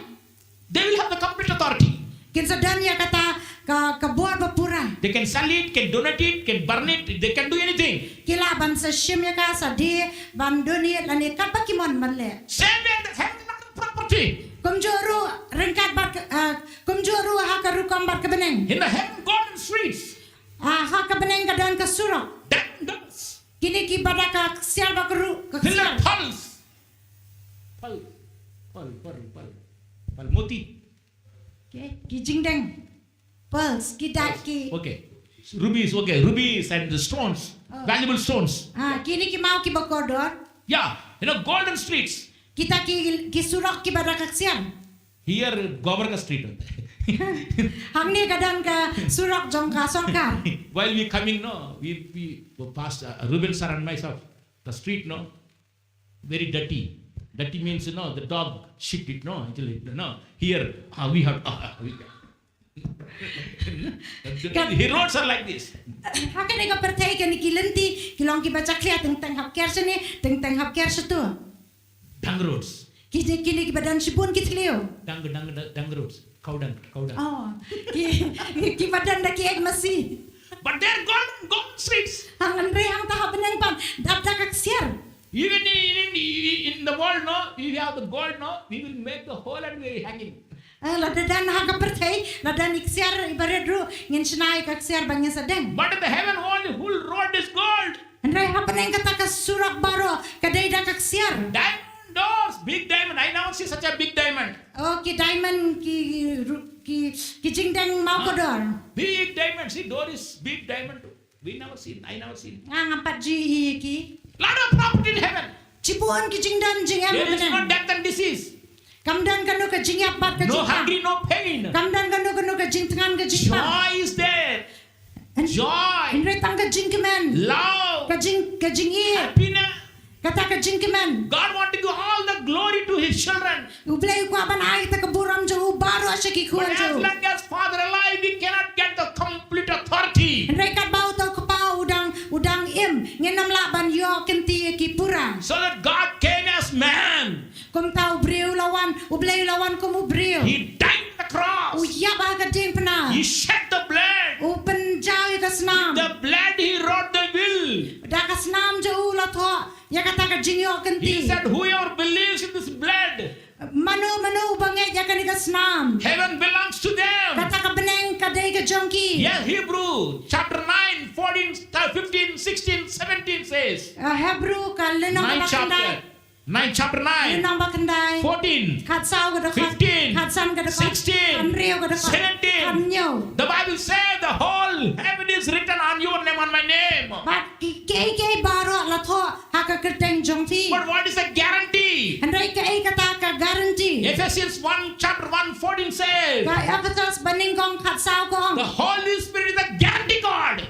C: they will have the complete authority.
D: kinsa dan ya kata ka bor bapura
C: They can sell it, can donate it, can burn it. They can do anything.
D: kila ban sa shim ya ka sa di ban dunia lani kat bakimon manle
C: Same way the heaven is not the property.
D: kumjoro rengkat bar kumjoro ha ka rukam bar ka beneng
C: In the heaven, golden streets,
D: ha ka beneng ka dan ka surok
C: diamonds,
D: kini ki bada ka sial ba ka
C: pillar, pearls, pearl, moti.
D: okay ki jingdeng pearls ki dak ki
C: Okay, rubies and the stones, valuable stones.
D: kini ki mau ki bakodor
C: Yeah, golden streets.
D: kita ki surak ki bada kaksian
C: Here, Governor Street.
D: hang ni kadang ka surak jong ka songkar
C: While we coming, we passed Ruben sir and myself. The street, very dirty. Dirty means, the dog shit it, actually, Here, we have. The roads are like this.
D: hakan ni ka pertai ka ni ki lenti ki long ki baca klia teng hap kerse ni teng hap kerse tu
C: Dung roads.
D: kini ki badan sipun ki tlio
C: Dung roads. Cow dung.
D: oh ki badan da ki ek masi
C: But they're golden streets.
D: hang andre hang tahap benang pan dap da kaksiar
C: Even in the world, we have the gold, we will make the whole and very hanging.
D: Ladadan hang ka pertai ladan iksiar ibaredru ngin senai kaksiar bangnya sedeng
C: But in the heaven, only whole road is gold.
D: andre hapeneng kata ka surak baro kadai da kaksiar
C: Diamond doors, big diamond. I never see such a big diamond.
D: oh ki diamond ki jingdeng mau kodor
C: Big diamond. See, door is big diamond. I never seen.
D: ngampat ji ki
C: Lot of property in heaven.
D: cipuan ki jingdan jingam
C: There is no
D: benang
C: death and disease.
D: kamdan kanu ka jingyap bat ka
C: No
D: jingpa
C: hungry, no pain.
D: kamdan kanu ka jingtangan ka jingpa
C: Joy is there. Joy,
D: andre tang ka jingkemen
C: love,
D: ka jingi
C: happiness.
D: kata ka jingkemen
C: God wants to give all the glory to His children.
D: ublay ko aban ay ta ka buram jo baro asya ki
C: But
D: kuan
C: as
D: jo
C: long as Father alive, we cannot get the complete authority.
D: andre kat bau tau ka pau udang im ngenam laban yo kenti ki pura
C: So that God came as man.
D: kum tau briu lawan ublay lawan kum ubriu
C: He died on the cross.
D: uyab ka ding pena
C: He shed the blood.
D: open jaw ka snam
C: The blood He wrote the will.
D: da ka snam jo la tho ya kata ka jingyo
C: He
D: kenti
C: said, whoever believes in this blood,
D: manu banget ya kan ka snam
C: heaven belongs to them.
D: kata ka beneng ka dei ka jongki
C: Yes, Hebrew chapter 9, 14, 15, 16, 17 says.
D: Hebrew ka lenong
C: 9 chapter 9,
D: lenong bakandai
C: 14,
D: kat sao ka
C: 15,
D: kat san ka
C: 16,
D: kan rio ka
C: 17.
D: nyo
C: The Bible says the whole heaven is written on your name, on my name.
D: bat ke baro la tho ha ka kerteng jongti
C: But what is the guarantee?
D: andai ka kata ka guarantee
C: Ephesians 1 chapter 1, 14 says.
D: ka Ephesus baning kong kat sao kong
C: The Holy Spirit is the guarantee God.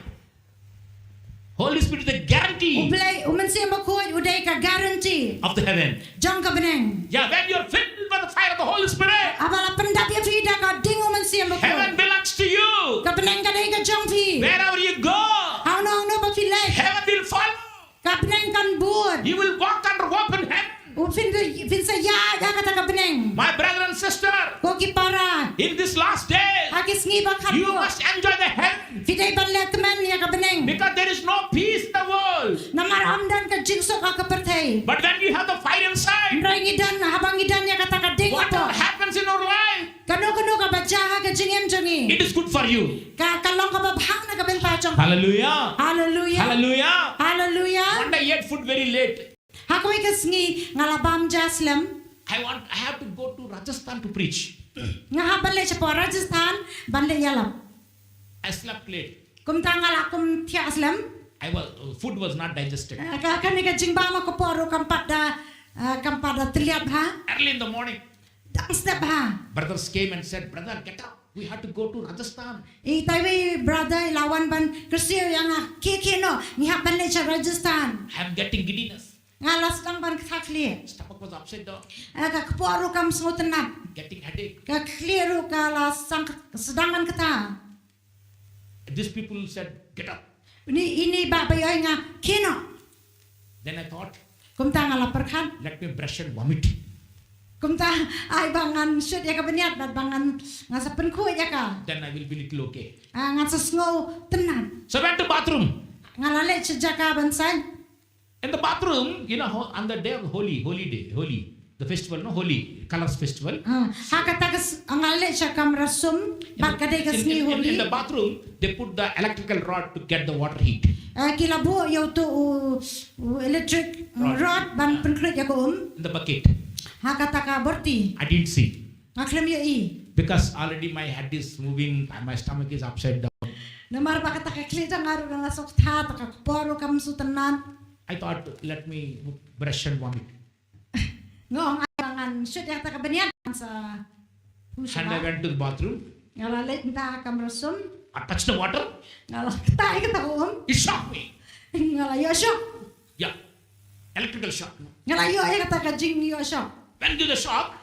C: Holy Spirit is the guarantee
D: ublay umansi makoy uday ka guarantee
C: of the heaven.
D: jong ka beneng
C: Yeah, when you're filled with the fire of the Holy Spirit,
D: abala pendap ya vida ka ding umansi makoy
C: heaven belongs to you.
D: ka beneng ka dei ka jongti
C: Wherever you go,
D: how no ba filay
C: heaven will follow.
D: ka beneng kan bud
C: You will walk under open heaven.
D: fin sa ya kata ka beneng
C: My brother and sister,
D: ko ki para
C: in this last day,
D: hakis ngi ba
C: you
D: khatbo
C: must enjoy the heaven
D: fidei balle kemen ya ka beneng
C: because there is no peace in the world.
D: namar amdan ka jingso ka pertai
C: But when you have the fire inside,
D: rangidan habang idan ya kata ka ding
C: whatever
D: apo
C: happens in our life,
D: kano ka baca ha ka jingem jongi.
C: It is good for you.
D: Kalong ka babang na kabenta jong.
C: Hallelujah.
D: Hallelujah.
C: Hallelujah.
D: Hallelujah.
C: One day I ate food very late.
D: Ako ikas ngalabam jaslam.
C: I have to go to Rajasthan to preach.
D: Nga habale sa po Rajasthan bande yalam.
C: I slept late.
D: Kum tangala kum tia aslam.
C: Food was not digested.
D: Kani ka jingbama ko poro kampada triat ha.
C: Early in the morning,
D: Dang step ha.
C: brothers came and said, "Brother, get up. We have to go to Rajasthan."
D: Itai brother lawan ban kersiu yang kino ngihat ban sa Rajasthan.
C: I am getting giddiness.
D: Ngalas lang ban kakli.
C: Stomach was upside down.
D: Ka poro kam smutenap.
C: Getting headache.
D: Ka kliru ka la sang sedangan kata.
C: These people said, "Get up."
D: Ini ba bayoy nga kino.
C: Then I thought,
D: Kum ta nga laperkan.
C: let me brush and vomit.
D: Kum ta ay bangan shoot ya ka beniat bat bangan nga sa penku ya ka.
C: Then I will be little okay.
D: Nga sa snow tenan.
C: So I went to bathroom.
D: Nga lalet sa jaka bansan.
C: In the bathroom, on the day of Holy, the festival, Holy, Colors Festival.
D: Hakatagas ang lalet sa kamrasum bat kadai ka sni
C: In
D: holi.
C: the bathroom, they put the electrical rod to get the water heat.
D: Kilabo yaw to electric rod ban penkret ya ko
C: In the bucket.
D: Hakataka borti.
C: I didn't see.
D: Ngaklam yo i.
C: Because already my head is moving, my stomach is upside down.
D: Namar ba kataka klita ngaro nga sokta taka poro kam sutanan.
C: I thought, let me brush and vomit.
D: Ngong angan shoot ya taka benian sa
C: And I went to the bathroom.
D: Ngalalet nta kamrasum.
C: I touched the water.
D: Ngalaktai ka taom.
C: It shocked me.
D: Ngalayo shock.
C: Yeah. Electrical shock.
D: Ngalayo ay kataka jing yo shock.
C: When did the shock?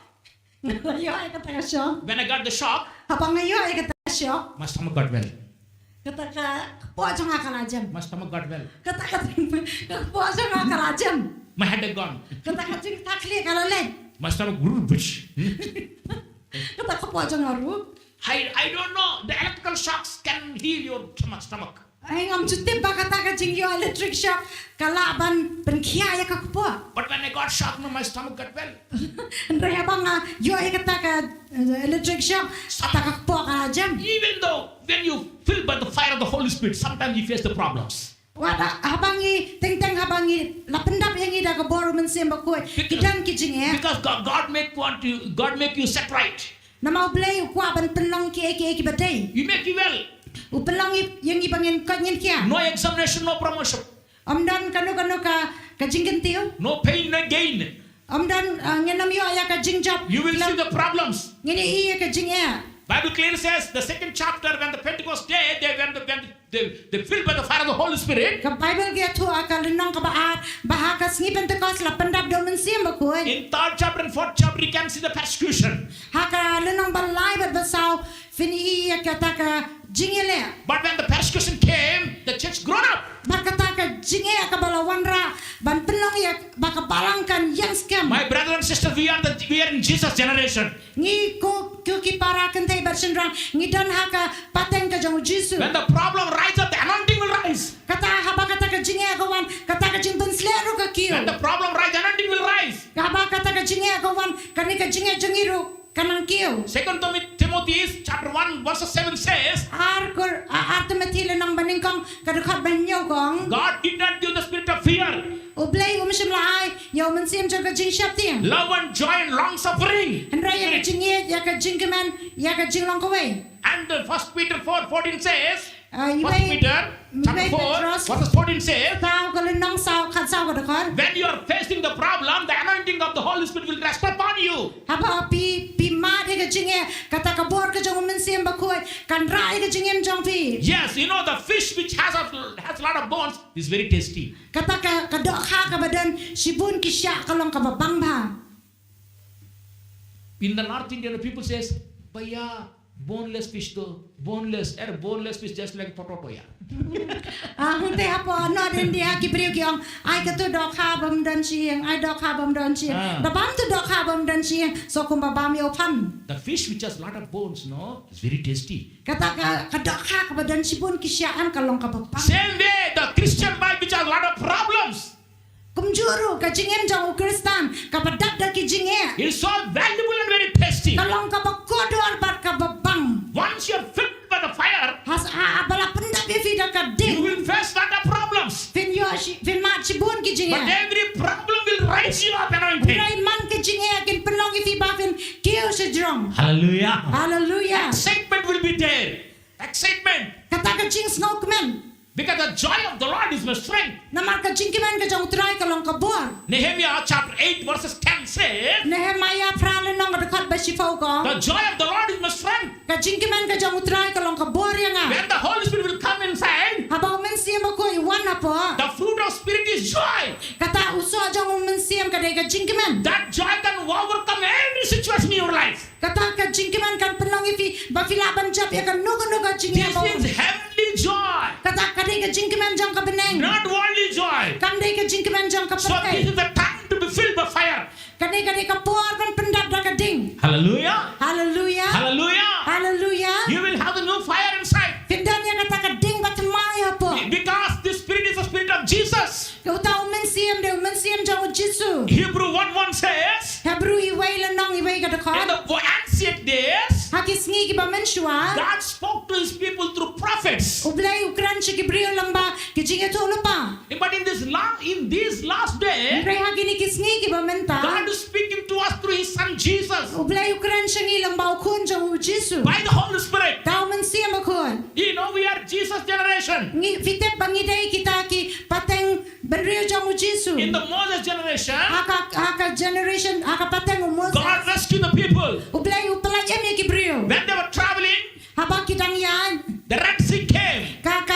D: Ngalayo ay kataka shock.
C: When I got the shock,
D: Habang ngayo ay kataka shock.
C: my stomach got well.
D: Kataka po sa nga kalajam.
C: My stomach got well.
D: Kataka po sa nga kalajam.
C: My head had gone.
D: Kataka jing takli kalalet.
C: My stomach grew.
D: Kataka po sa nga ru.
C: I don't know. The electrical shocks can heal your stomach.
D: Ay ngam jutip ba kataka jing yo electric shock kalaban penkiaya ka po.
C: But when I got shocked, my stomach got well.
D: Andre habang yo ay kataka electric shock ataka po kalajam.
C: Even though when you filled by the fire of the Holy Spirit, sometimes you face the problems.
D: Wada habangi teng habangi lapendap yang ida ka boru mensim bakoy kidan kijing e
C: Because God make you set right.
D: na blay kwa ban penlong ki badai
C: You make you well.
D: upelong yang ibangin kanyen kia
C: No examination, no promotion.
D: amdan kanu ka jinggen tio
C: No pain, no gain.
D: amdan ngenam yo aya ka jingjap
C: You will see the problems.
D: ngene iya ka jing e
C: Bible clearly says the second chapter when the Pentecost day they filled by the fire of the Holy Spirit.
D: ka bible dia tu akal nong ka bahaka snipen te kos lapendap do mensim bakoy
C: In third chapter and fourth chapter you can see the persecution.
D: haka lenong balai bat basau fini iya ka jingele
C: But when the persecution came, the church grown up.
D: Bakata ka jinge ka balawanra ban pelong ya baka balangkan yang scam
C: My brother and sister, we are in Jesus generation.
D: ngi ko ki para kentai bersendrang ngi dan haka pateng ka jang jisu
C: When the problem rise up, the anointing will rise.
D: kata haba kata ka jinge ka wan kata ka jing slero ka kiyo
C: When the problem rise, the anointing will rise.
D: haba kata ka jinge ka wan kani ka jinge jangiru kanang kiyo
C: 2 Timothy chapter 1 verse 7 says,
D: artemetile nang baningkong kadukhat banyo kong
C: God did not give the spirit of fear,
D: ublay umsim laay yaw mensim jaga jing shapting
C: love and joy and long suffering.
D: Andra ya ka jinge ya ka jingkeman ya ka jinglong kaway
C: And 1 Peter 4:14 says, 1
D: Iway
C: Peter chapter 4 verse 14 says,
D: tao ka lenong sao khat sao ka dakar
C: when you are facing the problem, the anointing of the Holy Spirit will rest upon you.
D: haba pi ma de ka jinge kata ka bor ka jong mensim bakoy kan rai ka jingem jong pi
C: Yes, the fish which has a lot of bones is very tasty.
D: kata ka dok ha ka badan sibun ki sya kalong ka babang ba
C: In the North Indian, people says, "Bhaiya, boneless fish though, boneless fish just like potato ya."
D: hunte hapo no den dia ki priu ki ong ai ka tu dok ha bam dan siang ai dok ha bam dan siang babam tu dok ha bam dan siang so kum babam yo pan
C: The fish which has a lot of bones, is very tasty.
D: kata ka dok ha ka badan sibun ki syaan kalong ka babang
C: Same way, the Christian Bible which has a lot of problems,
D: kumjuru ka jingem jong kristan ka badak da ki jinge
C: it is so valuable and very tasty.
D: kalong ka bakodor bat ka babang
C: One Hallelujah.
D: Hallelujah.
C: Excitement will be there. Excitement.
D: Kata ka jing snow kemen.
C: Because the joy of the Lord is my strength.
D: Namar ka jing kemen ka jong try ka long ka bor.
C: Nehemiah chapter 8 verses 10 says,
D: Nehemiah pralan nong dekat basifau ko.
C: the joy of the Lord is my strength.
D: Ka jing kemen ka jong try ka long ka bor yang a.
C: When the Holy Spirit will come inside,
D: Habang mensiam ko iwan apa.
C: the fruit of Spirit is joy.
D: Kata uso jong mensiam ka day ka jing kemen.
C: That joy can overcome every situation in your life.
D: Kata ka jing kemen kan penong ifi bafilaban jap ya kan nuga jing ya
C: This
D: bau.
C: means heavenly joy,
D: Kata ka day ka jing kemen jong ka beneng.
C: not worldly joy.
D: Kam day ka jing kemen jong ka
C: So this
D: peneng.
C: is the time to be filled by fire.
D: Ka day ka por ban pendap da ka ding.
C: Hallelujah.
D: Hallelujah.
C: Hallelujah.
D: Hallelujah.
C: You will have the new fire inside.
D: Pindan ya kata ka ding batamay apa.
C: Because this Spirit is the Spirit of Jesus.
D: Kau tahu mensiam jong Jesu.
C: Hebrew 1:1 says,
D: Hebrew iway lanong iway ka
C: in
D: dekat.
C: the ancient days,
D: Hakis ngi ki ba mensua.
C: God spoke to His people through prophets.
D: Ublay ukran si Gabriel lang ba kijing ito lupa.
C: But in these last days,
D: Ray hagini kis ngi ki ba menta.
C: God is speaking to us through His Son Jesus
D: Ublay ukran siya ngi lang ba ukun jong Jesu.
C: by the Holy Spirit.
D: Tahu mensiam ukun.
C: You know, we are Jesus generation.
D: Ngi fitep bangiday kita ki pateng benrio jong Jesu.
C: In the Moses generation,
D: Haka generation haka pateng umos.
C: God rescued the people.
D: Ublay upelaj emi ki brio.
C: When they were traveling,
D: Habang kidang yan.
C: the Red Sea came,
D: Ka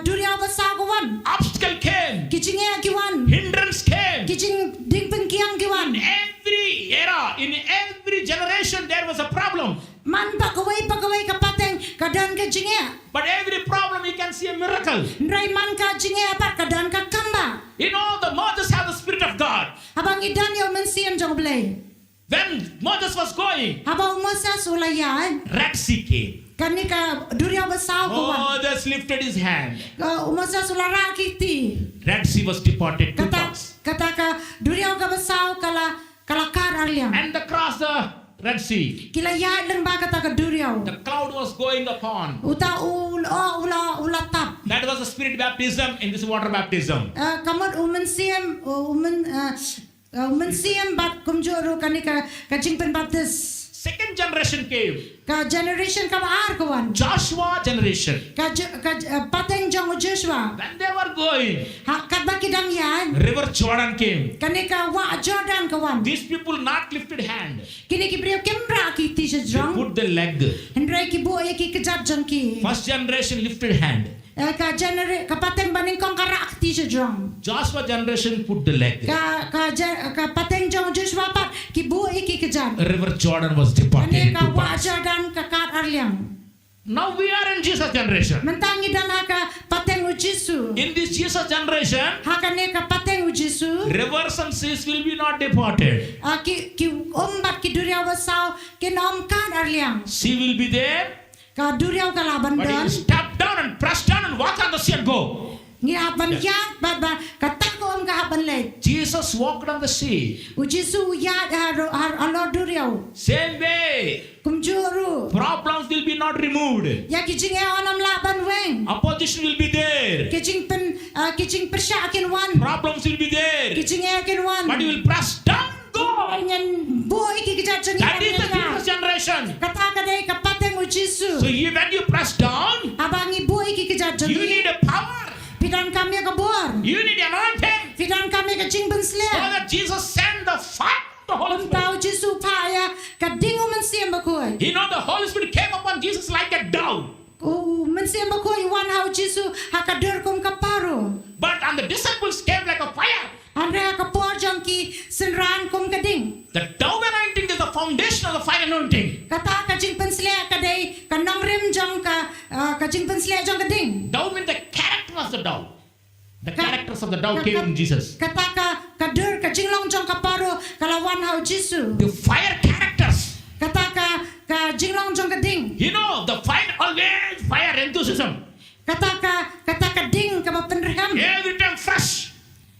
D: duria basa kawan.
C: obstacle came,
D: Kijingnya kiwan.
C: hindrance came.
D: Kijing ding pengkiang kiwan.
C: In every era, in every generation, there was a problem.
D: Man pagawai kapateng kadan kijingnya.
C: But every problem, you can see a miracle.
D: Nray man ka jingnya apa kadan ka kamba.
C: You know, the Moses had the Spirit of God.
D: Habang idan yo mensiam jong blay.
C: When Moses was going,
D: Habang Moses ulayan.
C: Red Sea came.
D: Kani ka duria basa kawan.
C: Moses lifted his hand.
D: Moses ulara kiti.
C: Red Sea was departed two
D: Kata
C: parts.
D: ka duria ka basa kala kar alyam.
C: And across the Red Sea,
D: Kila ya lang ba kata ka duria.
C: the cloud was going upon.
D: Uta ula tap.
C: That was the Spirit baptism, in this water baptism.
D: Kamot umensiam bat kumjoro kani ka jingpen baptis.
C: Second generation came.
D: Ka generation ka maar kawan.
C: Joshua generation.
D: Ka pateng jong Joshua.
C: When they were going,
D: Kat bakidang yan.
C: River Jordan came.
D: Kani ka wa Jordan kawan.
C: These people not lifted hand.
D: Kini ki brio kembra ki ti sa
C: They
D: jong.
C: put the leg.
D: Hendrai ki bo ki kejat jong ki.
C: First generation lifted hand.
D: Ka pateng baning kong karak ti sa jong.
C: Joshua generation put the leg.
D: Ka pateng jong Joshua pat ki bo ki kejat.
C: River Jordan was departed
D: Kani
C: into
D: ka wa
C: parts.
D: Jordan ka kat arliang.
C: Now we are in Jesus generation.
D: Mentangi dan haka pateng Jesu.
C: In this Jesus generation,
D: Haka ne ka pateng Jesu.
C: rivers and seas will be not departed.
D: Ki ombat ki duriau basau ki nom kan arliang.
C: Sea will be there,
D: Ka duriau ka laban
C: but
D: dan.
C: you step down and press down and walk on the sea and go.
D: Ngi haban yak bat ka takom ka haban le.
C: Jesus walked on the sea.
D: Jesu ya har duriau.
C: Same way,
D: Kumjuru.
C: problems will be not removed.
D: Ya ki jinge onam laban weng.
C: Opposition will be there.
D: Ki jing persya akin wan.
C: Problems will be there.
D: Ki jinge akin wan.
C: But you will press down, go.
D: Ngan boy ki kijat jangi.
C: That is the Jesus generation.
D: Kata ka dai ka pateng Jesu.
C: So when you press down,
D: Abangi boy ki kijat
C: you
D: jangi.
C: need a power.
D: Pidan kami ka bor.
C: You need anointing.
D: Pidan kami ka jing
C: So
D: bensle.
C: that Jesus sent the fire of the Holy Spirit.
D: Tao Jesu paya ka dingo mensiam bakoy.
C: You know, the Holy Spirit came upon Jesus like a dove.
D: Mensiam bakoy wan how Jesu hakadur kum kaparo.
C: But and the disciples came like a fire.
D: Andre ka por jang ki senran kum kading.
C: The dove anointing is the foundation of the fire anointing.
D: Kata ka jing pensle ka dai ka nongrim jang ka jing pensle jang kading.
C: Dove means the character of the dove. The characters of the dove came in Jesus.
D: Kata ka dur ka jing long jang kaparo kalawan how Jesu.
C: The fire characters.
D: Kata ka jing long jang kading.
C: You know, the fire always fire enthusiasm.
D: Kata ka ding ka mapenreham.
C: Every time fresh.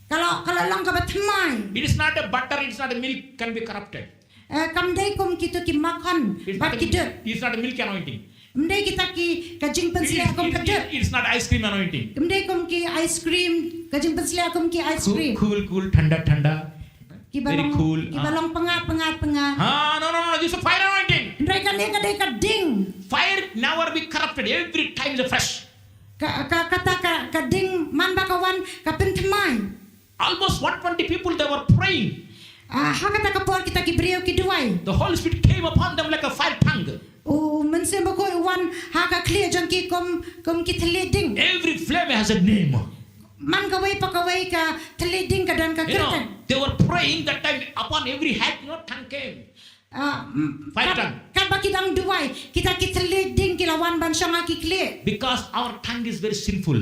D: Kalau lang ka batmai.
C: It is not a butter, it's not a milk, can be corrupted.
D: Kamdai kum kita ki makan bat kidut.
C: It's not a milk anointing.
D: Kamdai kita ki kajing pensle kum kadut.
C: It's not ice cream anointing.
D: Kamdai kum ki ice cream kajing pensle kum ki ice cream.
C: Cool, thanda. Very cool.
D: Kibalong pengat.
C: No. This is a fire anointing.
D: Mereka ka ding.
C: Fire never be corrupted. Every time is fresh.
D: Kata ka ding man bakawan ka pentemai.
C: Almost 120 people, they were praying.
D: Hakata kapor kita kibriyo kiduai.
C: The Holy Spirit came upon them like a fire tongue.
D: Mense bako wan haka clear jangki kom kitleding.
C: Every flame has a name.
D: Man kawai pakawai ka teleding ka dan ka kirtan.
C: They were praying that time upon every head, tongue came. Fire tongue.
D: Kan bakidang duai kita kitleding kilawan bansanga kikle.
C: Because our tongue is very sinful.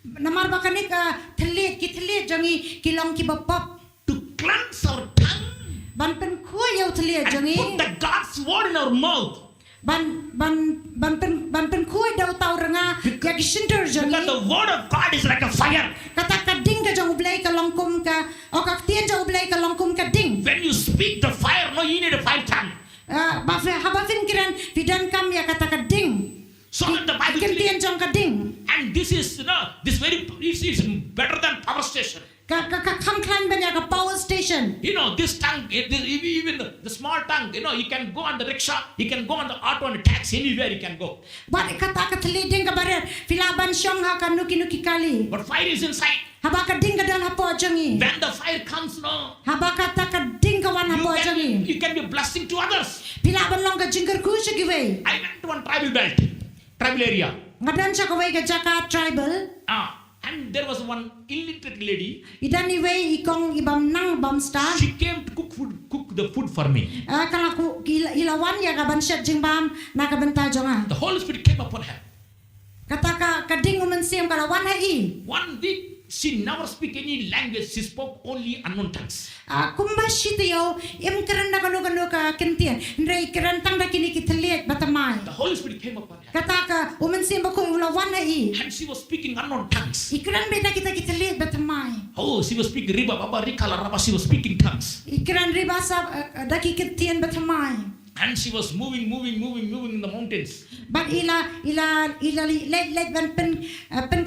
D: Namar bakane ka kitlet jangi kilong kibapap.
C: To cleanse our tongue.
D: Ban pen kuya telet
C: And
D: jangi.
C: put the God's word in our mouth.
D: Ban pen kuy daw tau renga ya kisinter
C: Because
D: jangi.
C: the word of God is like a fire.
D: Kata kading ka jang ublay ka longkum ka o ka tien jang ublay ka longkum ka ding.
C: When you speak the fire, no, you need a fire tongue.
D: Haba kiran vidan kam ya kata kading.
C: So that the Bible
D: Ken
C: says,
D: tien jang kading.
C: and this is this is better than power station.
D: Ka kam klan banya ka power station.
C: This tongue, even the small tongue, you can go on the rickshaw, you can go on the auto and the taxi, anywhere you can go.
D: Bat kata ka teleding ka barer filaban syong ha ka nuki kali.
C: But fire is inside.
D: Haba kading ka dan hapo jangi.
C: When the fire comes,
D: Haba kata kading ka wan hapo jangi.
C: you can be a blessing to others.
D: Filaban long ka jingker ku sigiwe.
C: I went to one tribal area.
D: Ngadan siya kaway ka Jaka tribal.
C: And there was one illiterate lady.
D: Idan iwe ikong ibam nang bam star.
C: She came to cook the food for me.
D: Kala ku ilawan ya kaban siya jingbam nakabenta jonga.
C: The Holy Spirit came upon her.
D: Kata ka kading umensiam kalawan hai.
C: 1 week, she never speak any language. She spoke only unknown tongues.
D: Kumbashi tiyo im keran na kanu ka kentian. Ndray keran tang da kini kiteliat batamai.
C: The Holy Spirit came upon her.
D: Kata ka umensiam bako ilawan hai.
C: And she was speaking unknown tongues.
D: Ikran beda kita kiteliat batamai.
C: Oh, she was speaking riba baba rikala raba. She was speaking tongues.
D: Ikran ribasa daki kentian batamai.
C: And she was moving in the mountains.
D: But ila let ban pen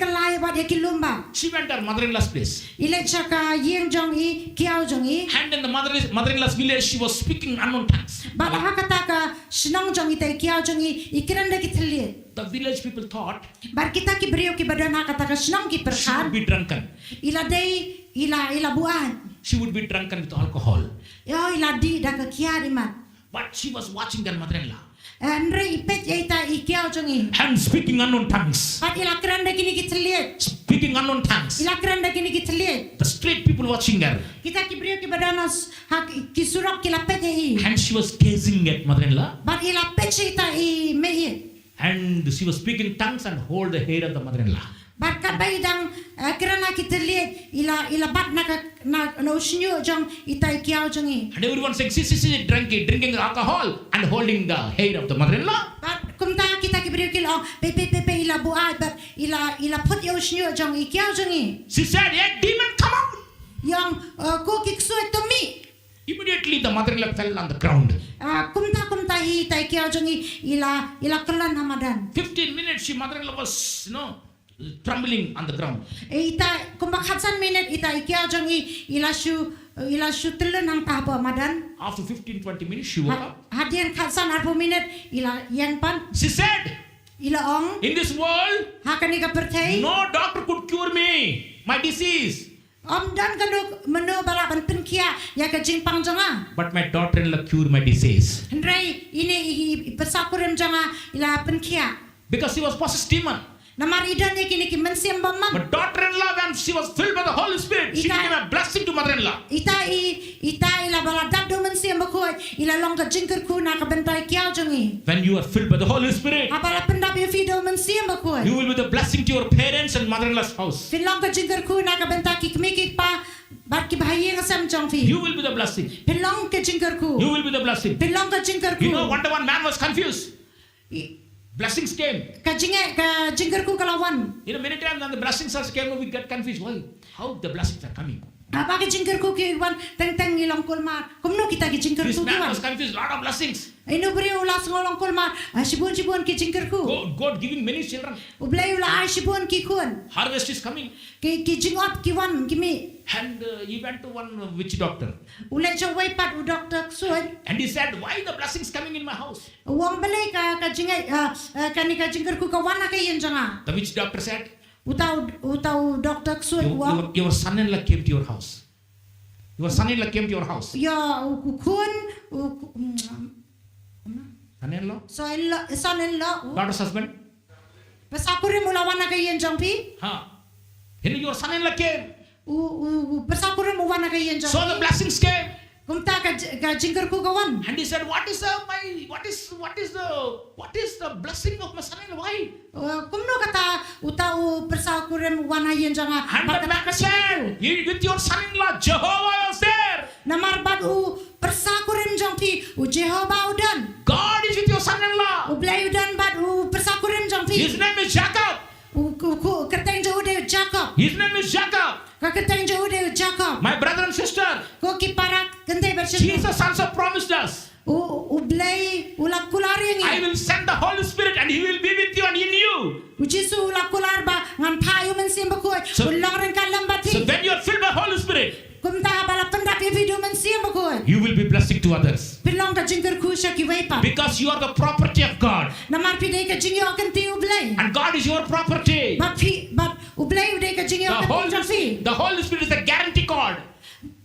D: kalai wat ya kilumba.
C: She went to her mother-in-law's place.
D: Ila chaka yeng jong I kiao jong I.
C: And in the mother-in-law's village, she was speaking unknown tongues.
D: But hakata ka sinong jong I kiao jong I ikiran da kitliat.
C: The village people thought
D: Bar kita ki brio ki badan hakata ka sinong ki
C: she would
D: perhan.
C: be drunken.
D: Ila day ila buan.
C: She would be drunken with alcohol.
D: Yo ila di da ka kiari mat.
C: But she was watching their mother-in-law
D: Andre ipet ita ikiao jong I.
C: and speaking unknown tongues.
D: But ila kiran da kini kitliat.
C: Speaking unknown tongues.
D: Ila kiran da kini kitliat.
C: The street people watching her.
D: Kita ki brio ki badanos hak kisurok kilapet I.
C: And she was gazing at mother-in-law.
D: But ila pet ita I mehit.
C: And she was speaking tongues and hold the hair of the mother-in-law.
D: But kadai dang kerana kita lihat ila bat na usnyo jong itai kiao jongi.
C: And everyone saying, see, drinking alcohol and holding the hair of the mother-in-law.
D: But kumta kita kibrio kilo pe ila buat but ila put yo usnyo jong I kiao jongi.
C: She said, yeah, demon, come out.
D: Yang ko kiksuet to me.
C: Immediately the mother-in-law fell on the ground.
D: Kumta itai kiao jongi ila kelan hamadan.
C: 15 minutes, she mother-in-law was, trembling on the ground.
D: Ita kumbakhatsan minute ita ikiao jongi ila shu telun hang tahapa madan.
C: After 15-20 minutes, she woke up.
D: Hadian khatsan 40 minute ila yang pan.
C: She said,
D: Ila ong
C: in this world,
D: hakani ka perthai.
C: no doctor could cure me, my disease.
D: Om dan kanu menu balaban penkia ya ka jingpang jonga.
C: But my daughter-in-law cured my disease.
D: Hendrai ini pesakurim jonga ila penkia.
C: Because she was possessed demon.
D: Namar idan ni kini ki mensiam bamam.
C: But daughter-in-law, when she was filled by the Holy Spirit, she became a blessing to mother-in-law.
D: Ita ila baladad do mensiam bakoi ila long ka jingker ku na ka bentai kiao jongi.
C: When you are filled by the Holy Spirit,
D: Apala pendap ya fido mensiam bakoi.
C: you will be the blessing to your parents and mother-in-law's house.
D: Filong ka jingker ku na ka bentai ki kmiki pa bat ki bahayeng asam jong fi.
C: You will be the blessing.
D: Filong ka jingker ku.
C: You will be the blessing.
D: Filong ka jingker ku.
C: One day one man was confused. Blessings came.
D: Ka jingker ku kalawan.
C: Many times when the blessings came, we get confused. Why? How the blessings are coming?
D: Apa ke jingkar ku ki wan teng ilong kulmar. Kumno kita ki jingkar
C: This
D: ku
C: man
D: wan.
C: was confused. Lot of blessings.
D: Ino beri ulas ngolong kulmar. Shibun ki jingkar ku.
C: God giving many children.
D: Ublay ula shibun ki kun.
C: Harvest is coming.
D: Ki jingot ki wan ki mi.
C: And he went to one witch doctor.
D: Ulay jawai pat u doktor suan.
C: And he said, why the blessings coming in my house?
D: Uang balay ka jingay kani ka jingkar ku ka wana ka yin janga.
C: The witch doctor said,
D: Utau doktor suan uang.
C: your son-in-law came to your house. Your son-in-law came to your house.
D: Ya ukun
C: Son-in-law?
D: son-in-law.
C: Daughter's husband?
D: Pasakuri mula wana ka yin jang pi.
C: Your son-in-law came.
D: Pasakuri mo wana ka yin jang.
C: So the blessings came.
D: Kumta ka jingkar ku kawan.
C: And he said, what is the blessing of my son-in-law? Why?
D: Kumno kata utau persakuri mo wana yin jang.
C: And the man said, with your son-in-law, Jehovah was there.
D: Namar bad persakuri jang pi Jehovah udan.
C: God is with your son-in-law.
D: Ublay udan bad persakuri jang pi.
C: His name is Jacob.
D: Keteng jauh de Jacob.
C: His name is Jacob.
D: Keteng jauh de Jacob.
C: My brother and sister,
D: Ko kiparak kentay bersih.
C: Jesus also promised us,
D: Ublay ulak kulari
C: I will send the Holy Spirit and He will be with you and in you.
D: Ujisu ulak kular ba ngan payu mensim bakoi. Ulang ren kalam bati.
C: So when you are filled by Holy Spirit,
D: Kumta bala pendak video mensim bakoi.
C: you will be blessing to others.
D: Pilong ka jingkar kusha ki waipa.
C: Because you are the property of God.
D: Namar pidai ka jingyo kenti ublay.
C: And God is your property.
D: But ublay uday ka jingyo kenti
C: The Holy Spirit is the guarantee card.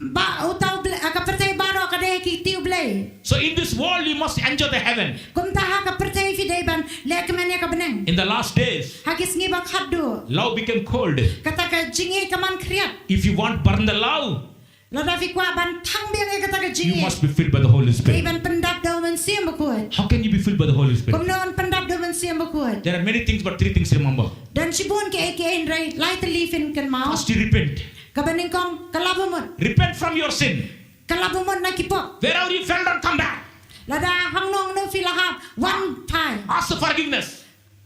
D: Ba utaw ka pertay baro ka de ki ti ublay.
C: So in this world you must enjoy the heaven.
D: Kumta ha ka pertay fidai ban lek manya ka beneng.
C: In the last days,
D: Hagis ngibak haddo.
C: love became cold.
D: Kata ka jingi ka man kriat.
C: If you want burn the love,
D: Lada fi kwa ban tang biang kata ka
C: you
D: jingi.
C: must be filled by the Holy Spirit.
D: Iban pendap daw mensim bakoi.
C: How can you be filled by the Holy Spirit?
D: Kumnoon pendap daw mensim bakoi.
C: There are many things, but three things remember.
D: Dan sibun ke rai lai telifin kan mau.
C: First, you repent.
D: Kabaning kong kalabumot.
C: Repent from your sin.
D: Kalabumot na kipok.
C: Wherever you fell down, come back.
D: Lada hangnong no filahap one time.
C: Ask for forgiveness.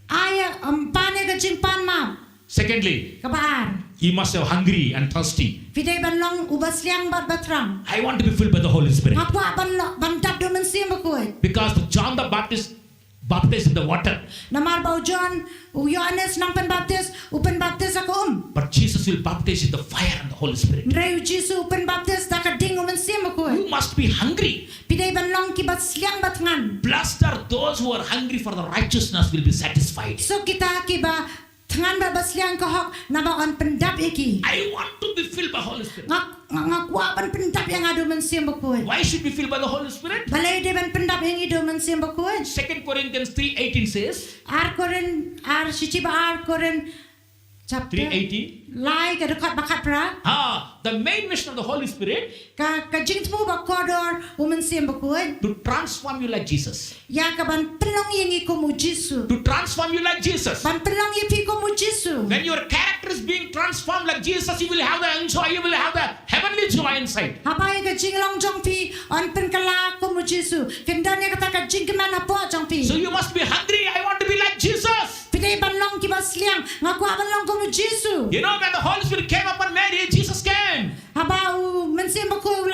D: Aya pane ka jingpan ma.
C: Secondly,
D: Kabaar.
C: you must have hungry and thirsty.
D: Fidei ban long ubas liang bat batrang.
C: I want to be filled by the Holy Spirit.
D: Akwa ban dap daw mensim bakoi.
C: Because John the Baptist baptized in the water.
D: Namar bau John Yohanes nang penbaptis upen baptis aku
C: But Jesus will baptize in the fire and the Holy Spirit.
D: Ndrei Jesu upen baptis takading mensim aku.
C: You must be hungry.
D: Pidei ban long ki bat sliang bat ngan.
C: Blessed are those who are hungry for the righteousness will be satisfied.
D: So kita ki ba tangan ba basliang kahok na ba on pendap iki.
C: I want to be filled by Holy Spirit.
D: Ngakwa ban pendap yang adu mensim aku.
C: Why should we be filled by the Holy Spirit?
D: Balai de ban pendap yang idu mensim aku.
C: 2 Corinthians 3:18 says,
D: Ar sici ba ar koren chapter
C: 3:18.
D: Lai ka dekat bakat pra.
C: The main mission of the Holy Spirit
D: Ka jingtmu ba kodor mensim aku.
C: to transform you like Jesus.
D: Ya ka ban pelong yang iku mu Jesu.
C: To transform you like Jesus.
D: Ban pelong yang iku mu Jesu.
C: When your character is being transformed like Jesus, you will have the heavenly joy inside.
D: Hapai ka jinglong jong pi on penkala ko mu Jesu. Kendan ya kata ka jingkeman apo jong pi.
C: So you must be hungry. I want to be like Jesus.
D: Pidei ban long ki basliang ngakwa ban long ko mu Jesu.
C: You know, when the Holy Spirit came upon Mary, Jesus came.
D: Haba mensim ko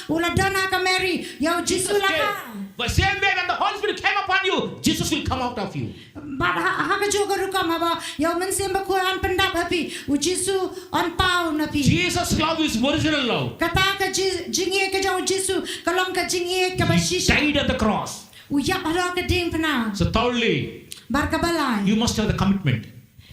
D: ula dana ka Mary. Ya Jesu la ka.
C: But same way, when the Holy Spirit came upon you, Jesus will come out of you.
D: But ha ka juga rukam haba ya mensim ko an pendap api. U Jesu on pau na pi.
C: Jesus' love is original love.
D: Kata ka jingi ka jong Jesu kalong ka jingi ka
C: He
D: basisha.
C: died at the cross.
D: U yap hara ka ding pena.
C: So thirdly,
D: Barkabalai.
C: you must have the commitment.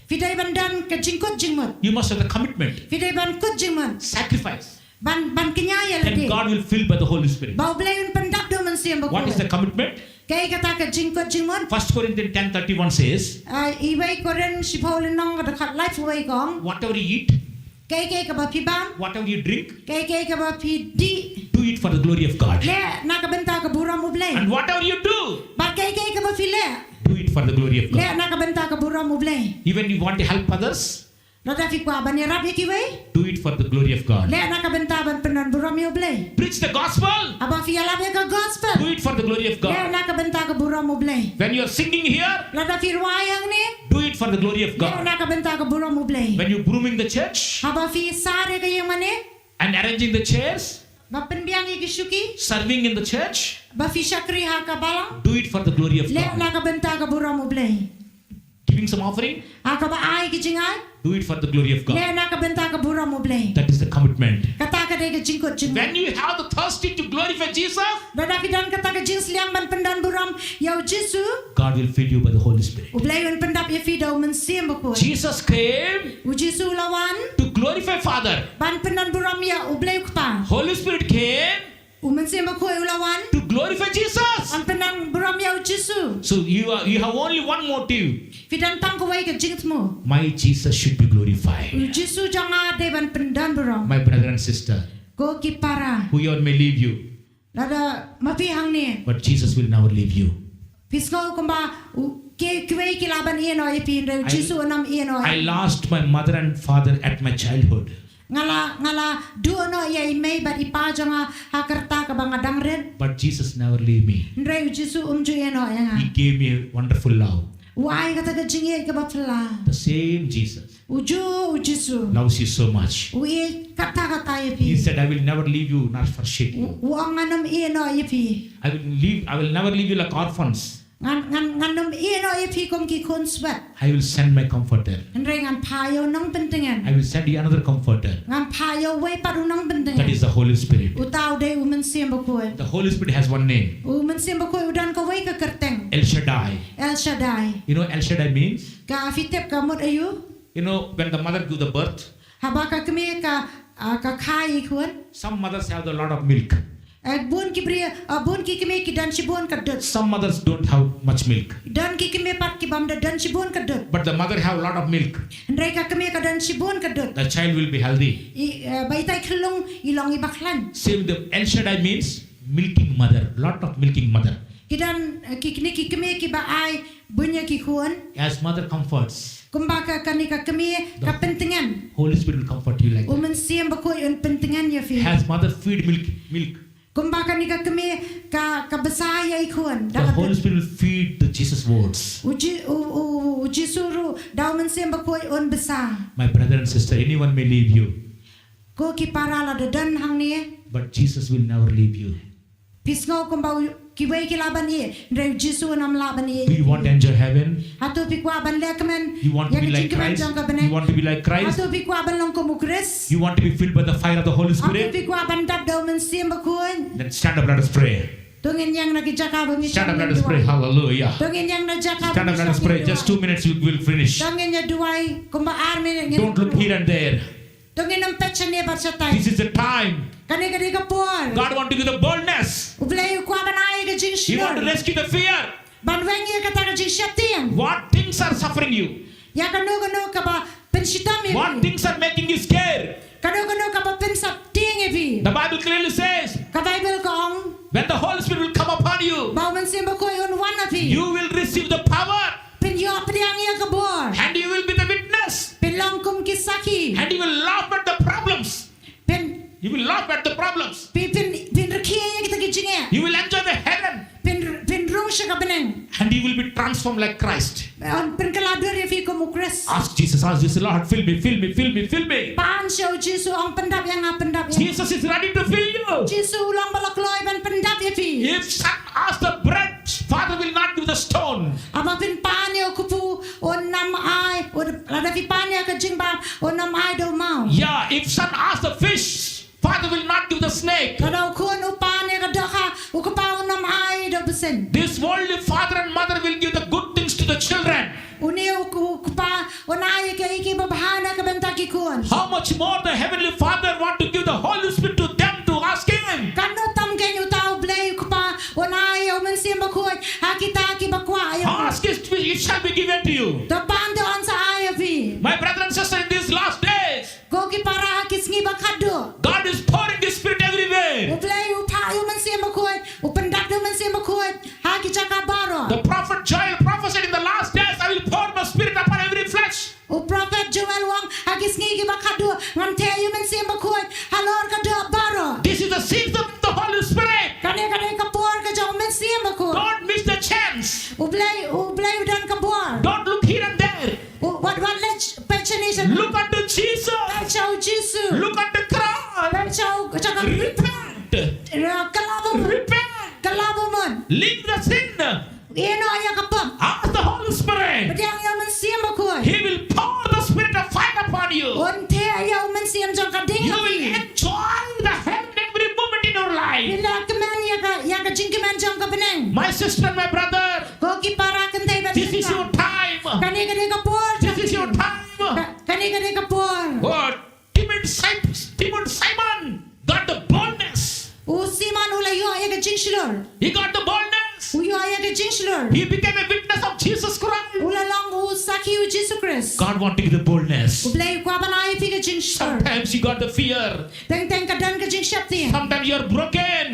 D: Fidei ban dan ka jingkot jingmot.
C: You must have the commitment.
D: Fidei ban kut jingmot.
C: Sacrifice.
D: Ban kenyaya
C: Then
D: lagi.
C: God will fill by the Holy Spirit.
D: Bau belain pendap do mensiam bakoi.
C: What is the commitment?
D: Kay kata ka jingkot jingmot.
C: 1 Corinthians 10:31 says,
D: Iway koren si Paul nong dekat life way gong.
C: whatever you eat,
D: Kay ka ba piban.
C: whatever you drink,
D: Kay ka ba pidi.
C: do it for the glory of God.
D: Le nakabenta ka buram mo blay.
C: And whatever you do,
D: Ba kay ka ba file.
C: do it for the glory of
D: Le
C: God.
D: nakabenta ka buram mo blay.
C: Even you want to help others,
D: Nada fi kwa banirap ikiway.
C: do it for the glory of God.
D: Le nakabenta ban penan buram yo blay.
C: Preach the gospel,
D: Aba fi ala ka
C: do
D: gospel.
C: it for the glory of
D: Le
C: God.
D: nakabenta ka buram mo blay.
C: When you are singing here,
D: Nada fi ruayang ni.
C: do it for the glory of
D: Le
C: God.
D: nakabenta ka buram mo blay.
C: When you're brooming the church,
D: Haba fi sare ka yung mani.
C: and arranging the chairs,
D: ba penbiang ikisuki
C: serving in the church,
D: ba fishakri ha ka balang
C: do it for the glory of
D: le
C: God.
D: la ka benta ka buram ublay
C: Giving some offering,
D: aka ba ai ki jingai
C: do it for the glory of God.
D: le na ka benta ka buram ublay
C: That is the commitment.
D: kata ka de ka jingkot jing
C: When you have the thirsty to glorify Jesus,
D: dada pidan kata ka jings liang ban pendan buram yau jisu
C: God will feed you by the Holy Spirit.
D: ublay un pendap ye fidau men sim bako
C: Jesus came
D: u jisu lawan
C: to glorify Father.
D: ban pendan buram ya ublay kpa
C: Holy Spirit came
D: u men sim bako ulawan
C: to glorify Jesus.
D: ban pendan buram ya u jisu
C: So you have only one motive.
D: fidan tang ko wai ka jingtmu
C: My Jesus should be glorified.
D: u jisu janga de ban pendan buram
C: My brother and sister,
D: ko ki para
C: who may leave you,
D: Lada mapi hang ni
C: but Jesus will never leave you.
D: pisco komba ke kwei ki laban eno e pin re jisu nam eno
C: I lost my mother and father at my childhood.
D: ngala duo no ye mei bat ipa janga hakarta ka banga dangren
C: But Jesus never leave me.
D: re jisu ju eno
C: He
D: yanga
C: gave me a wonderful love.
D: wai kata ka jinge ka bapla
C: The same Jesus
D: uju jisu
C: loves you so much.
D: ui kata ye
C: He
D: pi
C: said, I will never leave you nor forsake you.
D: wanganam eno ye pi
C: I will never leave you like orphans.
D: nganam eno ye pi kom ki kon swat
C: I will send my comforter.
D: re ngan payo nang pentingan
C: I will send you another comforter.
D: ngan payo wei paru nang
C: That
D: pentingan
C: is the Holy Spirit.
D: utau de umen sim bakoi
C: The Holy Spirit has one name,
D: umen sim bakoi udan ka wei ka kerteng
C: El Shaddai.
D: El Shaddai
C: You know El Shaddai means?
D: ka fitep ka mot ayu
C: You know, when the mother gives the birth,
D: habaka kemi ka ka khai ikun
C: some mothers have a lot of milk.
D: bun ki bria bun ki kemi ki dan shibon ka dot
C: Some mothers don't have much milk.
D: dan ki kemi pat ki bam da dan shibon ka dot
C: But the mother have a lot of milk.
D: ndai ka kemi ka dan shibon ka dot
C: The child will be healthy.
D: bai tai khulung ilong ibaklan
C: Same the El Shaddai means milking mother. Lot of milking mother.
D: ki dan ki kemi ki ba ai bunya ki kun
C: As mother comforts,
D: kumbaka kani ka kemi ka pentingan
C: Holy Spirit will comfort you like that.
D: umen sim bakoi un pentingan ya fi
C: As mother feed milk,
D: kumbaka ni ka kemi ka besaya ikun
C: the Holy Spirit will feed the Jesus words.
D: uji suru daumen sim bakoi un besar
C: My brother and sister, anyone may leave you,
D: ko ki para la de dan hang ni
C: but Jesus will never leave you.
D: pisngau kumbau ki wei ki laban ye re jisu nam laban ye
C: Do you want to enjoy heaven?
D: hatu pi kwa ban lekamen
C: You want to be like Christ? You want to be like Christ?
D: hatu pi kwa ban long ko mukris
C: You want to be filled by the fire of the Holy
D: hatu
C: Spirit?
D: pi kwa ban dab daumen sim bakoi
C: Then stand up, let us pray.
D: tungin yang nak jaka bumi
C: Stand up, let us pray. Hallelujah.
D: tungin yang nak jaka
C: Stand up, let us pray. Just 2 minutes, we'll finish.
D: tungin ya duai kumba army
C: Don't look here and there.
D: tungin nam pechane barsatai
C: This is the time.
D: kani kani kapor
C: God wants to give the boldness.
D: ublay kwa banai ka jing
C: He wants to rescue the fear.
D: ban wengi ka ta jing shatian
C: What things are suffering you?
D: ya kanu ka ba penshitam ye
C: What things are making you scared?
D: kanu ka ba pensap ting ye
C: The Bible clearly says,
D: ka bible ka ong
C: when the Holy Spirit will come upon you,
D: ba man sim ba ko yon one of
C: you will receive the power
D: pen yo priang ya ka bor
C: and you will be the witness
D: pen long kum kisaki
C: and you will laugh at the problems.
D: pen
C: You will laugh at the problems.
D: pen rekia ya kita kijinga
C: You will enjoy the heaven
D: pen rong sha ka beneng
C: and you will be transformed like Christ.
D: on pen kaladur ye fi ko mukres
C: Ask Jesus, Lord, fill me, fill me, fill me, fill me.
D: pan show jisu ong pendap yang pendap yang
C: Jesus is ready to fill you.
D: jisu ulang balak loy ban pendap ye fi
C: If son asks the bread, Father will not give the stone.
D: ama pin pan yo kupu on nam ai on lada fi pan ya ka jingba on nam ai do mau
C: Yeah, if son asks the fish, Father will not give the snake.
D: kada kun upan ya ka dakha ukapa on nam ai do besen
C: This worldly father and mother will give the good things to the children.
D: uni ukapa on ai ka iki babhana ka benta ki kun
C: How much more the heavenly Father want to give the Holy Spirit to them to ask Him.
D: kanu tam ken utau blay ukapa on ai o men sim ba khoi hakita ki bakwa ya
C: Ask it shall be given to you.
D: to pan do on sa ai fi
C: My brother and sister, in these last days,
D: go ki para hakis ngi bakado
C: God is pouring His Spirit everywhere.
D: uplay upa yo men sim ba khoi upendak do men sim ba khoi hakita ka baro
C: The prophet Joel prophesied in the last days, I will pour my Spirit upon every flesh.
D: o prophet Joel wang hakis ngi ki bakado ngan te yo men sim ba khoi halor ka do baro
C: This is the season of the Holy Spirit.
D: kane ka por ka jo men sim ba khoi
C: Don't miss the chance.
D: uplay dan ka bor
C: Don't look here and there.
D: what let pensionation
C: Look unto Jesus.
D: chau jisu
C: Look at the cross. Repent. Repent. Leave the sin. Ask the Holy Spirit. He will pour the Spirit of fire upon you. You will enjoy the heaven every moment in your life. My sister and my brother, this is your time. This is your time. What? Timid Simon got the boldness. He got the boldness. He became a witness of Jesus Christ. God wanted to give the boldness. Sometimes you got the fear. Sometimes you are broken.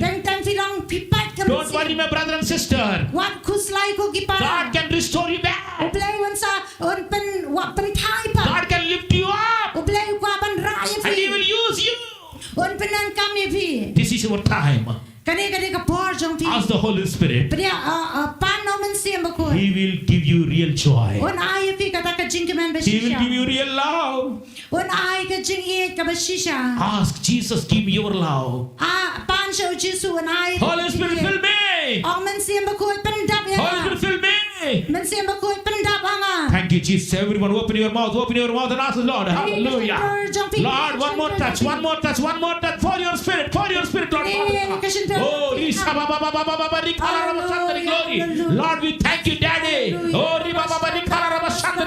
C: Don't worry, my brother and sister. God can restore you back. God can lift you up. And He will use you. This is your time. Ask the Holy Spirit. He will give you real joy. He will give you real love. Ask Jesus, give me your love. Holy Spirit, fill me. Holy Spirit, fill me. Thank you, Jesus. Everyone, open your mouth and ask the Lord. Hallelujah. Lord, one more touch for your spirit, Lord. Oh, glory. Lord, we thank you, Daddy. Oh,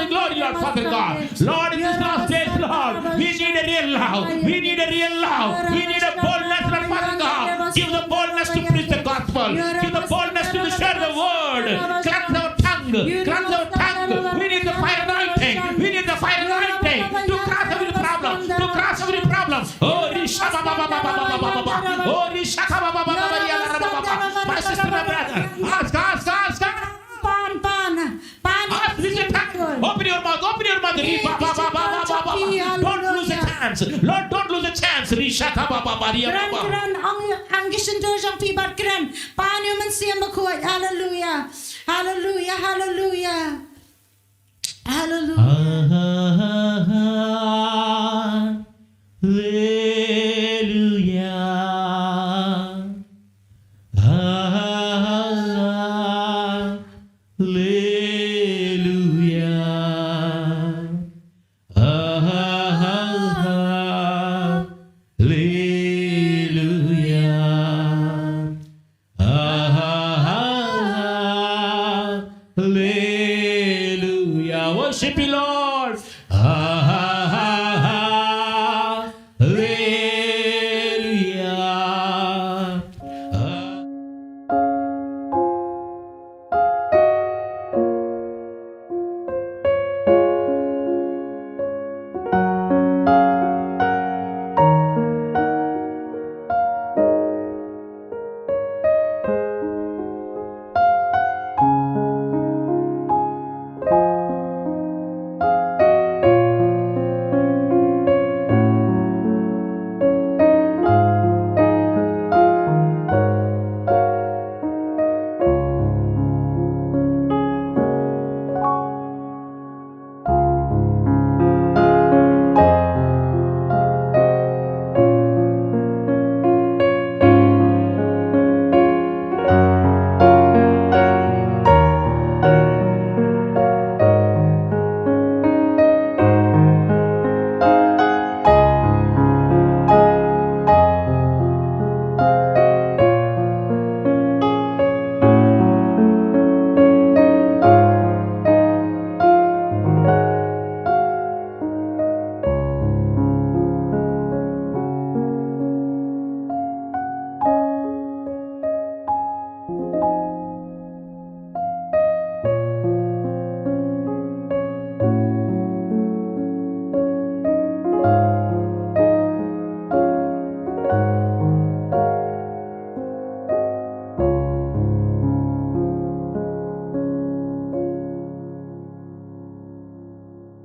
C: glory, Lord, Father God. Lord, in this last days, Lord, we need a real love. We need a real love. We need a boldness, Lord, Father God. Give the boldness to preach the gospel. Give the boldness to share the word. Cleanse our tongue. Cleanse our tongue. We need the fire anointing. We need the fire anointing to cross every problem. To cross every problem. Oh, my sister, my brother, ask. Open your mouth. Don't lose a chance. Lord, don't lose a chance.
D: Hallelujah. Hallelujah. Hallelujah. Hallelujah.
C: Hallelujah. Worship you, Lord.